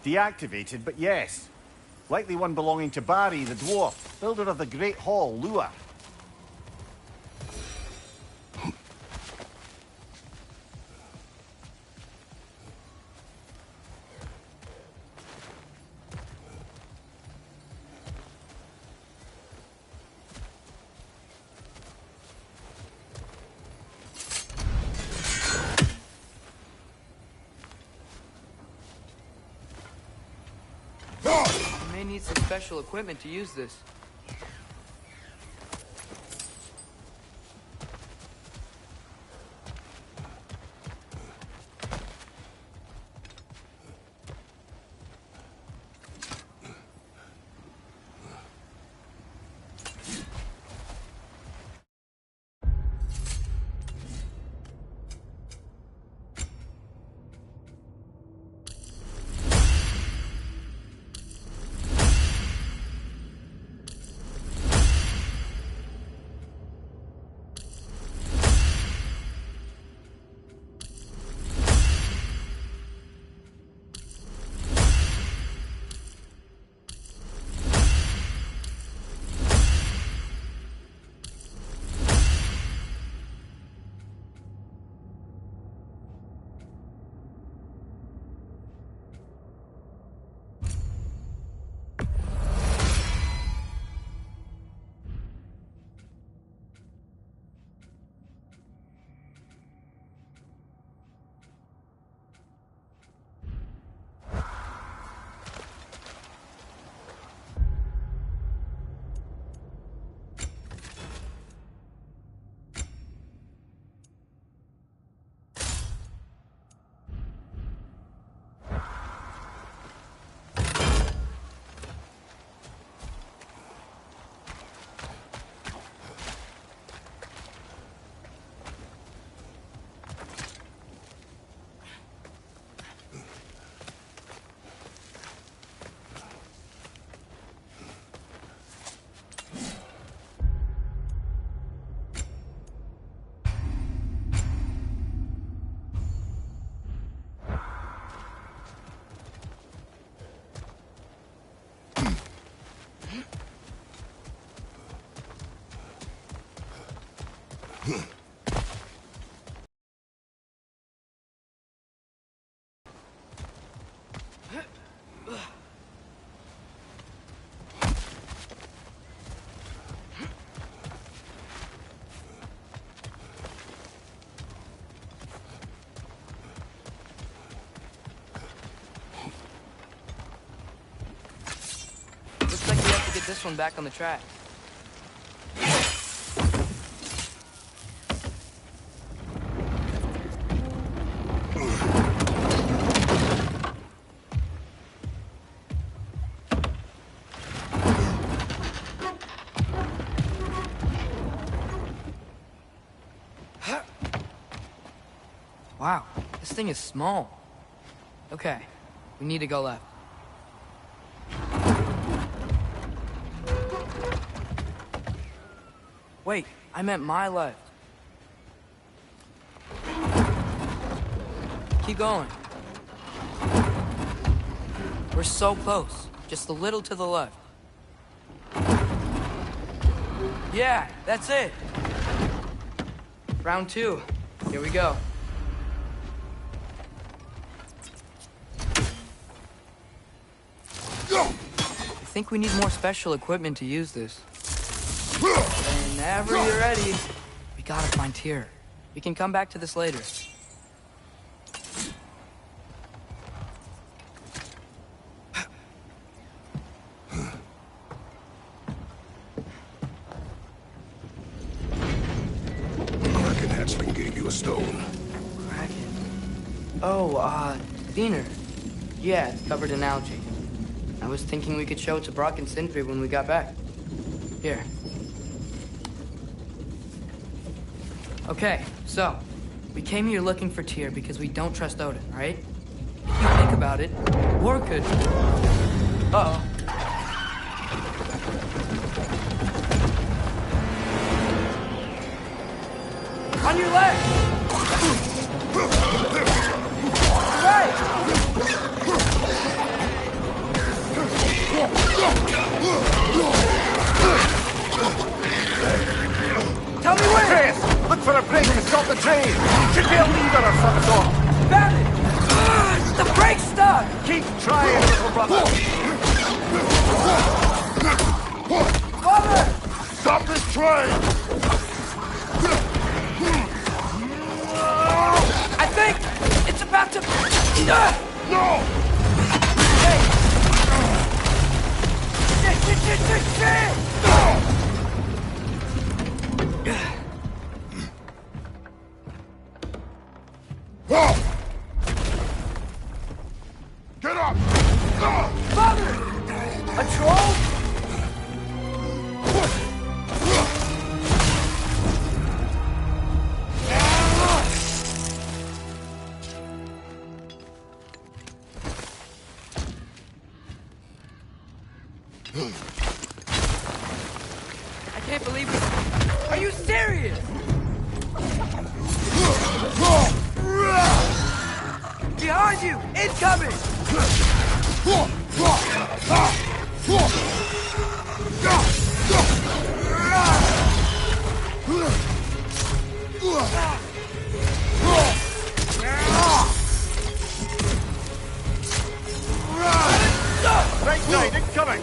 Deactivated, but yes. Likely one belonging to Barry, the dwarf, builder of the Great Hall, Lua. You may need some special equipment to use this. Looks like we have to get this one back on the track. Wow, this thing is small. Okay, we need to go left. Wait, I meant my left. Keep going. We're so close. Just a little to the left. Yeah, that's it. Round 2. Here we go. I think we need more special equipment to use this. Whenever you're ready, we gotta find Tyr. We can come back to this later. Kraken hatchling gave you a stone. Kraken. Oh, Diener. Yeah, it's covered in algae. I was thinking we could show it to Brock and Sindri when we got back. Here. Okay, so, we came here looking for Tyr because we don't trust Odin, right? If you think about it, war could... Uh-oh. On your left! Right! for a brake to stop the train. Should be a lever or some sort. Found it! The brake's stuck! Keep trying, little brother. Father! Stop this train! I think it's about to... No! Hey! Shit! Get up! Father! A troll? I can't believe it. Are you serious? Behind you! Incoming! Right side, incoming.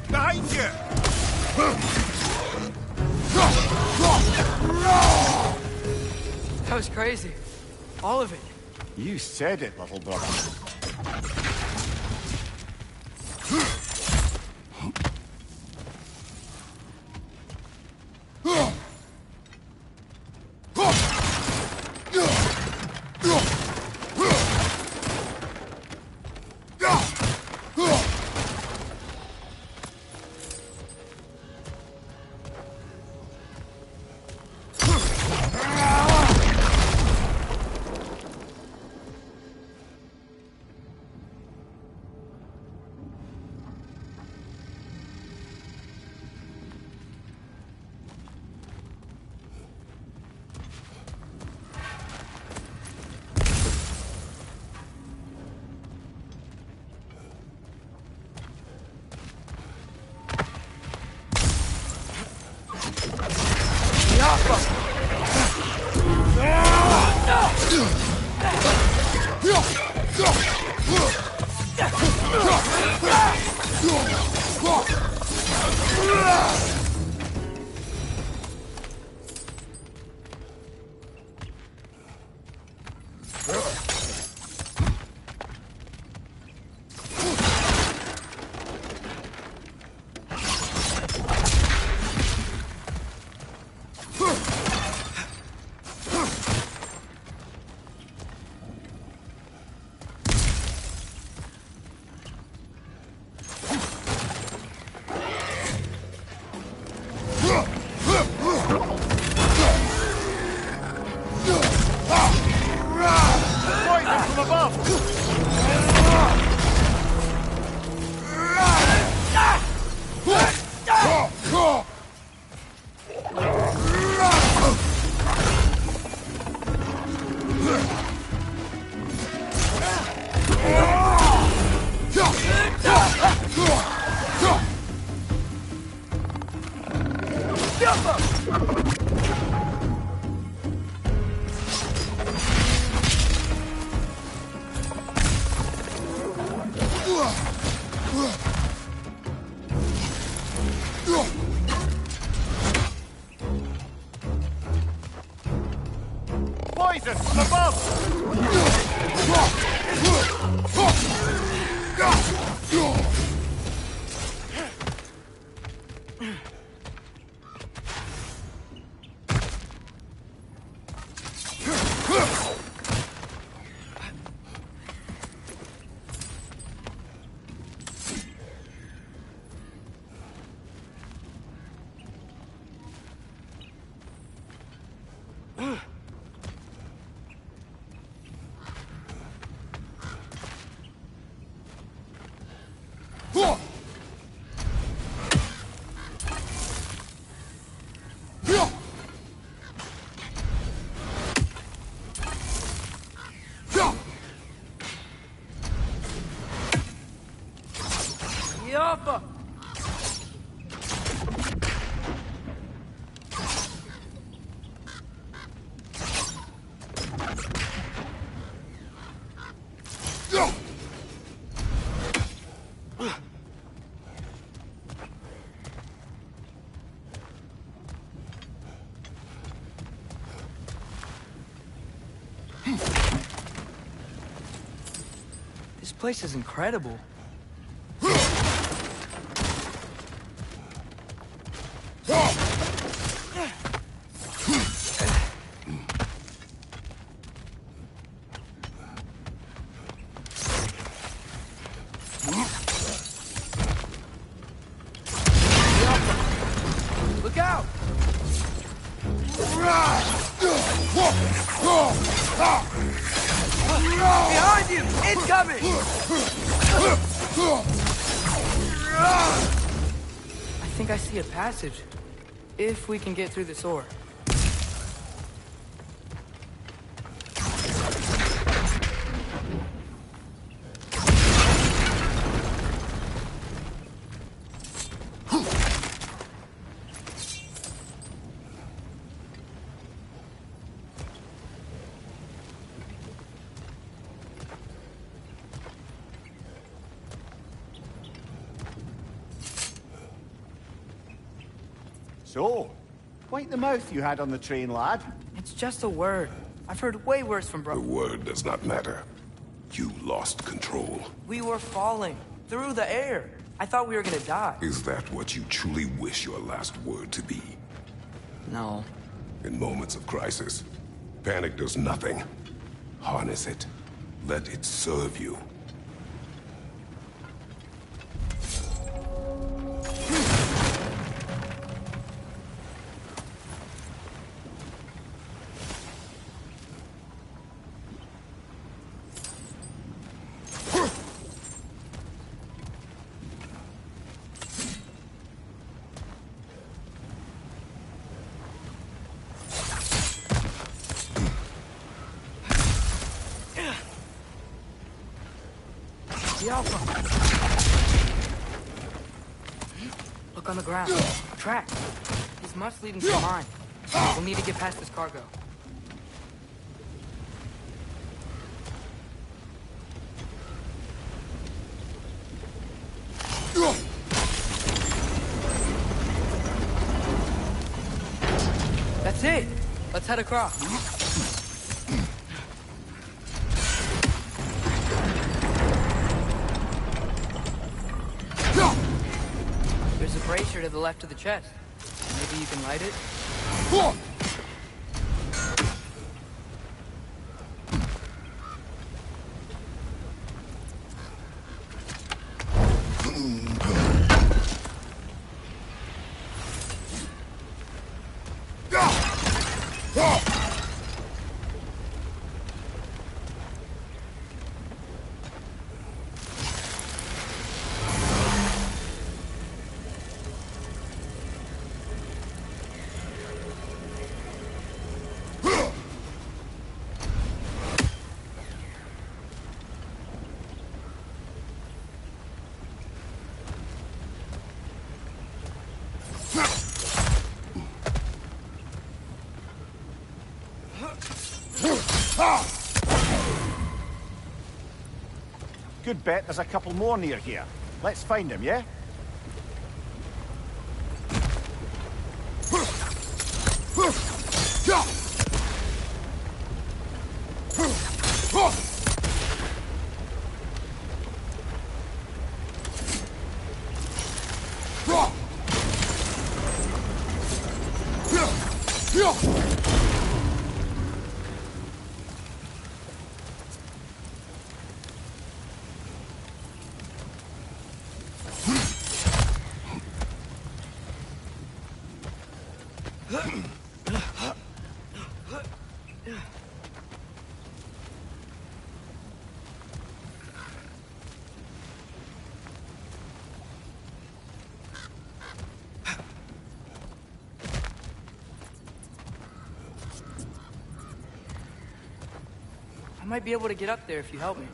Behind you! That was crazy. All of it. You said it, little brother. Poison from above! place is incredible. Look out! Behind you! Incoming! I think I see a passage. If we can get through this door. So, quite the mouth you had on the train, lad. It's just a word. I've heard way worse from The word does not matter. You lost control. We were falling through the air. I thought we were gonna die. Is that what you truly wish your last word to be? No. In moments of crisis, panic does nothing. Harness it. Let it serve you. The Alpha. Look on the ground. A track. These must lead into the mine. We'll need to get past this cargo. That's it. Let's head across. There's a brazier to the left of the chest. Maybe you can light it? Good bet there's a couple more near here. Let's find him, yeah? I might be able to get up there if you help me.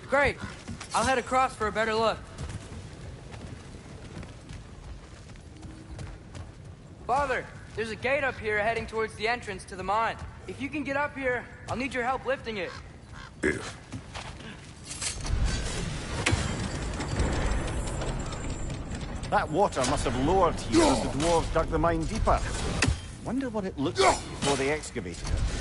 Great. I'll head across for a better look. Father, there's a gate up here heading towards the entrance to the mine. If you can get up here, I'll need your help lifting it. If. That water must have lowered here as the dwarves dug the mine deeper. Wonder what it looked like before they excavated it.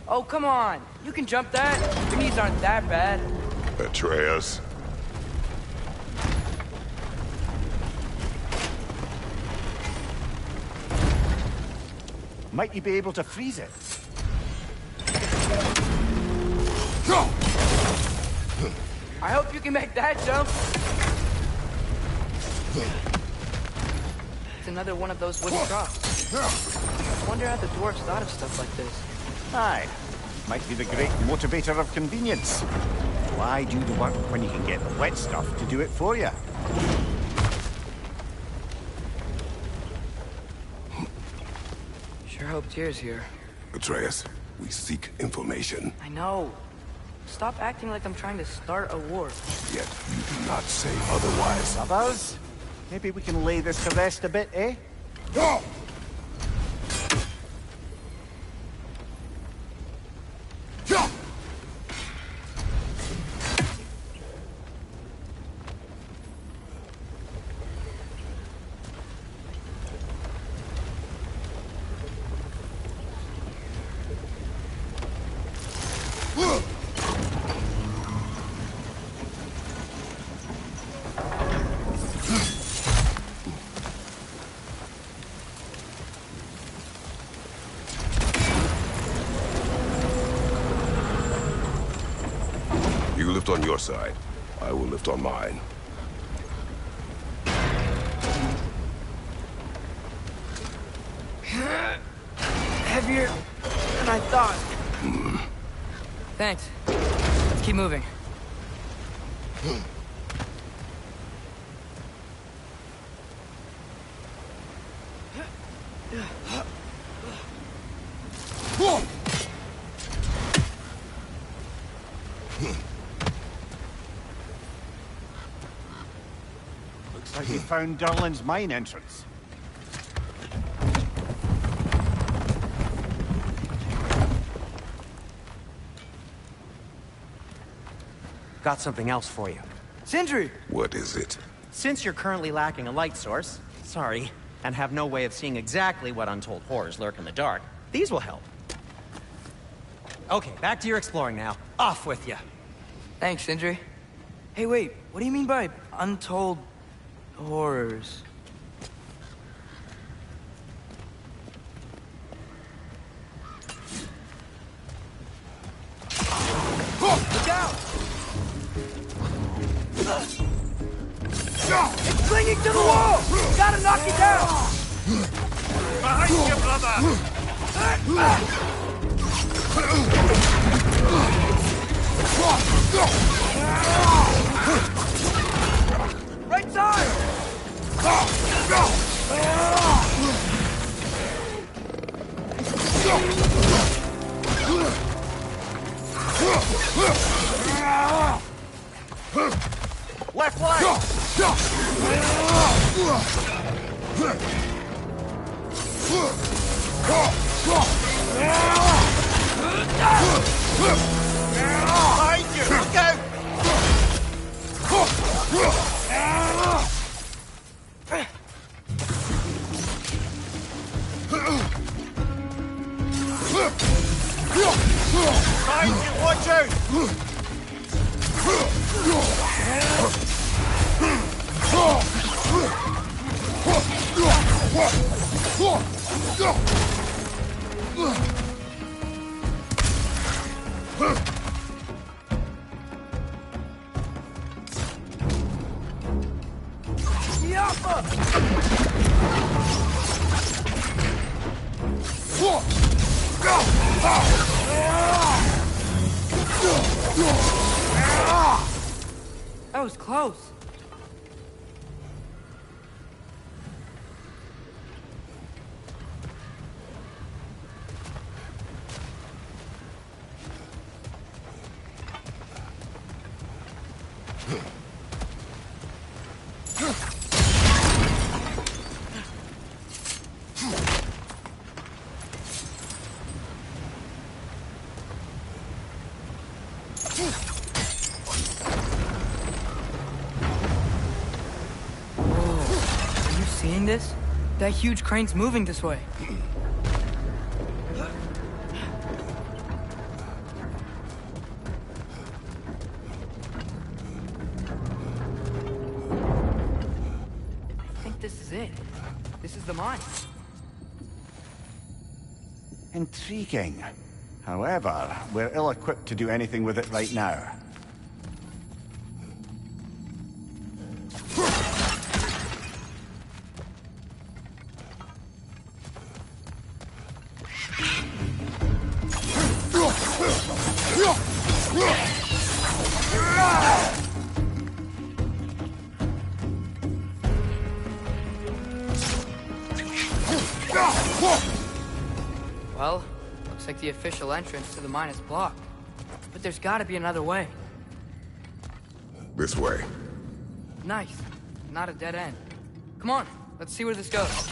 Oh, come on. You can jump that. Your knees aren't that bad. Atreus. Might you be able to freeze it? I hope you can make that jump. It's another one of those wooden drops. I wonder how the dwarves thought of stuff like this. Aye. Might be the great motivator of convenience. Why do the work when you can get the wet stuff to do it for you? Sure hope Tyr's here. Atreus, we seek information. I know. Stop acting like I'm trying to start a war. Yet you do not say otherwise. Others? Maybe we can lay this to rest a bit, eh? Go! lift on your side. I will lift on mine. Heavier than I thought. Thanks. Let's keep moving. Looks like you found Durlin's mine entrance. Got something else for you. Sindri! What is it? Since you're currently lacking a light source, sorry, and have no way of seeing exactly what untold horrors lurk in the dark, these will help. Okay, back to your exploring now. Off with you. Thanks, Sindri. Hey, wait, what do you mean by untold horrors? Look out! It's clinging to the wall! Gotta knock it down! Behind you, brother! Right side! Left leg! Behind you! Look out! Behind you! Watch out! That was close. Seeing this? That huge crane's moving this way. I think this is it. This is the mine. Intriguing. However, we're ill-equipped to do anything with it right now. Well, looks like the official entrance to the mine is blocked. But there's gotta be another way. This way. Nice. Not a dead end. Come on, let's see where this goes.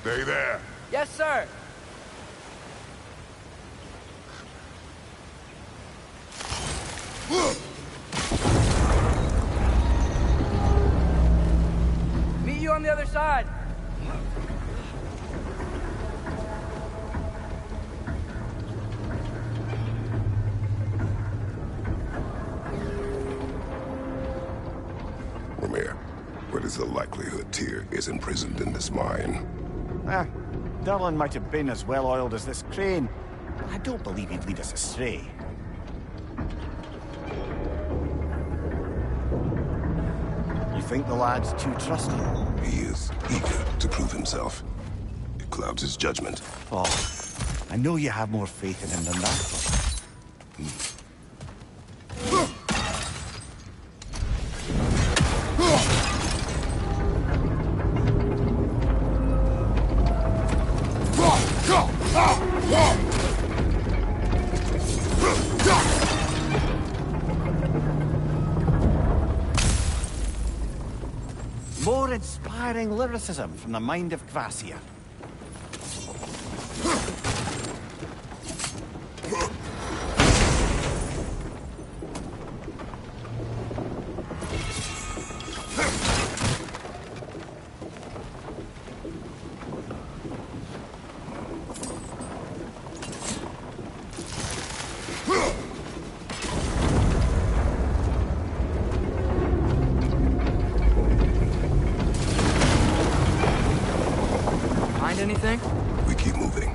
Stay there. Yes, sir. Meet you on the other side. Ramir, what is the likelihood Tyr is imprisoned in this mine? Derlin might have been as well-oiled as this crane. I don't believe he'd lead us astray. You think the lad's too trusting? He is eager to prove himself. It clouds his judgment. Oh, I know you have more faith in him than that. More inspiring lyricism from the mind of Kvasir. Find anything? We keep moving.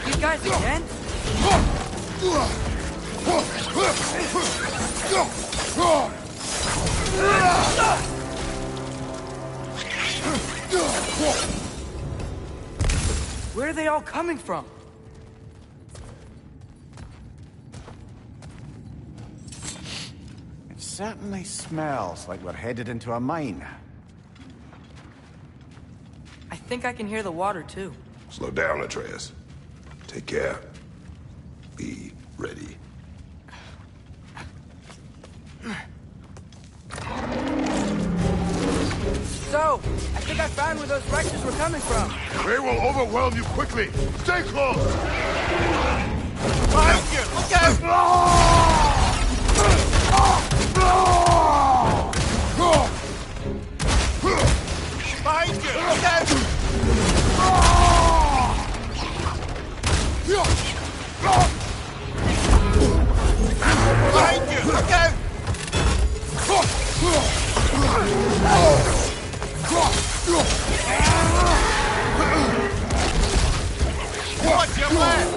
These guys again? Where are they all coming from? It certainly smells like we're headed into a mine. I think I can hear the water, too. Slow down, Atreus. Take care. Be ready. So, I think I found where those wretches were coming from. They will overwhelm you quickly. Stay close. Behind you! Look out! Behind you! Look out! Behind you! Look out! Watch your left!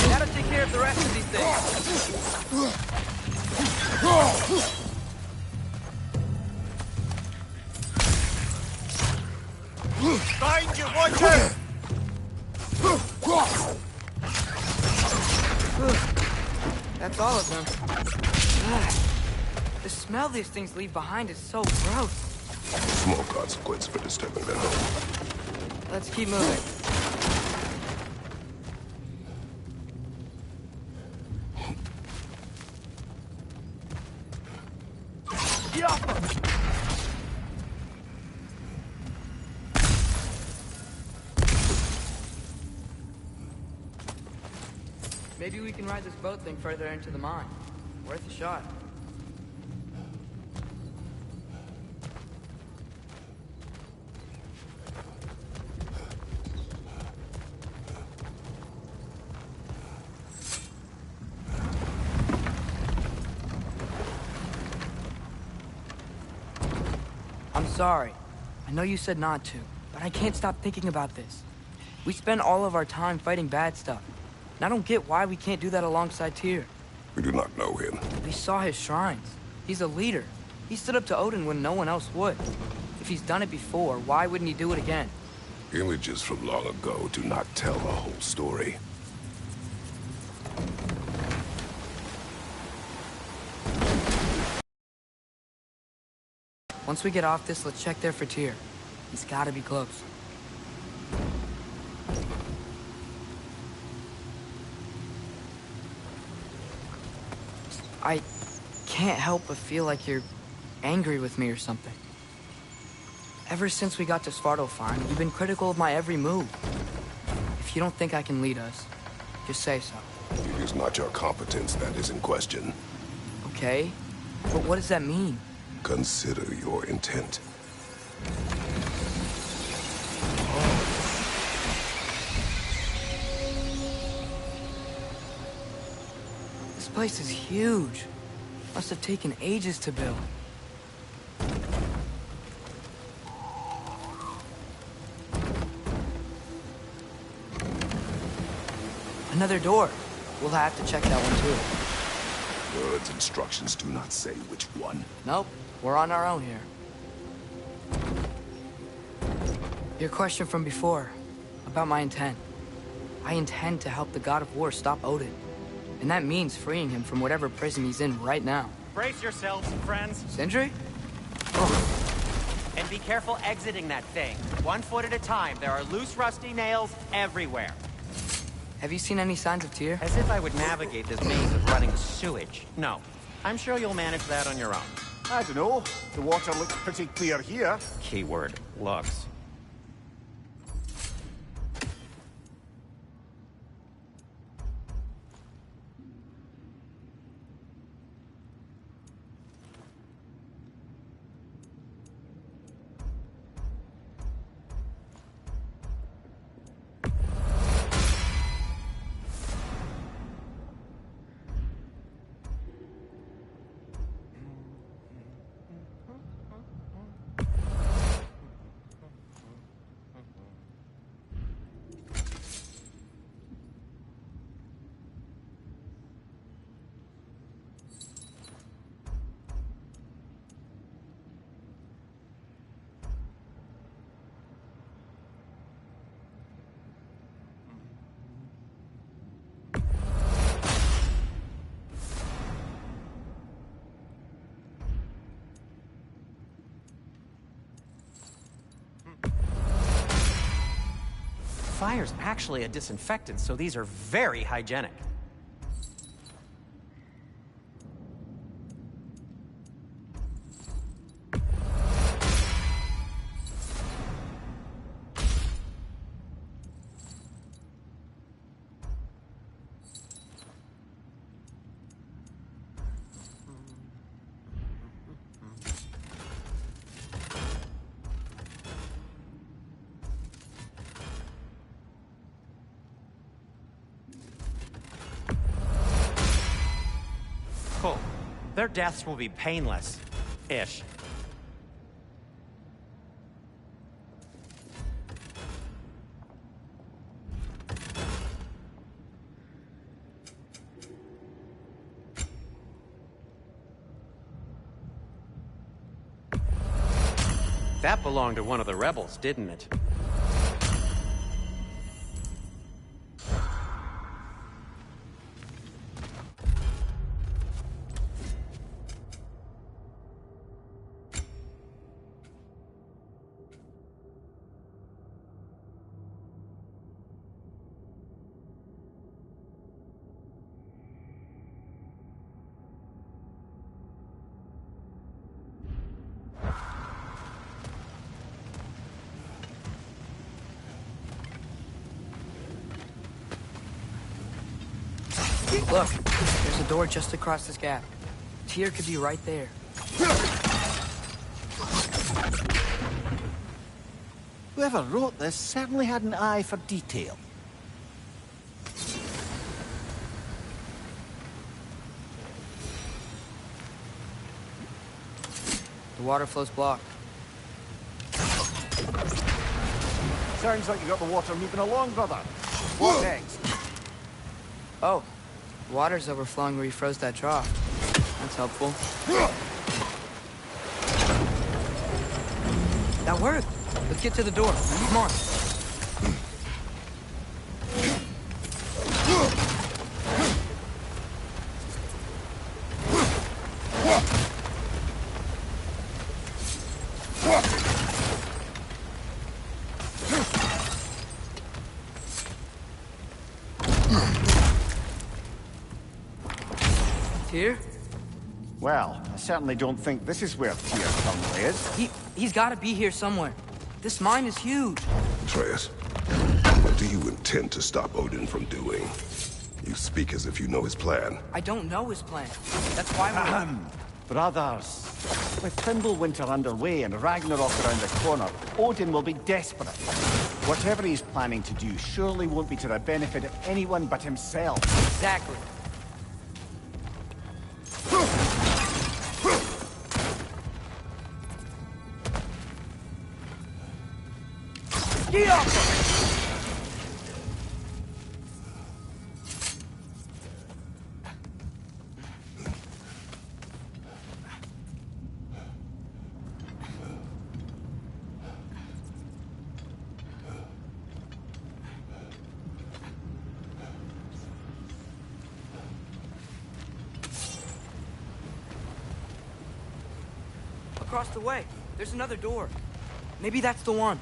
That'll take care of the rest of these thing. Behind you, watch out! That's all of them. Ugh. The smell these things leave behind is so gross. Small consequence for disturbing their home. Let's keep moving. Get off them! Maybe we can ride this boat thing further into the mine. Worth a shot. I'm sorry. I know you said not to, but I can't stop thinking about this. We spend all of our time fighting bad stuff. And I don't get why we can't do that alongside Tyr. We do not know him. We saw his shrines. He's a leader. He stood up to Odin when no one else would. If he's done it before, why wouldn't he do it again? Images from long ago do not tell the whole story. Once we get off this, let's check there for Tyr. He's gotta be close. I can't help but feel like you're angry with me or something. Ever since we got to Svartalfheim, you've been critical of my every move. If you don't think I can lead us, just say so. It is not your competence that is in question. Okay? But what does that mean? Consider your intent. This place is huge. Must have taken ages to build. Another door. We'll have to check that one too. Words instructions do not say which one. Nope. We're on our own here. Your question from before, about my intent. I intend to help the God of War stop Odin. And that means freeing him from whatever prison he's in right now. Brace yourselves, friends. Sindri? And be careful exiting that thing. 1 foot at a time. There are loose, rusty nails everywhere. Have you seen any signs of Tyr? As if I would navigate this maze of running sewage. No. I'm sure you'll manage that on your own. I don't know. The water looks pretty clear here. Keyword, looks. Fire's actually a disinfectant, so these are very hygienic. Cool. Their deaths will be painless-ish. That belonged to one of the rebels, didn't it? Look, there's a door just across this gap. Tyr could be right there. Whoever wrote this certainly had an eye for detail. The water flow's blocked. Sounds like you got the water moving along, brother. What next? Oh, water's overflowing where you froze that trough. That's helpful. That worked. Let's get to the door. Come on. Tyr? Well, I certainly don't think this is where Tyr currently is. He's got to be here somewhere. This mine is huge. Atreus, what do you intend to stop Odin from doing? You speak as if you know his plan. I don't know his plan. That's why we're... Brothers, with Fimbulwinter underway and Ragnarok around the corner, Odin will be desperate. Whatever he's planning to do surely won't be to the benefit of anyone but himself. Exactly. Get off! Across the way, there's another door. Maybe that's the one.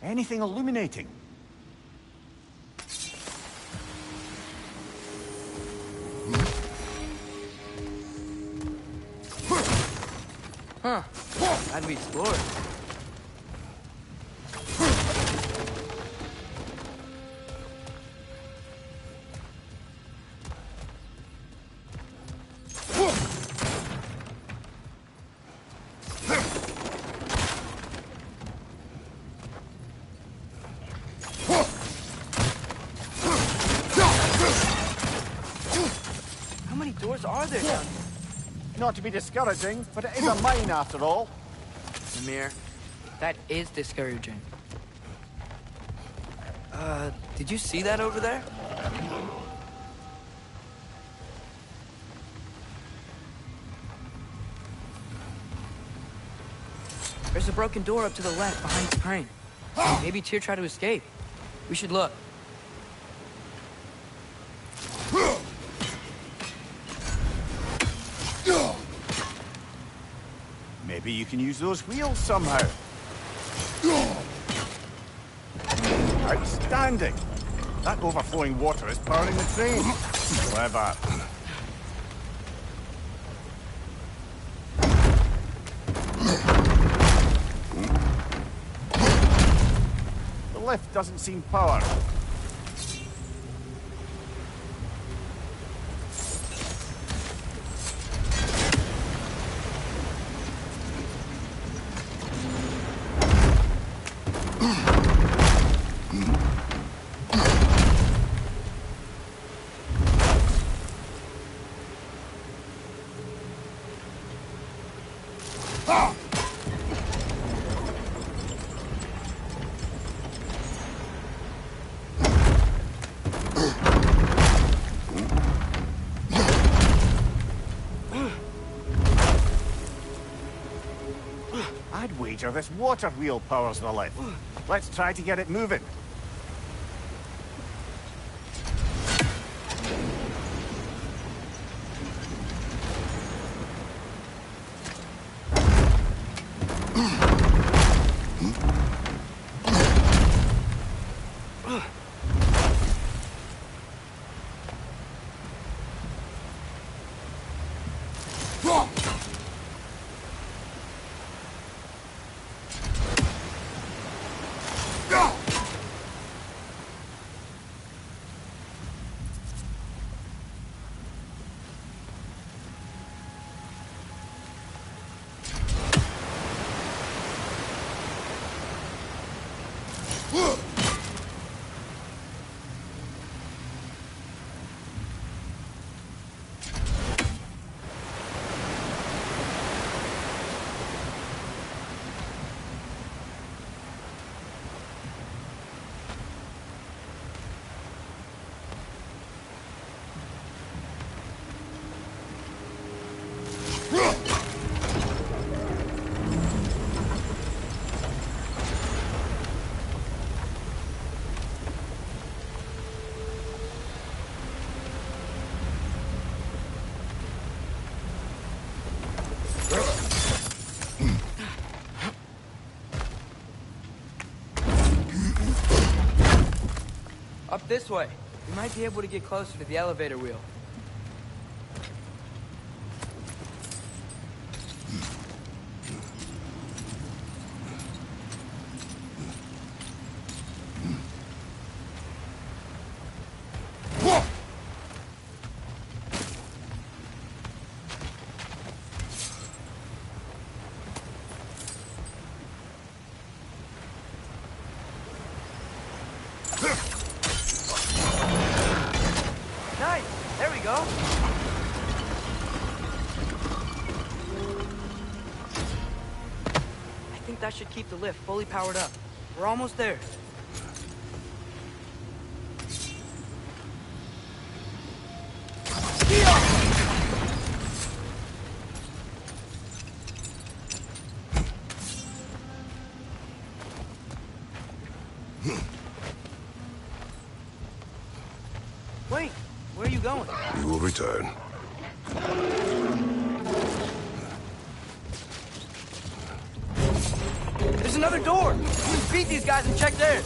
Anything illuminating? Huh. Glad we explored. How many doors are there down here? Not to be discouraging, but it is a mine after all. Mimir, that is discouraging. Did you see that over there? There's a broken door up to the left behind the crane. Maybe Tyr tried to escape. We should look. Maybe you can use those wheels somehow. Outstanding! That overflowing water is powering the train. Clever. The lift doesn't seem powered. creature, this water wheel powers the lift. Let's try to get it moving. Up this way. We might be able to get closer to the elevator wheel. Nice! There we go! I think that should keep the lift fully powered up. We're almost there. Wait, where are you going? We will return. There's another door! We can beat these guys and check theirs!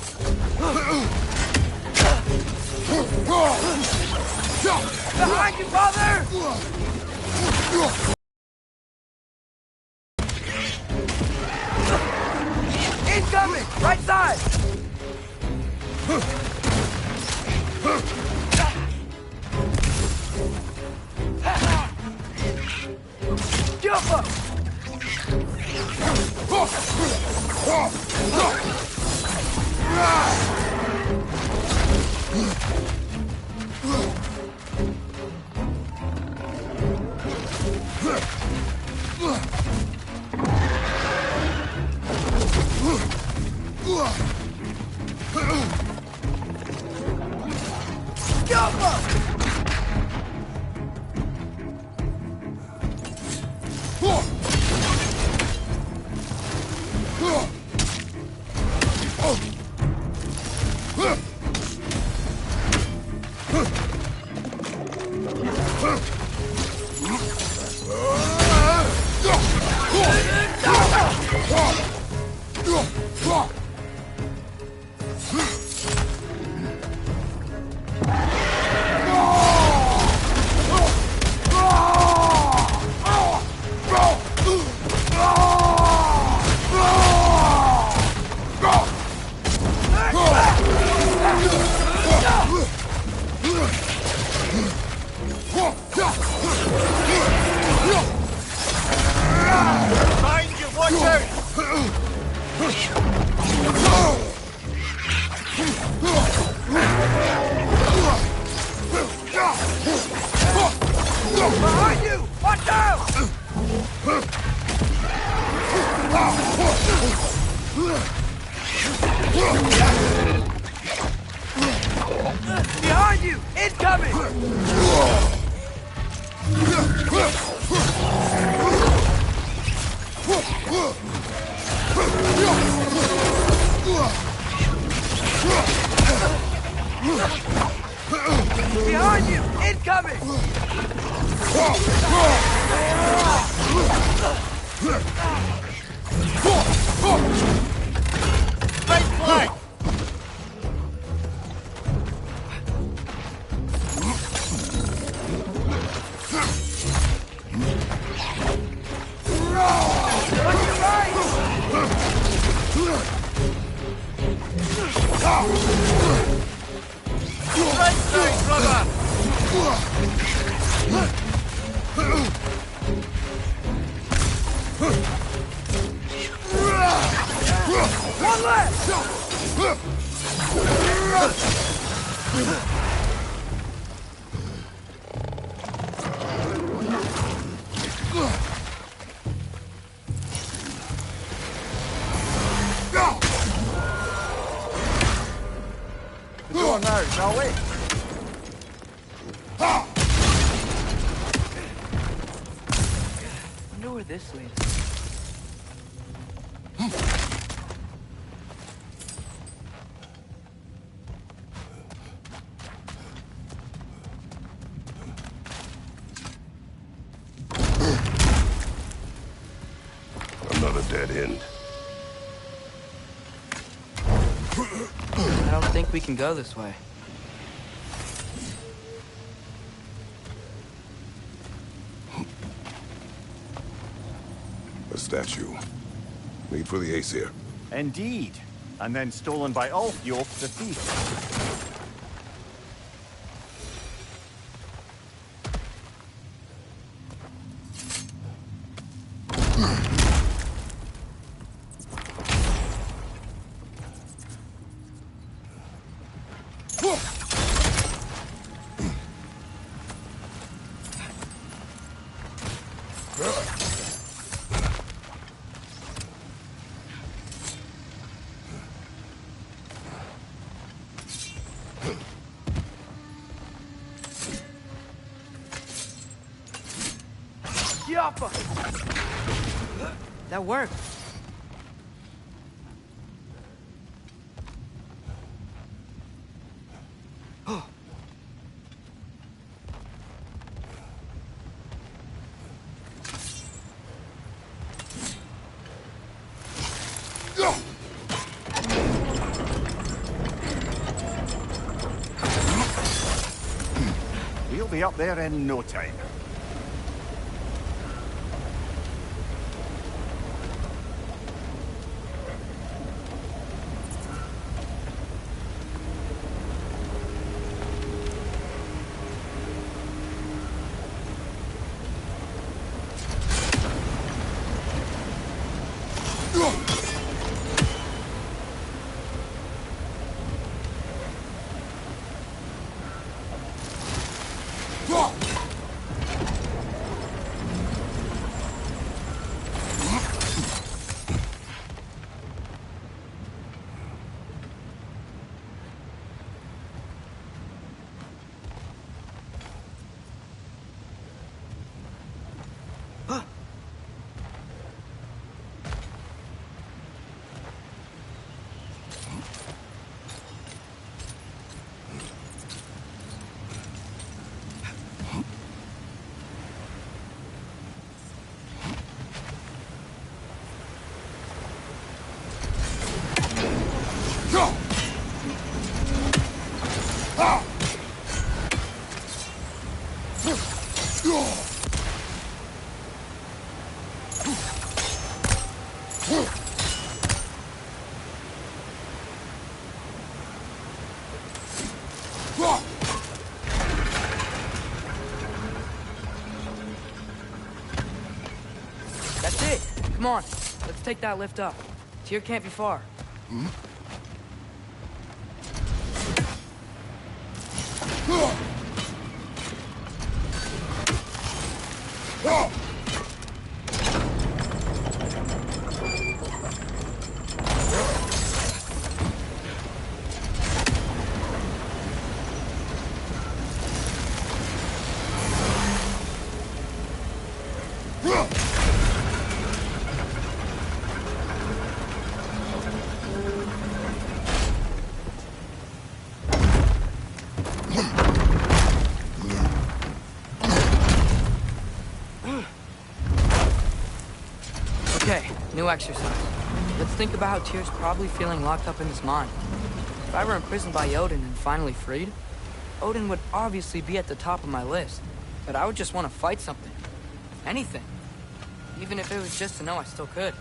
Behind you, brother! Incoming! Right side! Jump up! Jump up! Behind you, watch out! Behind you! Watch out! Behind you! Incoming! Behind you! Incoming! Straight flank! One left! Go on now, shall we? I wonder where this leads. Another dead end. I don't think we can go this way. A statue. Made for the Aesir. Indeed. And then stolen by Ulfjolf the thief. Yappa! That worked. We'll be up there in no time. That's it. Come on. Let's take that lift up. Tyr can't be far. new exercise. Let's think about how Tyr's probably feeling locked up in his mind. If I were imprisoned by Odin and finally freed, Odin would obviously be at the top of my list. But I would just want to fight something. Anything. Even if it was just to know I still could.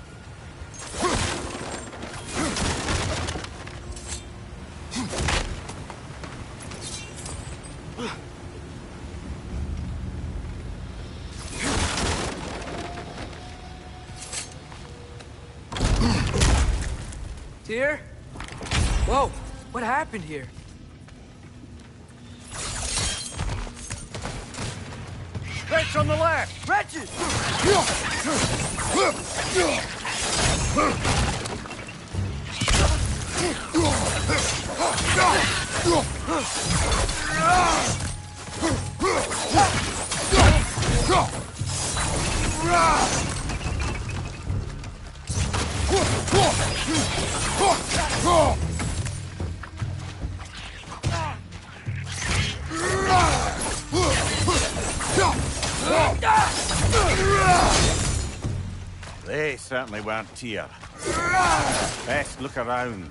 Tyr? Whoa, what happened here? Wretch on the left! Wretches! They certainly weren't Tyr. Best look around.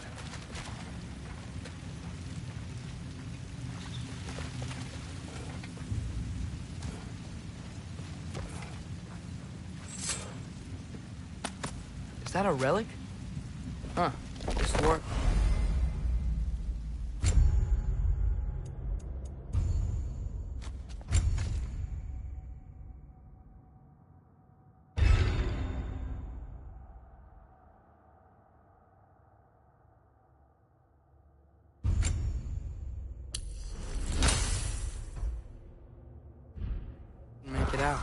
Is that a relic? Huh. This work. Make it out.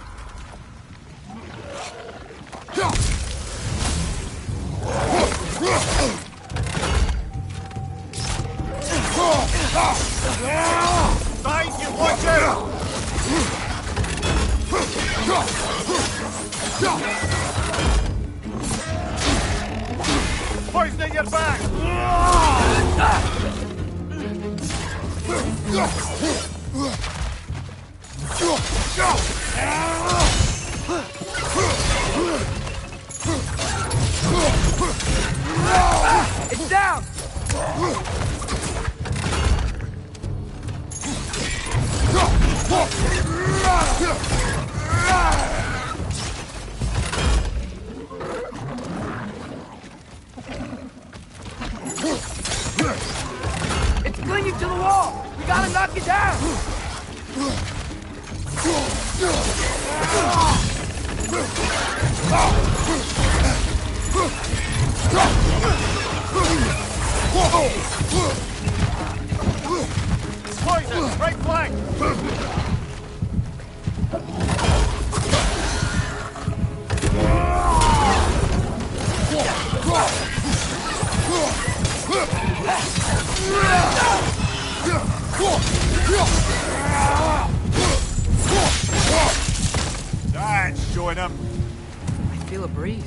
Guys, you watch out! Poison at your back! It's down! It's clinging to the wall! We gotta knock it down! Poison, right flank! That's showing him. I feel a breeze.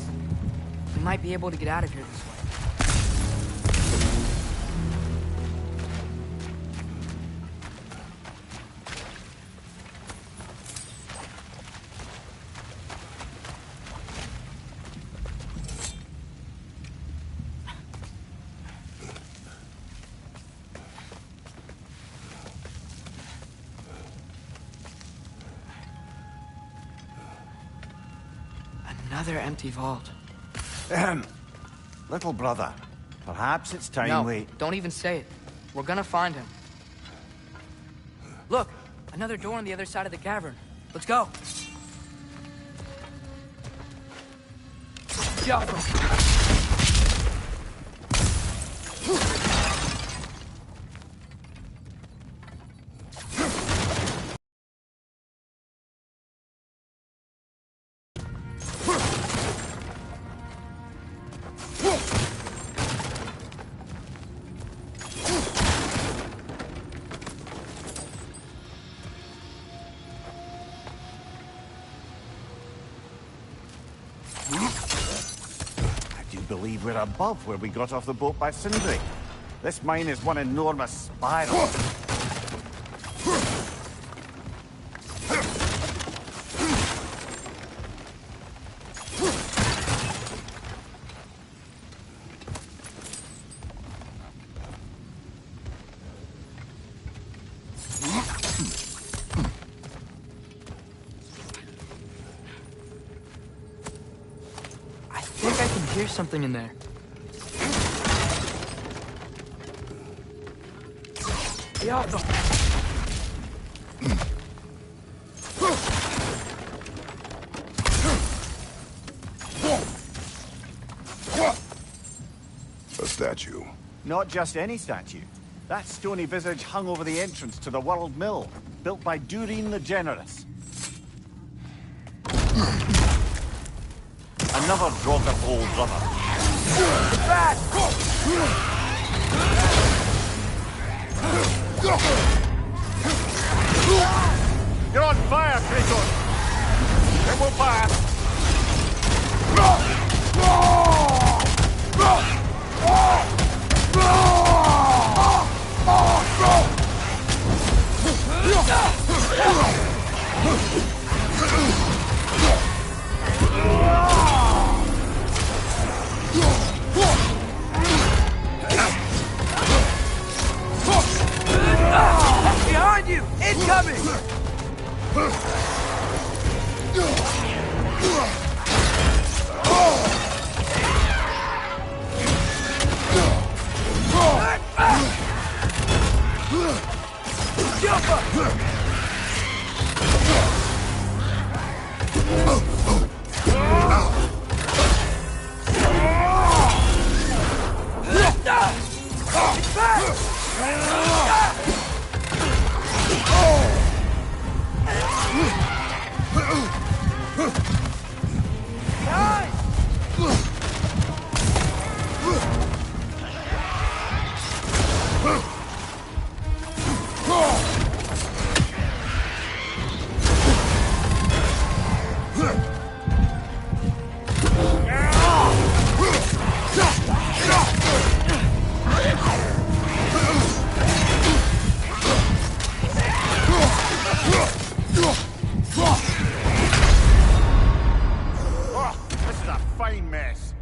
We might be able to get out of here this way. Another empty vault. Little brother, perhaps it's time No, we... don't even say it. We're gonna find him. Look, another door on the other side of the cavern. Let's go. I do believe we're above where we got off the boat by Sindri. This mine is one enormous spiral. hear something in there. Diablo! A statue. Not just any statue. That stony visage hung over the entrance to the World Mill, built by Durin the Generous. Another Draugr old brother. Back! You're on fire, Kratos! It will pass! Behind you! Incoming! This is a fine mess.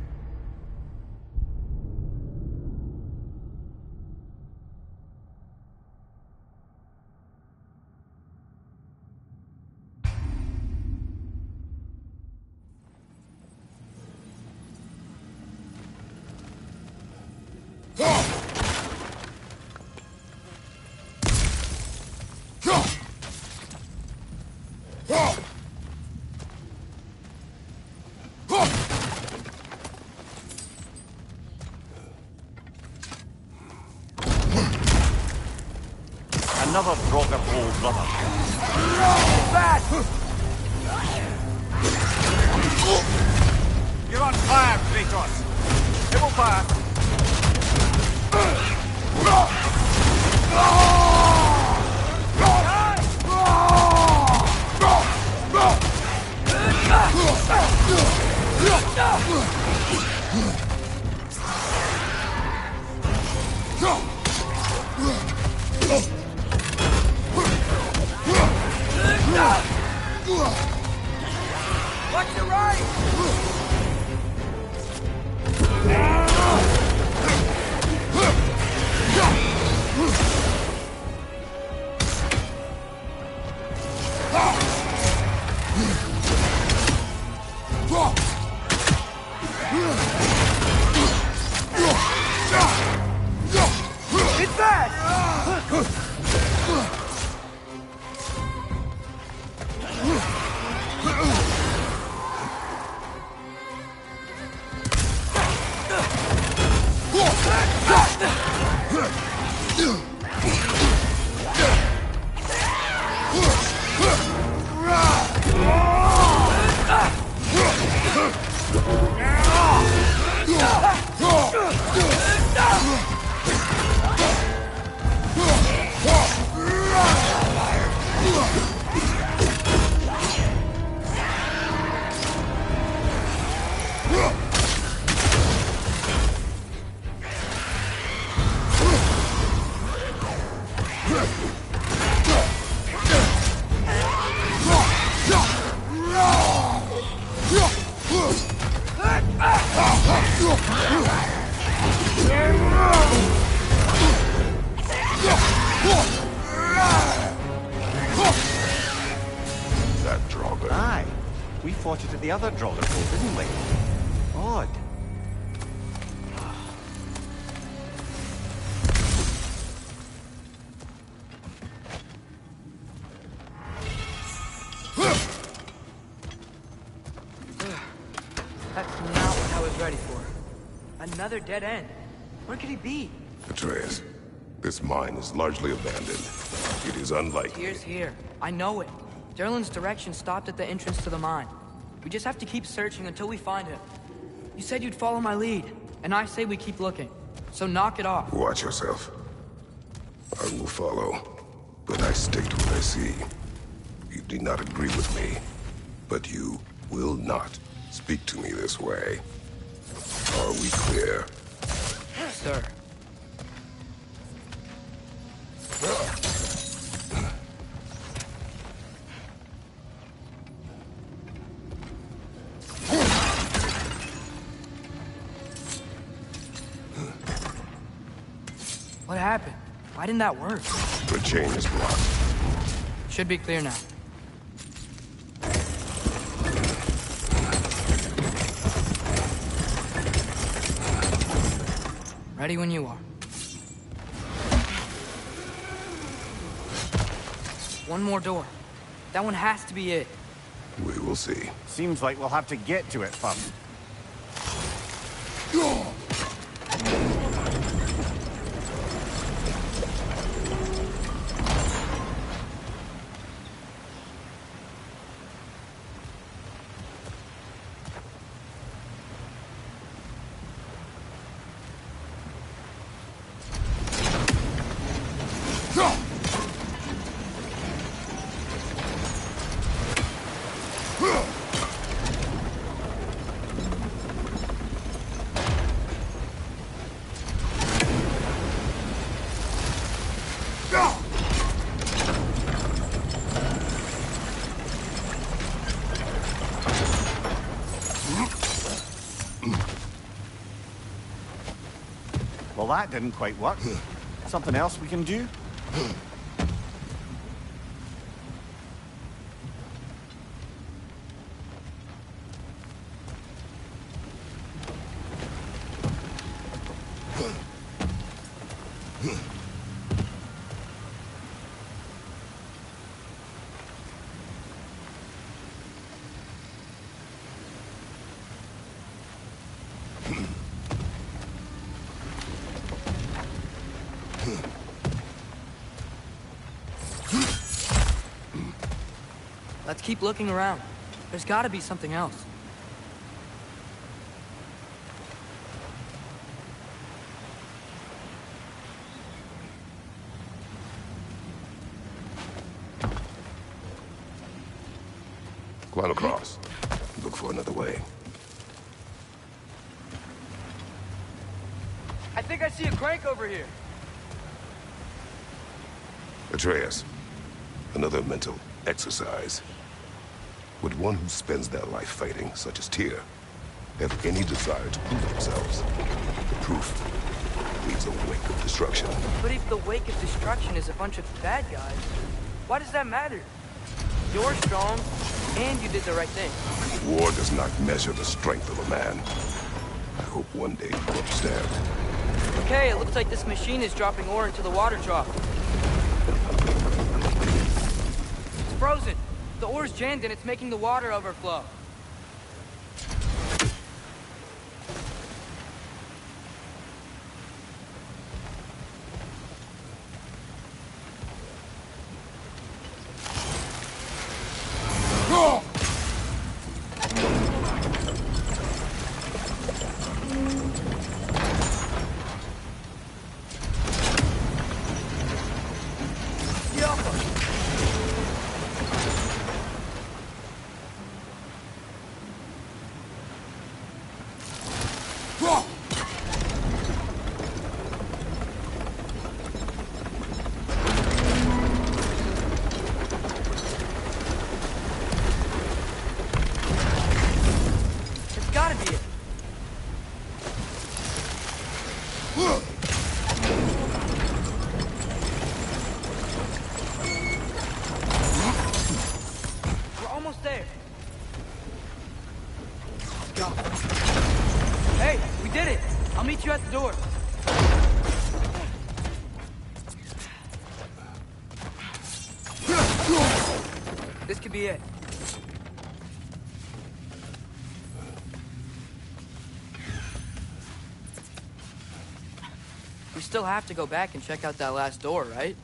Another Draugr old brother. Back! You're on fire, Kratos! It will pass! Watch your right! Get back! That Draugr. Aye. We fought it at the other Draugr Pool, didn't we? Odd. ready for. Another dead end. Where could he be? Atreus, this mine is largely abandoned. It is unlikely. Tyr's here. I know it. Derlin's direction stopped at the entrance to the mine. We just have to keep searching until we find him. You said you'd follow my lead, and I say we keep looking. So knock it off. Watch yourself. I will follow, but I state what I see. You do not agree with me, but you will not speak to me this way. Are we clear? Sir. What happened? Why didn't that work? The chain is blocked. Should be clear now. Ready when you are. One more door. That one has to be it. We will see. Seems like we'll have to get to it first. Well, that didn't quite work. Something else we can do? Let's keep looking around. There's gotta be something else. Climb across. Look for another way. I think I see a crank over here. Atreus, another mental exercise. Would one who spends their life fighting, such as Tyr, have any desire to prove themselves? The proof leaves a wake of destruction. But if the wake of destruction is a bunch of bad guys, why does that matter? You're strong, and you did the right thing. War does not measure the strength of a man. I hope one day you understand. Okay, it looks like this machine is dropping ore into the water trough. It's frozen. The ore's jammed and it's making the water overflow. You at the door. This could be it. still have to go back and check out that last door, right?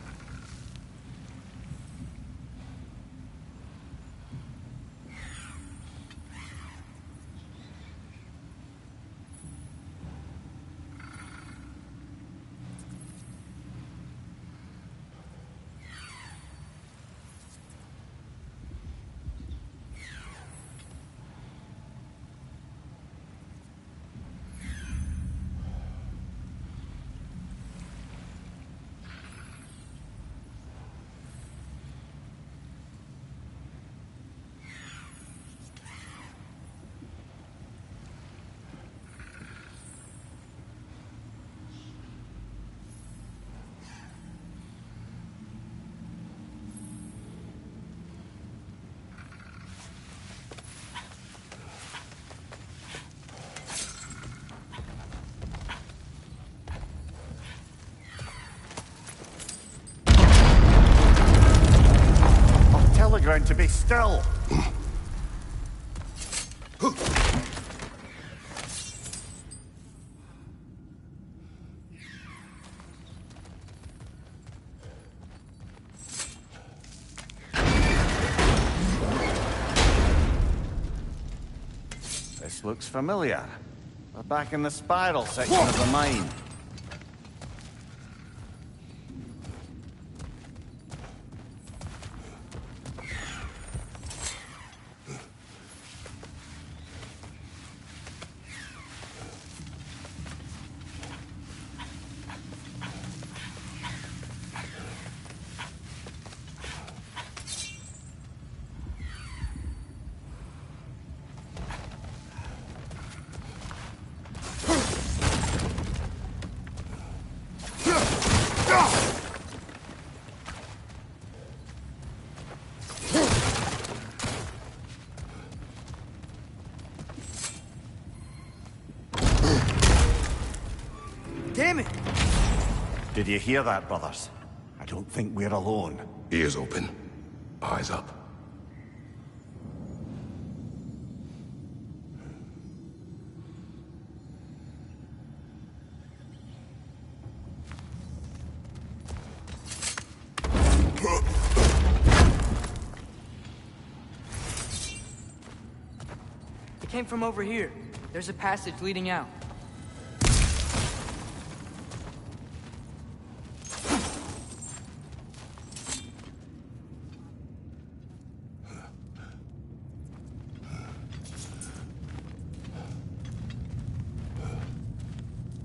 Telegram to be still. This looks familiar. We're back in the spiral section of the mine. Damn it! Did you hear that, brothers? I don't think we're alone. Ears open, eyes up. It came from over here. There's a passage leading out.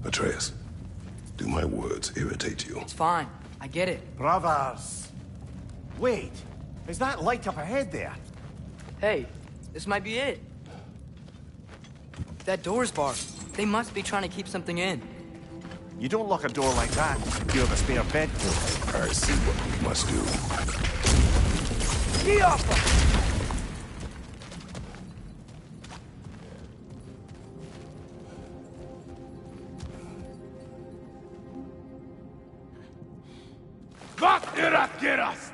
Atreus, do my words irritate you? It's fine. I get it. Brothers! Wait! Is that light up ahead there? Hey, this might be it. That door's barred. They must be trying to keep something in. You don't lock a door like that to secure the spare bedpost. I see what we must do. Get off her! Fuck it up, get us!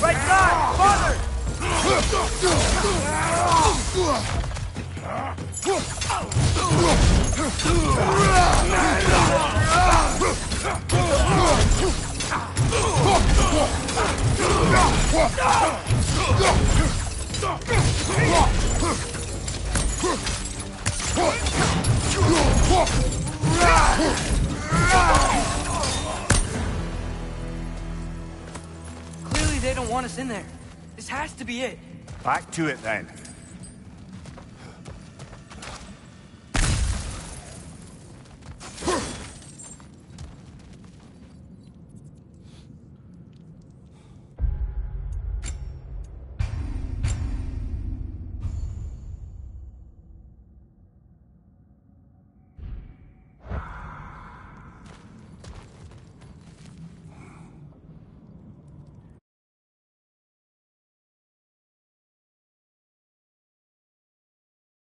Right side! Father! don't want us in there. This has to be it. Back to it then.